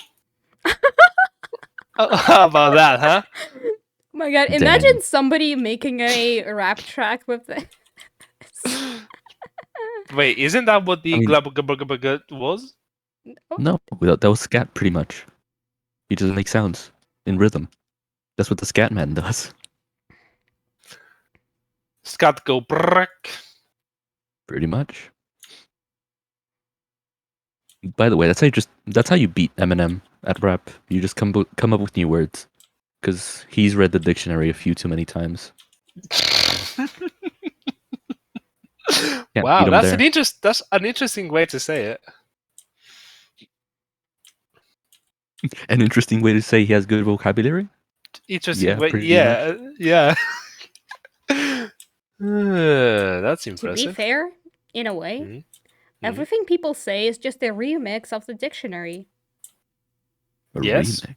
How about that, huh? Oh my God, imagine somebody making a rap track with this. Wait, isn't that what the I mean- glub was? No, that was scat pretty much. He just makes sounds in rhythm. That's what the scat man does. Scat go brrrk. Pretty much. By the way, that's how you beat Eminem at rap. You just come up with new words, because he's read the dictionary a few too many times. Can't beat Wow, him that's there. an interesting way to say it. An interesting way to say he has good vocabulary. Interesting Yeah, way. pretty Yeah, yeah. That's To be impressive. fair, in a way, Mhm. everything people say is just a remix of the dictionary. A Yes. remix.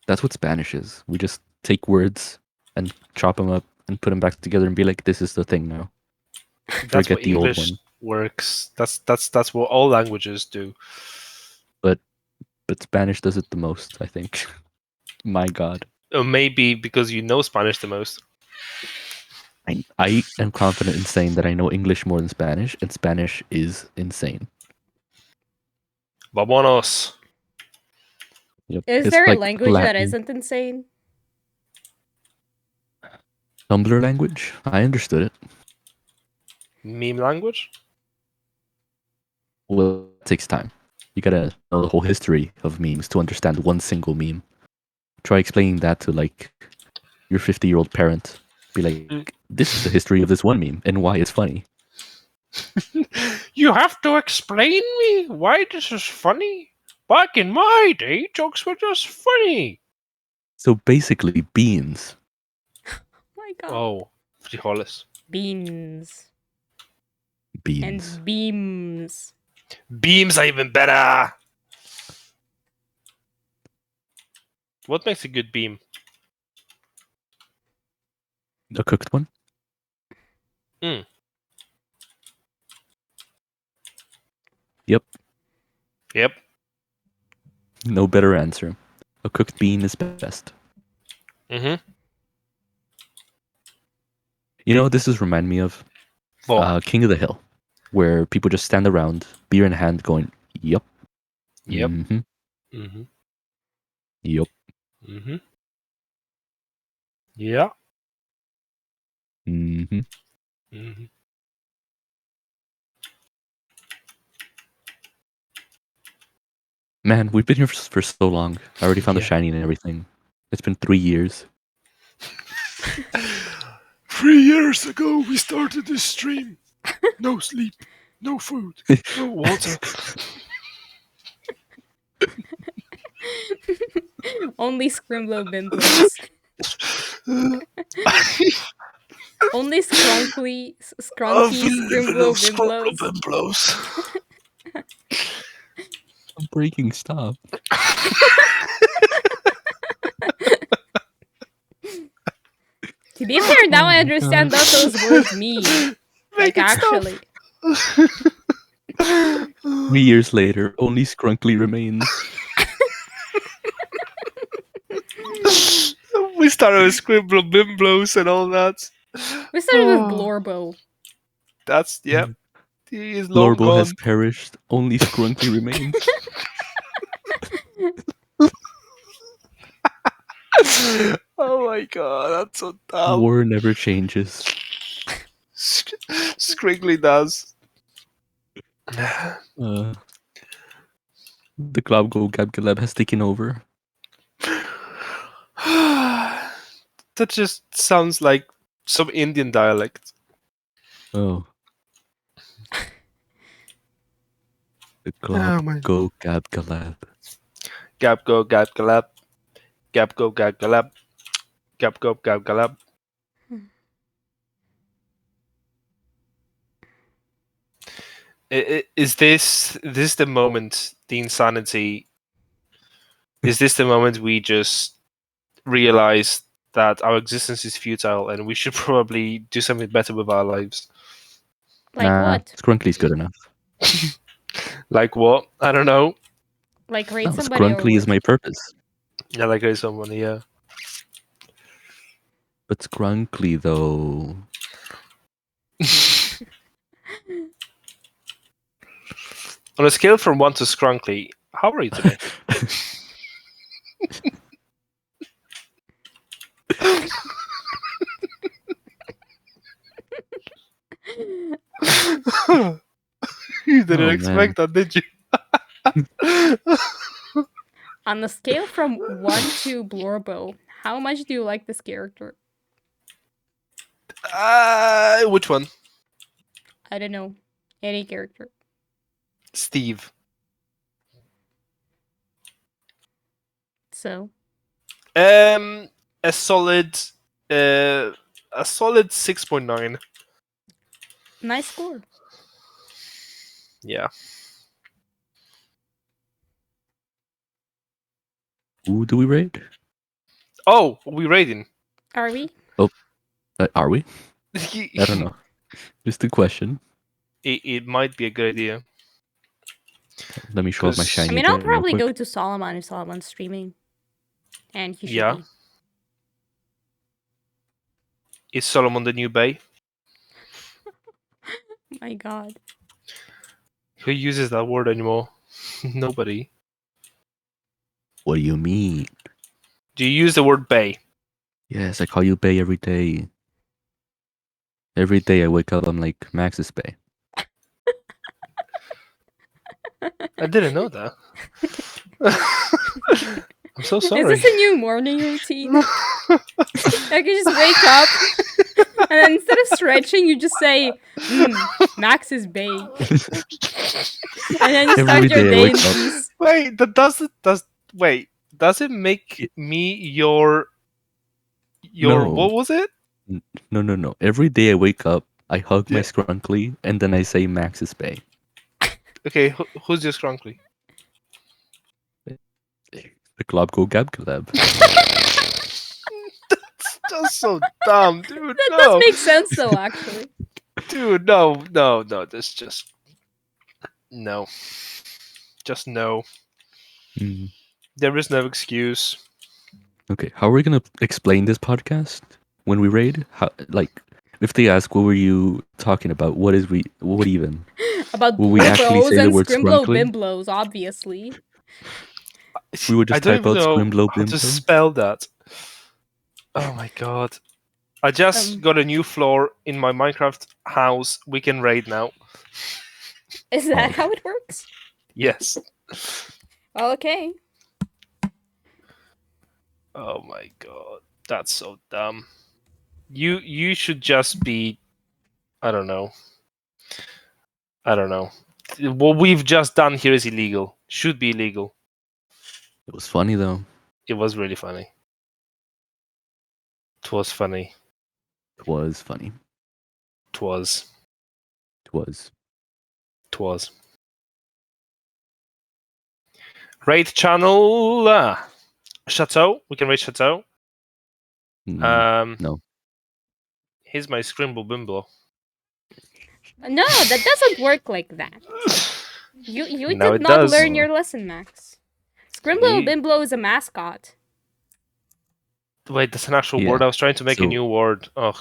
That's what Spanish is. We just take words and chop them up and put them back together and be like, "This is the thing now." That's Forget what the old English one. works. That's what all languages do. But Spanish does it the most, I think. My God. Or maybe because you know Spanish the most. I am confident in saying that I know English more than Spanish, and Spanish is insane. Vámonos. Yep. Is It's there a like language that Latin. isn't insane? Tumblr language? I understood it. Meme language? Well, it takes time. You gotta know the whole history of memes to understand one single meme. Try explaining that to like your 50-year-old parent. Be like, this is the history of this one meme and why it's funny. You have to explain me why this is funny? Back in my day, jokes were just funny. So basically, beans. My God. Oh, frijoles. Beans Beans. and beams. Beams are even better. What makes a good beam? A cooked one? Mm. Yep. Yep. No better answer. A cooked bean is best. Mm-hmm. You know what this is remind me of? What? King of the Hill, where people just stand around, beer in hand, going, "Yup, Yep. mm-hmm, Mm-hmm. yup, Mm-hmm. Yeah. mm-hmm." Mm-hmm. Man, we've been here for so long. I already found the Yeah. shiny and everything. It's been 3 years. 3 years ago, we started this stream. No sleep, no food, no water. Only Scrimblow Bimblos. Only scrunky Scrimblow Bimblos. blows. I'm breaking stop. To be fair, now Oh I my understand God. what those words mean. Like, Make it stop. actually. 3 years later, only Scrunkly remains. We started with Scribble Bimblos and all that. We started with Blorbo. That's, yep. He is long Lorbo has gone. perished. Only Scrunkly remains. Oh my god, that's so dumb. War never changes. Scriggly does. The Glob Go Gab Galab has taken over. That just sounds like some Indian dialect. Oh. The Glob my. Go Gab Galab. Gab go gab galab. Gab go gab galab. Gab go gab galab. Is this the moment, the insanity? Is this the moment we just realize that our existence is futile and we should probably do something better with our lives? Like what? Scrunkly's good enough. Like what? I don't know. Like rate No, somebody or Scrunkly is what? my purpose. Yeah, like there's someone, yeah. But Scrunkly, though. On a scale from 1 to Scrunkly, how are you today? You didn't Oh, expect that, did you? On the scale from 1 to Blorbo, how much do you like this character? Which one? I don't know. Any character. Steve. So, A solid 6.9. nice score. Yeah. Who do we rate? Oh, are we rating? Are we? Are we? I don't know. Just a question. It might be a good idea. Let me show off my 'Cause- shiny. I mean, I'll jet real probably quick. go to Solomon if Solomon's streaming. And he should Yeah. be. Is Solomon the new Bay? My god. Who uses that word anymore? Nobody. What do you mean? Do you use the word Bay? Yes, I call you Bay every day. Every day I wake up, I'm like, Max is Bay. I didn't know that. I'm so Is sorry. this a new morning routine? Like you just wake up and then instead of stretching, you just say, Max is Bay. And then you start Every your day I day in wake up. peace. Wait, does it make me your No. what was it? No. Every day I wake up, I hug my Yeah. scrunkly, and then I say Max is Bay. Okay, who's your scrunkly? The club go gab collab. That's just so dumb, dude. That no. does make sense though, actually. Dude, no. That's just no. Just no. Mm. There is no excuse. Okay, how are we gonna explain this podcast when we raid? How, like, if they ask, what were you talking about? What even? About Will we actually Blorpos say the and word Scrimblow scrunkly? Bimblows, obviously. We would just I don't type even out know Scrimblow how to Bimbo? spell that. Oh my god. I just got a new floor in my Minecraft house. We can raid now. Is that Oh. how it works? Yes. Okay. Oh my god. That's so dumb. You should just be I don't know. What we've just done here is illegal. Should be illegal. It was funny though. It was really funny. It was funny. It was funny. It was. It was. It was. Raid channel Chateau. We can raid Chateau. No. Here's my Scrimble Bimble. No, that doesn't work like that. You No, did it not does. learn your lesson, Max. Scrimblow You- Bimblow is a mascot. Wait, that's an actual Yeah, word. I was trying to make a so- new word. Oh,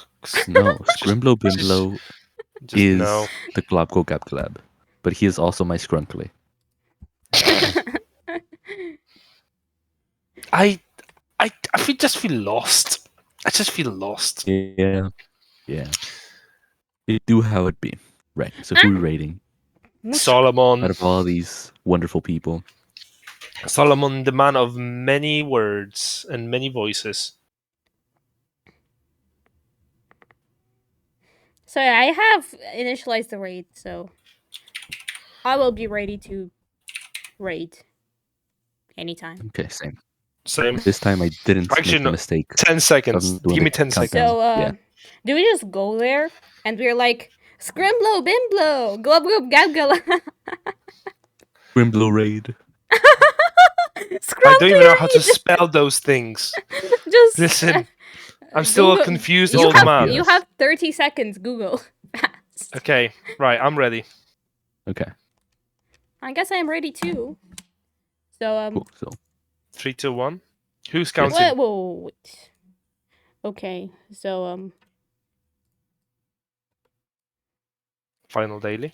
No. Scrimblow Bimblow just is no. the Globgo Gab Collab. But he is also my scrunkly. I just feel lost. I just feel lost. Yeah. It do how it be. Right. So who are we rating? Solomon. Out of all these wonderful people. Solomon, the man of many words and many voices. So I have initialized the raid, so I will be ready to raid anytime. Okay, same. Same. This time I didn't Actually, make no. the mistake. 10 seconds. Doesn't do Give me the 10 seconds. countdown. So Yeah. do we just go there and we're like Scrimblow Bimblow, Glub Glub Gab Gab. Grimblow raid. I don't even know how to spell those things. Just Listen, I'm still a Google- confused Just old have- man. You have 30 seconds, Google. Fast. Okay, right, I'm ready. Okay. I guess I'm ready too. So Cool. So 3, 2, 1. Who's Yes. counting? wait. Okay, so Final daily.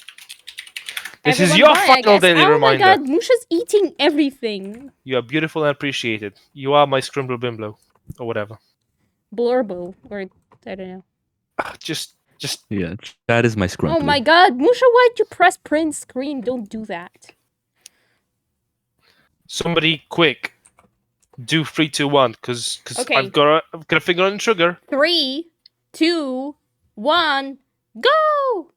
This is everyone your buy, I final guess. daily oh reminder. my god, Musha's eating everything. You are beautiful and appreciated. You are my Scrimblow Bimblow. Or whatever. Blorbo, or I don't know. Just yeah, that is my scrunkly. Oh my god, Musha, why'd you press print screen? Don't do that. Somebody quick. Do 3, 2, 1, because Okay. I've got to figure out sugar. 3, 2, 1, go!